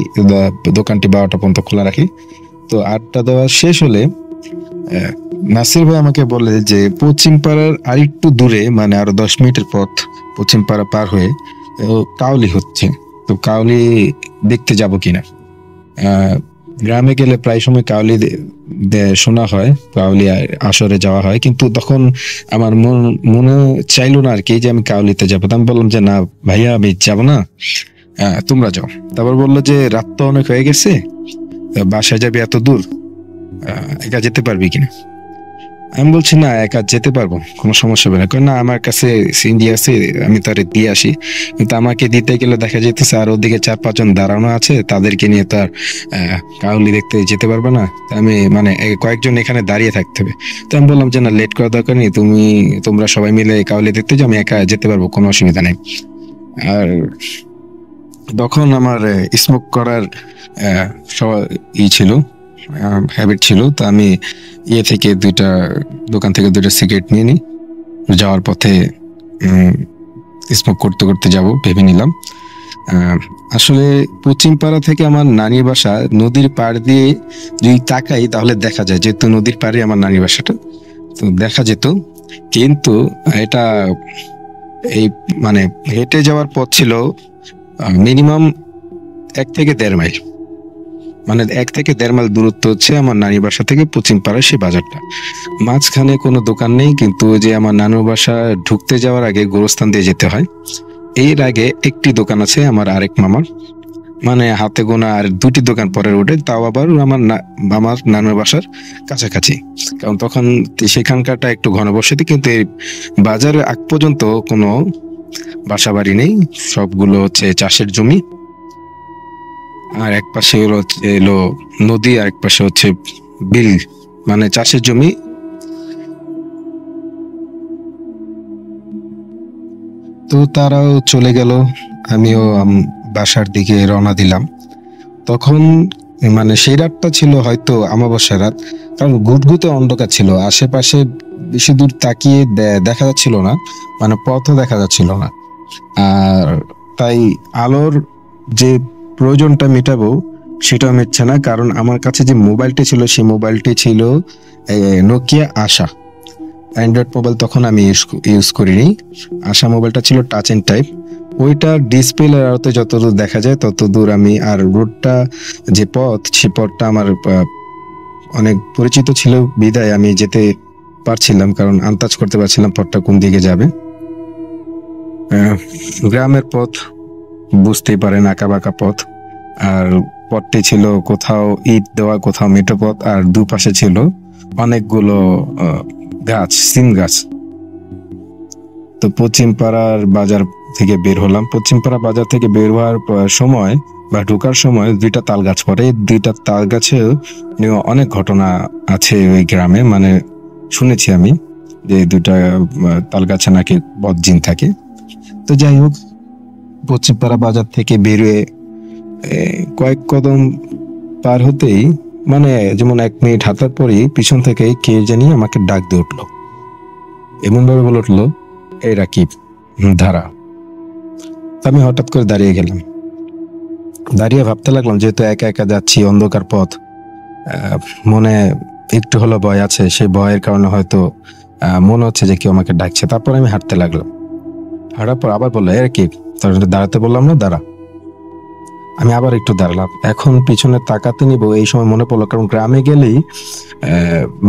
দোকানটি 12টা পর্যন্ত খোলা রাখি। তো আড্ডা দেওয়া শেষ হলে নাসির ভাই আমাকে বলে যে পশ্চিমপাড়ার আরেকটু দূরে, মানে আরো 10 মিনিটের পথ পশ্চিমপাড়া পার হয়ে কাউলি হচ্ছে, তো কাউলি দেখতে যাব কিনা। গ্রামে গেলে প্রায় সময় কাউলি শোনা হয়, কাউলি আসরে যাওয়া হয়, কিন্তু তখন আমার মনে চাইলো না আর কি যে আমি কাউলিতে যাবো। আমি বললাম যে না ভাইয়া, আমি যাবো না, তোমরা যাও। তারপর বললো যে রাত তো অনেক হয়ে গেছে, বাসায় যাবি এত দূর, একা যেতে পারবি কিনা। আমি বলছি না, একা যেতে পারবো, কোনো সমস্যা হবে না। না, আমার কাছে সিএনজি আছে, আমি তারে দিয়ে আসি। কিন্তু আমাকে দিতে গেলে দেখা যেতেছে আর ওদিকে 4-5 জন দাঁড়ানো আছে, তাদেরকে নিয়ে তো আর কাউলি দেখতে যেতে পারবে না। আমি মানে কয়েকজন এখানে দাঁড়িয়ে থাকতে হবে। তো আমি বললাম যে না, লেট করার দরকার নেই, তোমরা সবাই মিলে কাউলি দেখতে যাও, আমি একা যেতে পারবো, কোনো অসুবিধা নেই। আর তখন আমার স্মোক করার ছিল, হ্যাবিট ছিল। তো আমি থেকে দোকান থেকে 2টা সিগারেট নিয়ে নিই, যাওয়ার পথে স্মোক করতে করতে যাব ভেবে নিলাম। আসলে পশ্চিমপাড়া থেকে আমার নানির বাসা নদীর পাড় দিয়ে যদি তাকাই তাহলে দেখা যায়, যেহেতু নদীর পাড়ে আমার নানির বাসাটা, তো দেখা যেত। কিন্তু এটা এই মানে হেঁটে যাওয়ার পথ ছিল মিনিমাম 1 থেকে 1.5 মাইল, মানে 1 থেকে 1.5 মাইল দূরত্ব হচ্ছে আমার নানির বাসা থেকে পশ্চিমপাড়ার সেই বাজারটা। মাঝখানে কোনো দোকান নেই, কিন্তু যে আমার নানুর বাসা ঢুকতে যাওয়ার আগে গোরস্থান দিয়ে যেতে হয়। এর আগে একটি দোকান আছে আমার আরেক মামার, মানে হাতে গোনা আর 2টি দোকান পরের ওঠে, তাও আবার আমার নানুর বাসার কাছাকাছি। কারণ তখন সেখানকারটা একটু ঘনবসতি, কিন্তু এই বাজারের আগ পর্যন্ত কোনো বাসা বাড়ি নেই, সবগুলো হচ্ছে চাষের জমি। আর এক পাশে এলো নদী, আর এক পাশে হচ্ছে বিল, মানে চাষের জমি। তো তারাও চলে গেল, আমিও বাসার দিকে রওনা দিলাম। তখন মানে সেই রাতটা ছিল হয়তো অমাবস্যার রাত, কারণ গুটগুতে অন্ধকার ছিল, আশেপাশে বেশি দূর তাকিয়ে দেখা যাচ্ছিল না, মানে পথও দেখা যাচ্ছিল না। আর তাই আলোর যে প্রয়োজনটা মেটাবো সেটাও মিটছে না, কারণ আমার কাছে যে মোবাইলটি ছিল সেই মোবাইলটি ছিল নোকিয়া আশা, অ্যান্ড্রয়েড মোবাইল তখন আমি ইউজ করিনি। আশা মোবাইলটা ছিল টাচ এন্ড টাইপ, ওইটা ডিসপ্লের আলোতে যতদূর দেখা যায় ততদূর আমি, আর রোডটা যে পথ সে পথটা আমার অনেক পরিচিত ছিল বিদায় আমি যেতে পারছিলাম, কারণ আন্দাজ করতে পারছিলাম পথটা কোন দিকে যাবে। গ্রামের পথ বুঝতেই পারেন, আঁকা বাঁকা পথ, আর পথটি ছিল কোথাও ইট দেওয়া, কোথাও মেটো পথ, আর দুপাশে ছিল অনেকগুলো গাছ, সিম গাছ। তো পশ্চিমপাড়ার বাজার থেকে বের হলাম। পশ্চিমপাড়া বাজার থেকে বের হওয়ার সময় বা ঢোকার সময় 2টা তাল গাছ পড়ে। 2টা তাল গাছে অনেক ঘটনা আছে ওই গ্রামে, মানে শুনেছি আমি যে 2টা তাল গাছে নাকি বদজিন থাকে। তো যাই হোক, পশ্চিমপাড়া বাজার থেকে বেরিয়ে কয়েক কদম পার হতেই, মানে যেমন 1 মিনিট হাঁটার পরই পিছন থেকে কে জানি আমাকে ডাক দিয়ে উঠলো, এমন ভাবে বলে উঠলো, এই রাকিব, ধারা। আমি হঠাৎ করে দাঁড়িয়ে গেলাম, দাঁড়িয়ে ভাবতে লাগলাম যেহেতু একা একা যাচ্ছি, অন্ধকার পথ, মনে একটু হলো ভয় আছে, সেই ভয়ের কারণে হয়তো মনে হচ্ছে যে কেউ আমাকে ডাকছে। তারপর আমি হাঁটতে লাগলাম, হাঁটার পর আবার বললো, এর কি, দাঁড়াতে বললাম না, দাঁড়া। আমি আবার একটু দাঁড়ালাম, এখন পিছনে তাকাতে নিব, এই সময় মনে পড়লো, কারণ গ্রামে গেলেই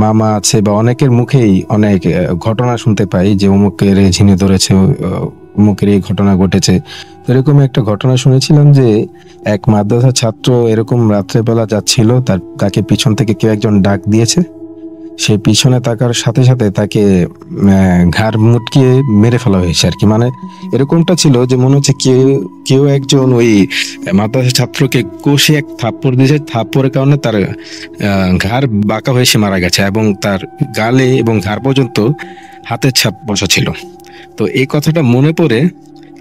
মামা আছে বা অনেকের মুখেই অনেক ঘটনা শুনতে পাই যে অমুকের ঝিনে ধরেছে, অমুকের এই ঘটনা ঘটেছে। তো এরকম একটা ঘটনা শুনেছিলাম যে এক মাদ্রাসা ছাত্র এরকম রাত্রেবেলা যাচ্ছিল, তাকে পিছন থেকে কেউ একজন ডাক দিয়েছে। সে পিছনে তাকার সাথে সাথে তাকে ঘাড় মুটকিয়ে মেরে ফেলা হয়েছে আর কি। মানে এরকমটা ছিল যে মনে হচ্ছে কেউ একজন ওই মাদ্রাসা ছাত্রকে কষে এক থাপ্পড় দিয়েছে, থাপ্পড়ের কারণে তার ঘাড় বাঁকা হয়ে সে মারা গেছে এবং তার গালে এবং ঘাড় পর্যন্ত হাতের ছাপ বসা ছিল। তো এই কথাটা মনে পড়ে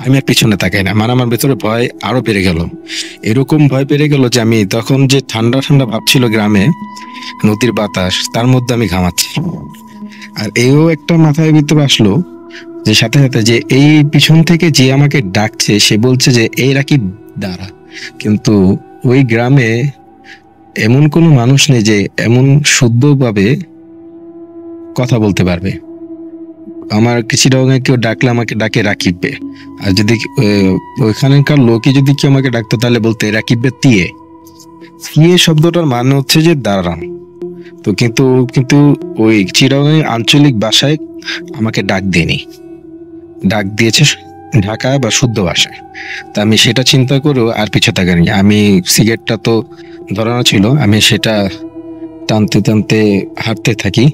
আমি আর পিছনে তাকাই না, মানে আমার ভেতরে ভয় আরো বেড়ে গেল। এরকম ভয় বেড়ে গেল যে আমি তখন যে ঠান্ডা ঠান্ডা ভাব ছিল গ্রামে, নদীর বাতাস, তার মধ্যে আমি ঘামাচ্ছি। আর এও একটা মাথায় ভিতরে আসলো যে সাথে সাথে যে এই পিছন থেকে যে আমাকে ডাকছে সে বলছে যে এই রাকিব দাঁড়া, কিন্তু ওই গ্রামে এমন কোনো মানুষ নেই যে এমন শুদ্ধভাবে কথা বলতে পারবে। আমার চিটাগাঙে কেউ ডাকলে আমাকে ডাকে রাকিববে, আর যদি ওইখানকার লোকে যদি কেউ আমাকে ডাকতো তাহলে বলতে রাকিববে তিয়ে। তিয়ে শব্দটার মানে হচ্ছে যে দাঁড়ান। তো কিন্তু ওই চিটাগাঙের আঞ্চলিক ভাষায় আমাকে ডাক দেয়নি, ডাক দিয়েছে ঢাকা বা শুদ্ধ ভাষায়। তা আমি সেটা চিন্তা করেও আর পিছু তাকাইনি। আমি সিগারেটটা তো ধরানো ছিল, আমি সেটা টানতে টানতে হাঁটতে থাকি।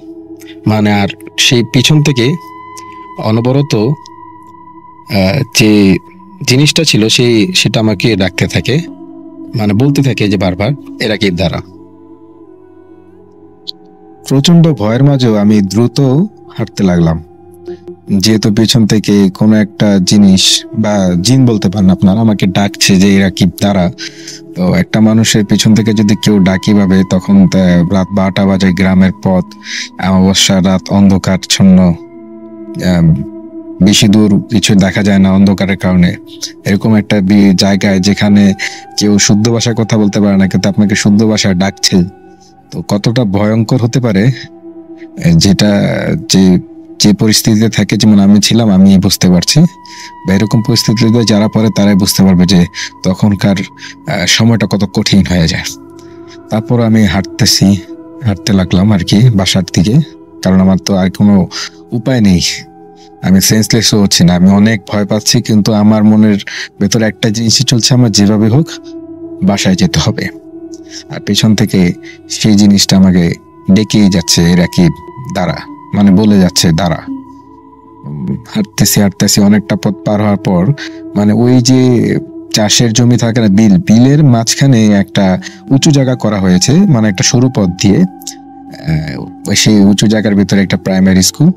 মানে আর সেই পিছন থেকে অনবরত যে জিনিসটা ছিল সেটা আমাকে ডাকতে থাকে, মানে বলতে থাকে যে বারবার এরা কি দ্বারা। প্রচন্ড ভয়ের মাঝেও আমি দ্রুত হাঁটতে লাগলাম, যেহেতু পিছন থেকে কোনো একটা জিনিস বা জিন বলতে পারেন আপনারা আমাকে ডাকছে যে এরা কি দ্বারা। তো একটা মানুষের পিছন থেকে যদি কেউ ডাকি ভাবে, তখন রাত 12টা বাজে, গ্রামের পথ, অমাবস্যা রাত, অন্ধকারচ্ছন্ন, বেশি দূর কিছু দেখা যায় না অন্ধকারের কারণে। এরকম একটা জায়গায় যেখানে কেউ শুদ্ধ ভাষায় কথা বলতে পারে না, কিন্তু আপনাকে শুদ্ধ ভাষায় ডাকছে, তো কতটা ভয়ঙ্কর হতে পারে যেটা যে পরিস্থিতিতে থাকে, যেমন আমি ছিলাম, আমি বুঝতে পারছি। বা এরকম পরিস্থিতিতে যারা পড়ে তারাই বুঝতে পারবে যে তখনকার সময়টা কত কঠিন হয়ে যায়। তারপর আমি হাঁটতে লাগলাম আর কি বাসার দিকে, কারণ আমার তো আর কোনো উপায় নেই, আমি সেন্সলেসও হচ্ছি না, আমি অনেক ভয় পাচ্ছি, কিন্তু আমার মনের ভেতরে একটা জিনিসই চলছে, আমার যেভাবে হোক বাসায় যেতে হবে। আর পেছন থেকে সেই জিনিসটা আমাকে ডেকেই যাচ্ছে, এরা কি দাঁড়া, মানে বলে যাচ্ছে দাঁড়া। হাঁটতেছি অনেকটা পথ পার হওয়ার পর, মানে ওই যে চাষের জমি থাকে না, বিলের মাঝখানে একটা উঁচু জায়গা করা হয়েছে, মানে একটা সরু পথ দিয়ে। সেই উঁচু জায়গার ভিতরে একটা প্রাইমারি স্কুল।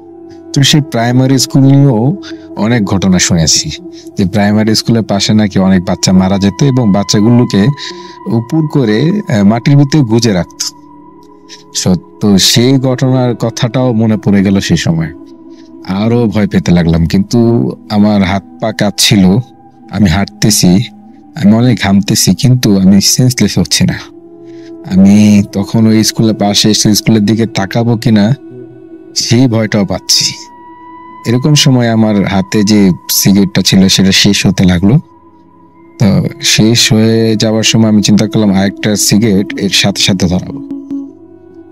তো সেই প্রাইমারি স্কুল নিয়েও অনেক ঘটনা শুনেছি, যে প্রাইমারি স্কুলের পাশে নাকি অনেক বাচ্চা মারা যেত এবং বাচ্চাগুলোকে উপর করে মাটির ভিতরে গুজে রাখত। তো সেই ঘটনার কথাটাও মনে পড়ে গেল সেই সময়, আরো ভয় পেতে লাগলাম। কিন্তু আমার হাত পা কাঁপছিল, আমি হাঁটতেছি, আমি অনেক ঘামতেছি, কিন্তু আমি সেন্সলেস হচ্ছি না। আমি তখন ওই স্কুলের পাশে এসে স্কুলের দিকে তাকাবো কিনা সেই ভয়টাও পাচ্ছি। এরকম সময় আমার হাতে যে সিগারেটটা ছিল সেটা শেষ হতে লাগলো। তো শেষ হয়ে যাওয়ার সময় আমি চিন্তা করলাম আরেকটা সিগারেট এর সাথে সাথে ধরাবো।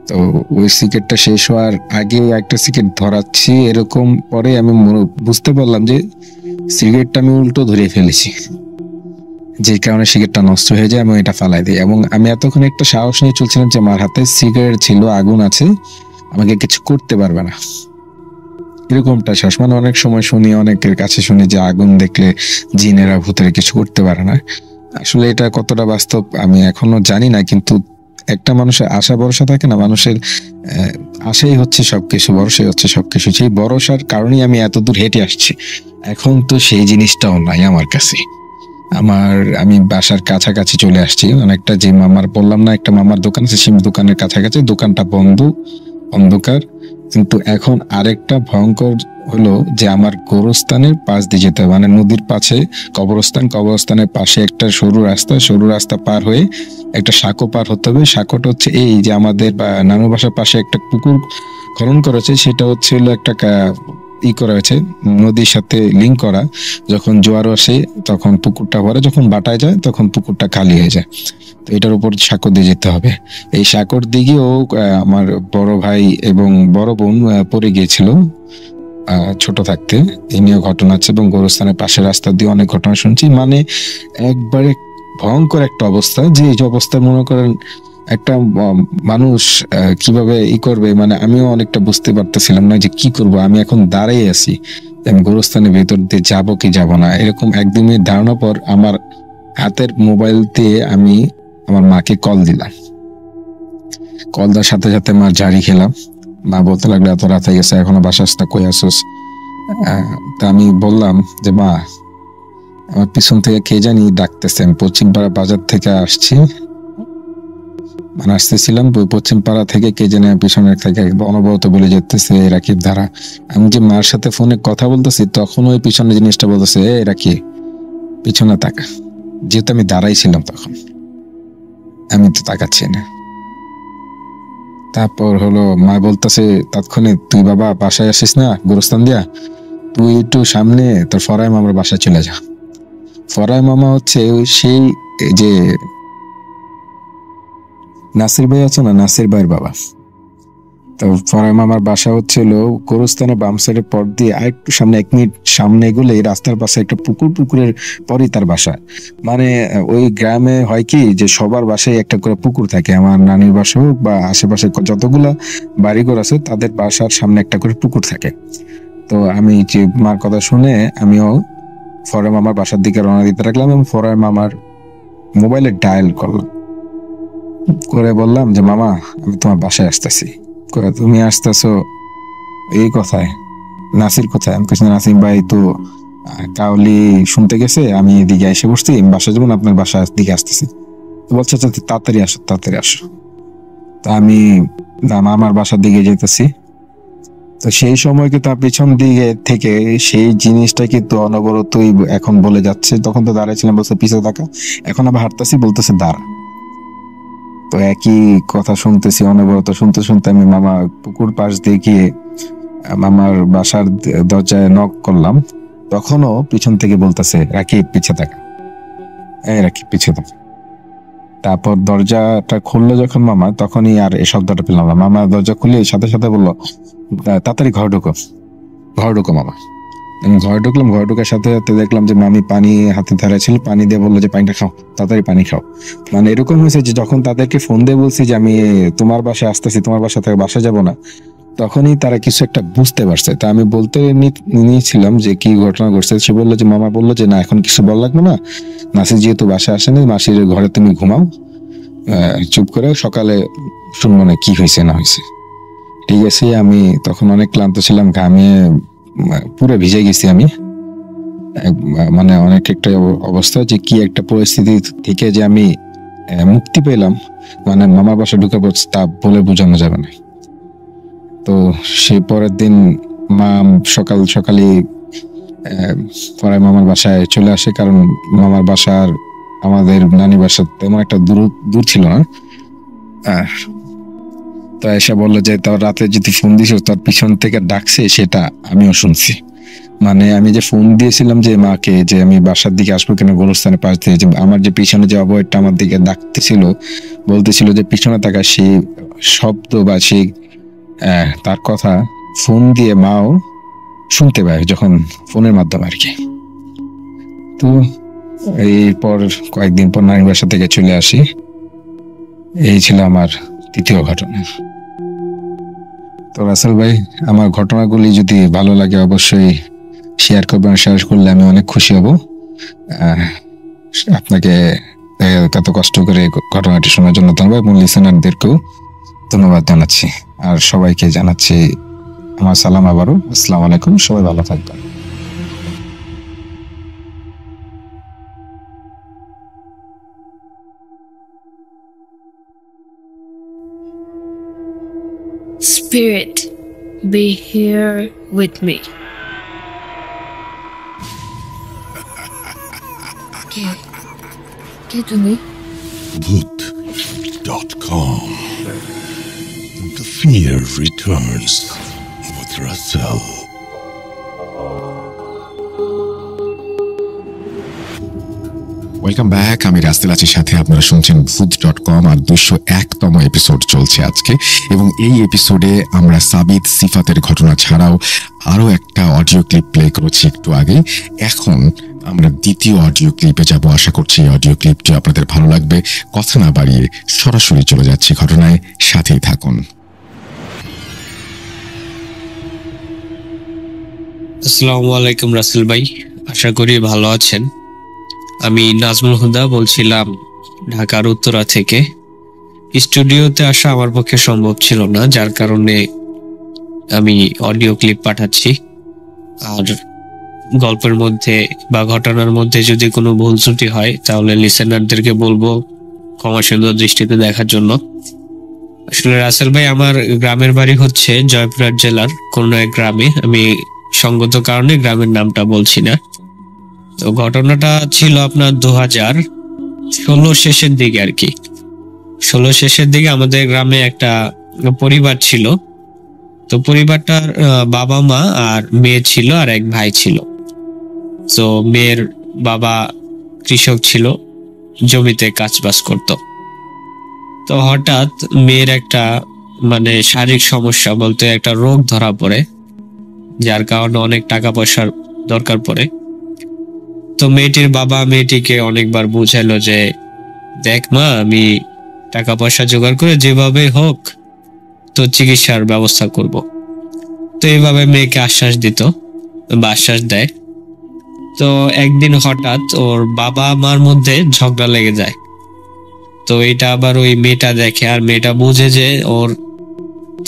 তো ওই সিগারেটটা শেষ হওয়ার আগে একটা সিগারেট ধরাচ্ছি, এরকম পরে আমি বুঝতে পারলাম যে সিগারেটটা আমি উল্টো ধরে ফেলেছি, যে কারণে সিগারেটটা নষ্ট হয়ে যায়, আমি এটা ফালাই দিই। এবং আমি এতক্ষণ একটা সাহস নিয়ে চলছিলাম যে আমার হাতে সিগারেট ছিল, আগুন আছে, আমাকে কিছু করতে পারবে না, এরকমটা শ্বাস। মানে অনেক সময় শুনি, অনেকের কাছে শুনি যে আগুন দেখলে জিনেরা ভূতেরা কিছু করতে পারে না। আসলে এটা কতটা বাস্তব আমি এখনো জানি না, কিন্তু একটা মানুষের আশা ভরসা থাকে না, মানুষের আশাই হচ্ছে সবকিছু, ভরসাই হচ্ছে সবকিছু। সেই ভরসার কারণেই আমি এত দূর হেঁটে আসছি। এখন তো সেই জিনিসটাও নাই আমার কাছে। আমি বাসার কাছাকাছি চলে আসছি অনেকটা। যে মামার বললাম না একটা মামার দোকান আছে, সেই দোকানের কাছাকাছি, দোকানটা বন্ধ, অন্ধকার। কিন্তু এখন আরেকটা ভয়ঙ্কর হলো যে আমার গোরস্থানের পাশ দিয়ে যেতে হবে, মানে নদীর পাশে কবরস্থানের পাশে একটা সরু রাস্তা পার হয়ে একটা সাঁকো পার হতে হবে। সাঁকোটা হচ্ছে এই যে আমাদের নানু বাসার পাশে একটা পুকুর খনন করেছে, সেটা হচ্ছে হলো একটা করা হয়েছে নদীর সাথে লিঙ্ক করা। যখন জোয়ার আসে তখন পুকুরটা ভরে, যখন বাটায় যায় তখন পুকুরটা খালি হয়ে যায়। তো এটার উপর সাঁকো দিয়ে যেতে হবে। এই সাঁকোর দিকেও আমার বড় ভাই এবং বড় বোন পড়ে গিয়েছিল, ছোট থাকতে এই নিয়ে ঘটনা আছে, এবং গোরস্থানের পাশের রাস্তা দিয়ে অনেক ঘটনা শুনছি। মানে একবারে ভয়ঙ্কর একটা অবস্থা, যে এই যে অবস্থা মনে করেন একটা মানুষ কিভাবে করবে, মানে আমিও অনেকটা বুঝতে পারতেছিলাম না যে কি করব। আমি এখন দাঁড়িয়ে আছি, আমি গোরস্থানের ভেতর দিয়ে যাবো কি যাব না, এরকম একদমই ধারণা পর আমার হাতের মোবাইল দিয়ে আমি আমার মাকে কল দিলাম। কল দেওয়ার সাথে সাথে মার ঝাড়ি খেলাম। মা বলতে লাগলো এত রাত হয়ে গেছে এখনো বাসা আসতে কই আসোস। তা আমি বললাম যে মা, আমার পিছন থেকে কে জানি ডাকতেছে, আমি পশ্চিম পাড়া বাজার থেকে আসছি, মানে আসতেছিলাম পশ্চিম পাড়া থেকে কে জানি পিছনে থেকে অনবরত বলে যেতেছে রাকিব ধারা। আমি যে মার সাথে ফোনে কথা বলতেছি তখন ওই পিছনে জিনিসটা বলতেছে এ রাকিব পিছনে তাকা, যেহেতু আমি দাঁড়াইছিলাম তখন আমি তো তাকাচ্ছি না। তারপর হলো মা বলতেছে তৎক্ষণে তুই বাবা বাসায় আসিস না গোরস্থান দিয়া, তুই একটু সামনে তোর ফরাই মামার বাসায় চলে যা। ফরাই মামা হচ্ছে সেই যে নাসির ভাই আছে না, নাসির ভাইয়ের বাবা। তো ফরাই মামার বাসা হচ্ছিল গোরস্থানের বাম সাইডের পর দিয়ে আর একটু সামনে 1 মিনিট সামনে এগুলো রাস্তার পাশে একটা পুকুর, পুকুরের পরই তার বাসা। মানে ওই গ্রামে হয় কি যে সবার বাসায় একটা করে পুকুর থাকে, আমার নানির বাসা হোক বা আশেপাশে যতগুলা বাড়িঘর আছে তাদের বাসার সামনে একটা করে পুকুর থাকে। তো আমি যে মার কথা শুনে আমিও ফরাই মামার বাসার দিকে রওনা দিতে রাখলাম, এবং ফরাই মামার মোবাইলে ডায়াল করলাম, করে বললাম যে মামা আমি তোমার বাসায় আসতেছি। তুমি আসতেছো এই কথায়, নাসির কোথায়? আমি কিছু নাসিম ভাই তো কাউলি শুনতে গেছে, আমি এদিকে এসে বসছি, আমি বাসা যাবো না, আপনার বাসার দিকে আসতেছি। তো বলছে আচ্ছা তাড়াতাড়ি আসো তাড়াতাড়ি আসো। তা আমি মামার বাসার দিকে যেতেছি। তো সেই সময় কিন্তু পিছন দিকে থেকে সেই জিনিসটা কিন্তু অনবরতই এখন বলে যাচ্ছে, তখন তো দাঁড়াইছিলাম বলছে পিছিয়ে থাকা, এখন আবার হাঁটতেছি বলতেছে দাঁড়া। তো একই কথা শুনতেছি অনবরত, শুনতে শুনতে আমি মামা পুকুর পাশ দিয়ে গিয়ে মামার বাসার দরজায় নক করলাম। তখনও পিছন থেকে বলতেছে রাকিব পিছে থাকা, এই রাকিব পিছে থাকা। তারপর দরজাটা খুললো যখন মামা, তখনই আর এই শব্দটা পেলাম না। মামা দরজা খুলে সাথে সাথে বললো তাড়াতাড়ি ঘর ঢুকো, ঘর ঢুকো মামা। আমি ঘরে ঢুকলাম, ঘরে ঢুকার সাথে সাথে দেখলাম যে মামি পানি হাতে ধরা ছিল, পানি দিয়ে বললো যে পানিটা খাও, তাড়াতাড়ি পানি খাও। মানে এরকম হয়েছে যে যখন তাদেরকে ফোন দিয়ে বলছি যে আমি তোমার বাসায় আসতেছি, তোমার বাসা থেকে বাসা যাব না, তখনই তারা কিছু একটা বুঝতে পারছে। তা আমি বলতে নিয়েছিলাম যে কি ঘটনা ঘটছে। সে বললো যে মামা বললো যে না এখন কিছু বল লাগবে না, নাসির যেহেতু বাসায় আসেনি, মাসির ঘরে তুমি ঘুমাও, চুপ করে সকালে শুনবো না কি হয়েছে না হয়েছে। ঠিক আছে, আমি তখন অনেক ক্লান্ত ছিলাম, ঘামিয়ে পুরো ভিজে গেছি আমি, মানে অনেক একটা অবস্থা যে কি একটা পরিস্থিতি থেকে যে আমি মুক্তি পেলাম, মানে মামার বাসা ঢুকে পড়ছে তা বলে বোঝানো যাবে না। তো সে পরের দিন মা সকাল সকালই পরে মামার বাসায় চলে আসে, কারণ মামার বাসার আমাদের নানি বাসা তেমন একটা দূর ছিল না। তো এসে বললো যে তোর রাতে যদি ফোন দিস তোর পিছন থেকে ডাকছে, সেটা আমিও শুনছি। মানে আমি যে ফোন দিয়েছিলাম যে মাকে যে আমি বাসার দিকে আসবো কেন গোরস্থানের পাশ দিয়ে, যে আমার যে পিছনে যে অবয়টা আমার দিকে ডাকতেছিল, বলতেছিল যে পিছনে থাকা, সেই শব্দ বা সেই তার কথা ফোন দিয়ে মাও শুনতে পায় যখন ফোনের মাধ্যমে আর কি। তো এরপর কয়েকদিন পর নানির বাসা থেকে চলে আসি। এই ছিল আমার তৃতীয় ঘটনা। তো রাসেল ভাই, আমার ঘটনাগুলি যদি ভালো লাগে অবশ্যই শেয়ার করবেন, শেয়ার করলে আমি অনেক খুশি হব। আপনাকে এত কষ্ট করে ঘটনাটি শোনার জন্য ধন্যবাদ, এবং লিসেনারদেরকেও ধন্যবাদ জানাচ্ছি। আর সবাইকে জানাচ্ছি আমার সালাম আবারও। আসসালামু আলাইকুম, সবাই ভালো থাকবেন। Spirit, be here with me. কে তুমি? Bhoot.com. The fear returns with Russell. Welcome back. আমি রাসেল আছি, সাথে আপনারা শুনছেন ভূত.com, আর 201তম এপিসোড চলছে আজকে। এবং এই এপিসোডে আমরা সাবিত সিফাতের ঘটনা ছাড়াও আরো একটা অডিও ক্লিপ প্লে করেছি একটু আগে। এখন আমরা দ্বিতীয় অডিও ক্লিপে যাব। আশা করছি এই অডিও ক্লিপটি আপনাদের ভালো লাগবে। কথা না বাড়িয়ে সরাসরি চলে যাচ্ছি ঘটনায়, সাথেই থাকুন। আসসালামু আলাইকুম রাসেল ভাই, আশা করি ভালো আছেন। আমি নাজমুল হুদা বলছিলাম ঢাকার উত্তরা থেকে। স্টুডিওতে আসা আমার পক্ষে সম্ভব ছিল না, যার কারণে আমি অডিও ক্লিপ পাঠাচ্ছি। আর গল্পের মধ্যে বা ঘটনার মধ্যে যদি কোনো ভুল ত্রুটি হয় তাহলে লিসেনারদেরকে বলবো ক্ষমা সুন্দর দৃষ্টিতে দেখার জন্য। আসলে রাসেল ভাই, আমার গ্রামের বাড়ি হচ্ছে জয়পুরহাট জেলার কোনো এক গ্রামে। আমি সঙ্গত কারণে গ্রামের নামটা বলছি না। তো ঘটনাটা ছিল আপনার 2016 শেষের দিকে আর কি। 16 শেষের দিকে আমাদের গ্রামে একটা পরিবার ছিল। তো পরিবারটার বাবা মা আর মেয়ে ছিল, আর এক ভাই ছিল। তো মেয়ের বাবা কৃষক ছিল, জমিতে কাজবাজ করত। তো হঠাৎ মেয়ের একটা শারীরিক সমস্যা বলতে একটা রোগ ধরা পড়ে, যার কারণে অনেক টাকা পয়সার দরকার পড়ে। তো মেয়েটির বাবা মেয়েটিকে অনেকবার বুঝাইলো যে দেখ মা, আমি টাকা পয়সা জোগাড় করে যেভাবে হোক তো চিকিৎসার ব্যবস্থা করব। তো এইভাবে মেয়েকে আশ্বাস দিত বা আশ্বাস দেয়। তো একদিন হঠাৎ ওর বাবা মার মধ্যে ঝগড়া লেগে যায়। তো এটা আবার ওই মেয়েটা দেখে, আর মেয়েটা বুঝে যে ওর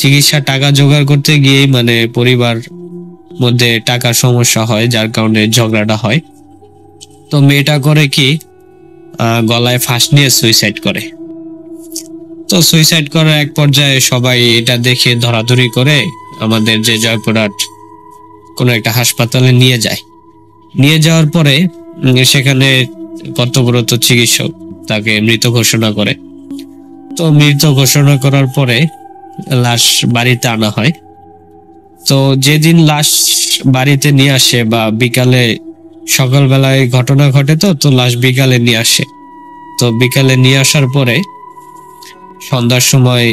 চিকিৎসা টাকা জোগাড় করতে গিয়ে পরিবার মধ্যে টাকার সমস্যা হয়, যার কারণে ঝগড়াটা হয়। তো মেয়েটা করে কি, গলায় ফাঁস নিয়ে সুইসাইড করে। তো সুইসাইড করার এক পর্যায়ে সবাই এটা দেখে ধরাধরি করে আমাদের যে জয়পুরহাট কোনো একটা হাসপাতালে নিয়ে যায়। নিয়ে যাওয়ার পরে সেখানে কর্তব্যরত চিকিৎসক তাকে মৃত ঘোষণা করে। তো মৃত ঘোষণা করার পরে লাশ বাড়িতে আনা হয়। তো যেদিন লাশ বাড়িতে নিয়ে আসে বা বিকালে, সকালবেলায় ঘটনা ঘটে, তো লাশ বিকালে নিয়ে আসে। তো বিকালে নিয়ে আসার পরে সন্ধ্যার সময়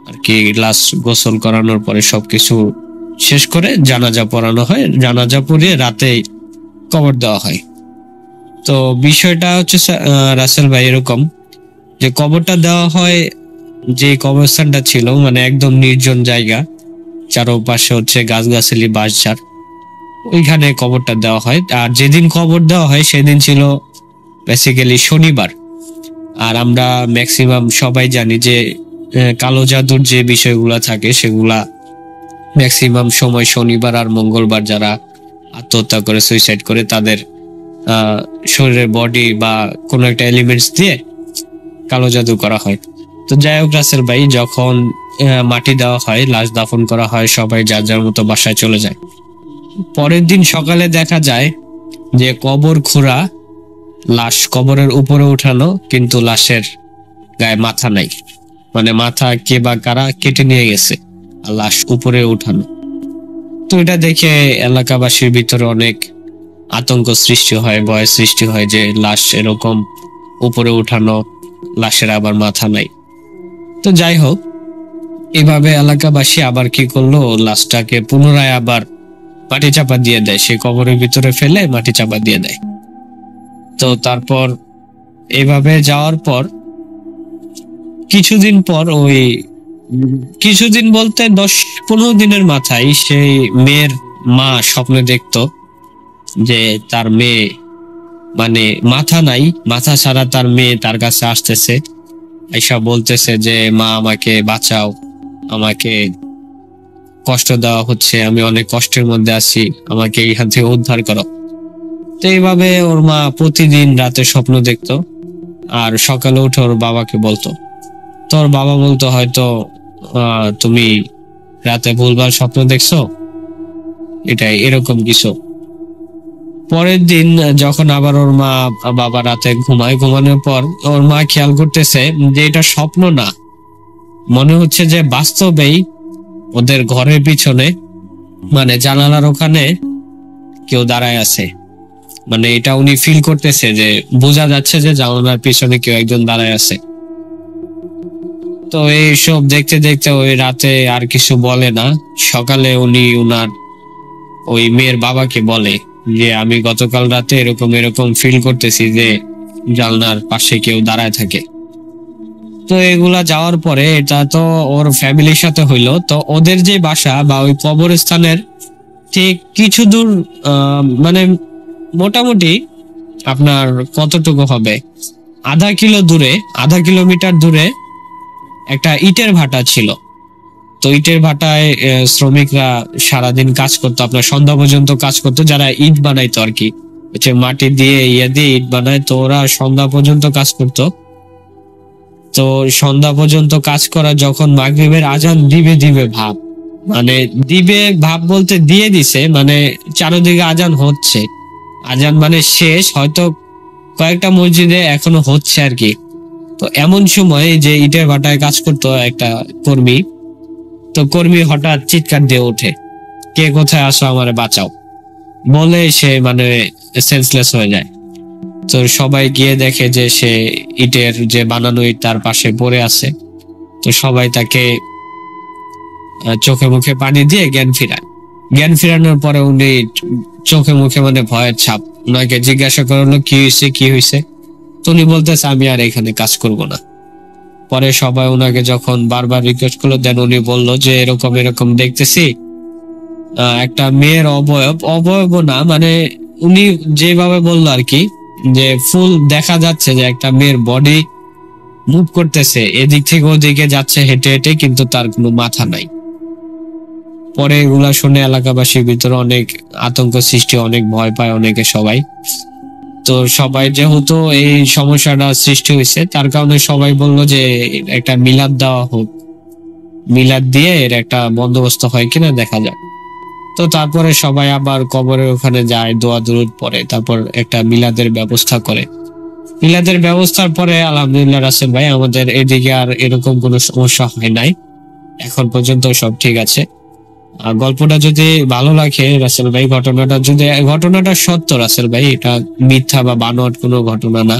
আর কি লাশ গোসল করানোর পরে সবকিছু শেষ করে জানাজা পড়ানো হয়। জানাজা পড়িয়ে রাতে কবর দেওয়া হয়। তো বিষয়টা হচ্ছে রাসেল ভাই এরকম যে কবরটা দেওয়া হয়, যে কবরস্থানটা ছিল একদম নির্জন জায়গা, চারপাশে হচ্ছে গাছগাছালি, বাঁশঝাড়, ওইখানে কবরটা দেওয়া হয়। আর যেদিন কবর দেওয়া হয় সেদিন ছিল বেসিক্যালি শনিবার। আর আমরা ম্যাক্সিমাম সবাই জানি যে কালো জাদুর যে বিষয়গুলা থাকে সেগুলা ম্যাক্সিমাম সময় শনিবার আর মঙ্গলবার যারা আত্মহত্যা করে, সুইসাইড করে, তাদের শরীরের বডি বা কোনো একটা এলিমেন্টস দিয়ে কালো জাদু করা হয়। তো যাই হোক রাসেল ভাই, যখন মাটি দেওয়া হয়, লাশ দাফন করা হয়, সবাই যার যার মতো বাসায় চলে যায়। পরের দিন সকালে দেখা যায় যে কবর খোঁড়া, লাশ কবরের উপরে উঠানো, কিন্তু লাশের গায়ে মাথা নাই। মাথা কে বা কারা কেটে নিয়ে গেছে, আর লাশ উপরে উঠানো। তো এটা দেখে এলাকাবাসীর ভিতরে অনেক আতঙ্ক সৃষ্টি হয়, ভয় সৃষ্টি হয় যে লাশ এরকম উপরে উঠানো, লাশের আবার মাথা নাই। তো যাই হোক, এভাবে এলাকাবাসী আবার কি করলো, লাশটাকে পুনরায় আবার মাটি চাপা দিয়ে দেয়, সে কবরের ভিতরে ফেলে মাটি চাপা দিয়ে দেয়। তো তারপর এভাবে যাওয়ার পর কিছুদিন পর, ওই কিছুদিন বলতে 10-15 দিনের মাথায়, সেই মেয়ের মা স্বপ্নে দেখতো যে তার মেয়ে মাথা নাই, মাথা ছাড়া তার মেয়ে তার কাছে আসতেছে, আইসা বলতেছে যে মা আমাকে বাঁচাও, আমাকে কষ্ট দেওয়া হচ্ছে, আমি অনেক কষ্টের মধ্যে আছি, আমাকে এইখান থেকে উদ্ধার করো। তো এইভাবে ওর মা প্রতিদিন রাতে স্বপ্ন দেখতো, আর সকালে উঠে ওর বাবাকে বলতো। তোর বাবা বলতো হয়তো তুমি রাতে ভুলভাল স্বপ্ন দেখছো, এটাই এরকম কিছু। পরের দিন যখন আবার ওর মা বাবা রাতে ঘুমায়, ঘুমানোর পর ওর মা খেয়াল করতেছে যে এটা স্বপ্ন না, মনে হচ্ছে যে বাস্তবেই ওদের ঘরের পিছনে জানালার ওখানে কেউ দাঁড়ায় আছে। মানে এটা উনি ফিল করতেছে যে বোঝা যাচ্ছে যে জানালার পিছনে কেউ একজন দাঁড়ায় আছে। তো এইসব দেখতে দেখতে ওই রাতে আর কিছু বলে না। সকালে উনি উনার ওই মেয়ের বাবাকে বলে যে আমি গতকাল রাতে এরকম এরকম ফিল করতেছি যে জানলার পাশে কেউ দাঁড়ায় থাকে। তো এগুলা যাওয়ার পরে এটা তো ওর ফ্যামিলির সাথে হইলো। তো ওদের যে বাসা বা ওই কবরস্থানের ঠিক কিছু দূর মানে মোটামুটি আপনার কতটুকু হবে, আধা কিলোমিটার দূরে একটা ইটের ভাটা ছিল। তো ইটের ভাটায় শ্রমিকরা সারাদিন কাজ করতো, আপনার সন্ধ্যা পর্যন্ত কাজ করতো, যারা ইট বানাইতো আর কি, হচ্ছে মাটি দিয়ে দিয়ে ইট বানায়। তো ওরা সন্ধ্যা পর্যন্ত কাজ করতো। তো সন্ধ্যা পর্যন্ত কাজ করা যখন মাগরিবের আজান দিবে ভাব, মানে দিবে ভাব বলতে দিয়ে দিছে, মানে চারদিকে আজান হচ্ছে, আজান মানে শেষ, হয়তো কয়েকটা মসজিদে এখনো হচ্ছে আর কি। তো এমন সময় যে ইটের ভাটায় কাজ করতো একটা কর্মী, তো কর্মী হঠাৎ চিৎকার দিয়ে ওঠে, কে কোথায় আসো, আমারে বাঁচাও বলে সে মানে সেন্সলেস হয়ে যায়। তো সবাই গিয়ে দেখে যে সে ইটের যে বানানো ইট তার পাশে পড়ে আছে। তো সবাই তাকে চোখে মুখে পানি দিয়ে জ্ঞান ফিরানোর পরে উনি চোখে মুখে মানে ভয়ের ছাপ। ওনাকে জিজ্ঞাসা করলো কি হয়েছে, তো উনি বলতেছে আমি আর এখানে কাজ করব না। পরে সবাই ওনাকে যখন বারবার রিকোয়েস্ট করলো, দেন উনি বললো যে এরকম দেখতেছি একটা মেয়ের অবয়ব না, মানে উনি যেভাবে বললো আর কি, যে ফুল দেখা যাচ্ছে যে একটা মেয়ের বডি মুভ করতেছে, এদিক থেকে ওদিকে যাচ্ছে হেঁটে হেঁটে, কিন্তু তার কোনো মাথা নাই। পরে এগুলা শুনে এলাকাবাসীর ভিতরে অনেক আতঙ্ক সৃষ্টি, অনেক ভয় পায় অনেকে সবাই। তো সবাই যেহেতু এই সমস্যাটা সৃষ্টি হয়েছে, তার কারণে সবাই বললো যে একটা মিলাদ দেওয়া হোক, মিলাদ দিয়ে এর একটা বন্দোবস্ত হয় কিনা দেখা যাক। তো তারপরে সবাই আবার কবরের ওখানে যায়, দোয়া দুরুদ পড়ে, তারপর একটা মিলাদের ব্যবস্থা করে। মিলাদের ব্যবস্থার পরে আলহামদুলিল্লাহ রাসেল ভাই আমাদের এদিকে আর এরকম কোনো সমস্যা হয় নাই, এখন পর্যন্ত সব ঠিক আছে। আর গল্পটা যদি ভালো লাগে রাসেল ভাই, ঘটনাটা সত্য রাসেল ভাই, এটা মিথ্যা বা বানোয়াট কোনো ঘটনা না।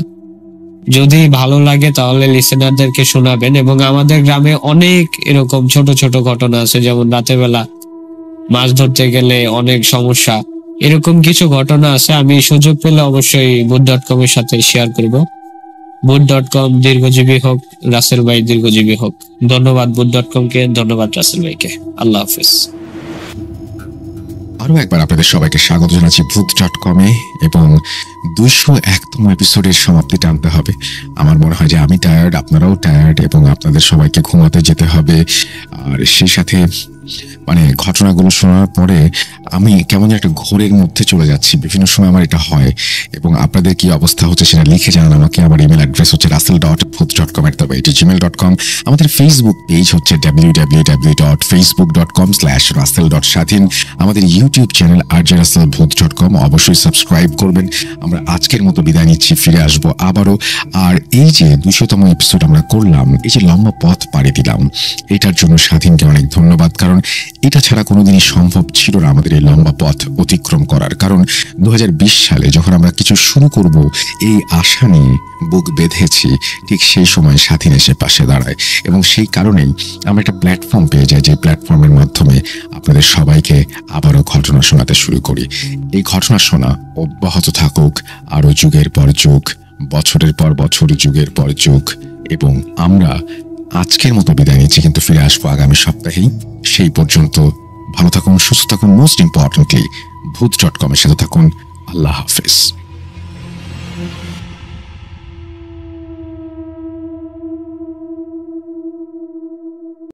যদি ভালো লাগে তাহলে লিসেনারদেরকে শোনাবেন। এবং আমাদের গ্রামে অনেক এরকম ছোট ছোট ঘটনা আছে, যেমন রাতের বেলা মাছ ধরতে গেলে অনেক সমস্যা, এরকম কিছু ঘটনা আছে। আমি সুযোগ পেলে অবশ্যই boot.com এর সাথে শেয়ার করব। boot.com দীর্ঘজীবী হোক, রাসেল ভাই দীর্ঘজীবী হোক। ধন্যবাদ boot.com কে, ধন্যবাদ রাসেল ভাইকে। আল্লাহ হাফিজ। আরো একবার আপনাদের সবাইকে স্বাগত জানাচ্ছি boot.com এ, এবং 201তম এপিসোডের সমাপ্তি টানতে হবে। আমার মনে হয় যে আমি টায়ার্ড, আপনারাও টায়ার্ড, এবং আপনাদের সবাইকে ঘুমাতে যেতে হবে। আর সেই সাথে মানে ঘটনাগুলো শোনার পরে আমি কেমন একটা ঘোরের মধ্যে চলে যাচ্ছি, বিভিন্ন সময় আমার এটা হয়। এবং আপনাদের কি অবস্থা হচ্ছে সেটা লিখে জানান আমাকে। আমার ইমেল অ্যাড্রেস হচ্ছে russell.boot.com@gmail.com। আমাদের ফেসবুক পেজ হচ্ছে www.facebook.com/russell.স্বাধীন। আমাদের ইউটিউব চ্যানেল rjrussellbooth.com, অবশ্যই সাবস্ক্রাইব করবেন। আমরা আজকের মতো বিদায় নিচ্ছি, ফিরে আসবো আবারও। আর এই যে 200তম এপিসোড আমরা করলাম, এই যে লম্বা পথ পাড়ি দিলাম, এটার জন্য স্বাধীনকে অনেক ধন্যবাদ। কারণ এটা ছাড়া কোনোদিনই সম্ভব ছিল না আমাদের এই লম্বা পথ অতিক্রম করার। কারণ 2020 সালে যখন আমরা কিছু শুরু করব এই আশা নিয়ে বুক বেঁধেছি, ঠিক সেই সময় স্বাধীন এসে পাশে দাঁড়ায়। এবং সেই কারণেই আমরা একটা প্ল্যাটফর্ম পেয়ে যাই, যে প্ল্যাটফর্মের মাধ্যমে আপনাদের সবাইকে আবারও ঘটনা শোনাতে শুরু করি। এই ঘটনা শোনা অব্যাহত থাকুক আরো যুগের পর যুগ, বছরের পর বছর, যুগের পর যুগ। এবং আমরা আজকের মতো বিদায় নিচ্ছি, কিন্তু ফিরে আসবো আগামী সপ্তাহেই। সেই পর্যন্ত ভালো থাকুন, সুস্থ থাকুন, মোস্ট ইম্পর্টেন্টলি boot.com এর সাথে থাকুন। আল্লাহ হাফেজ।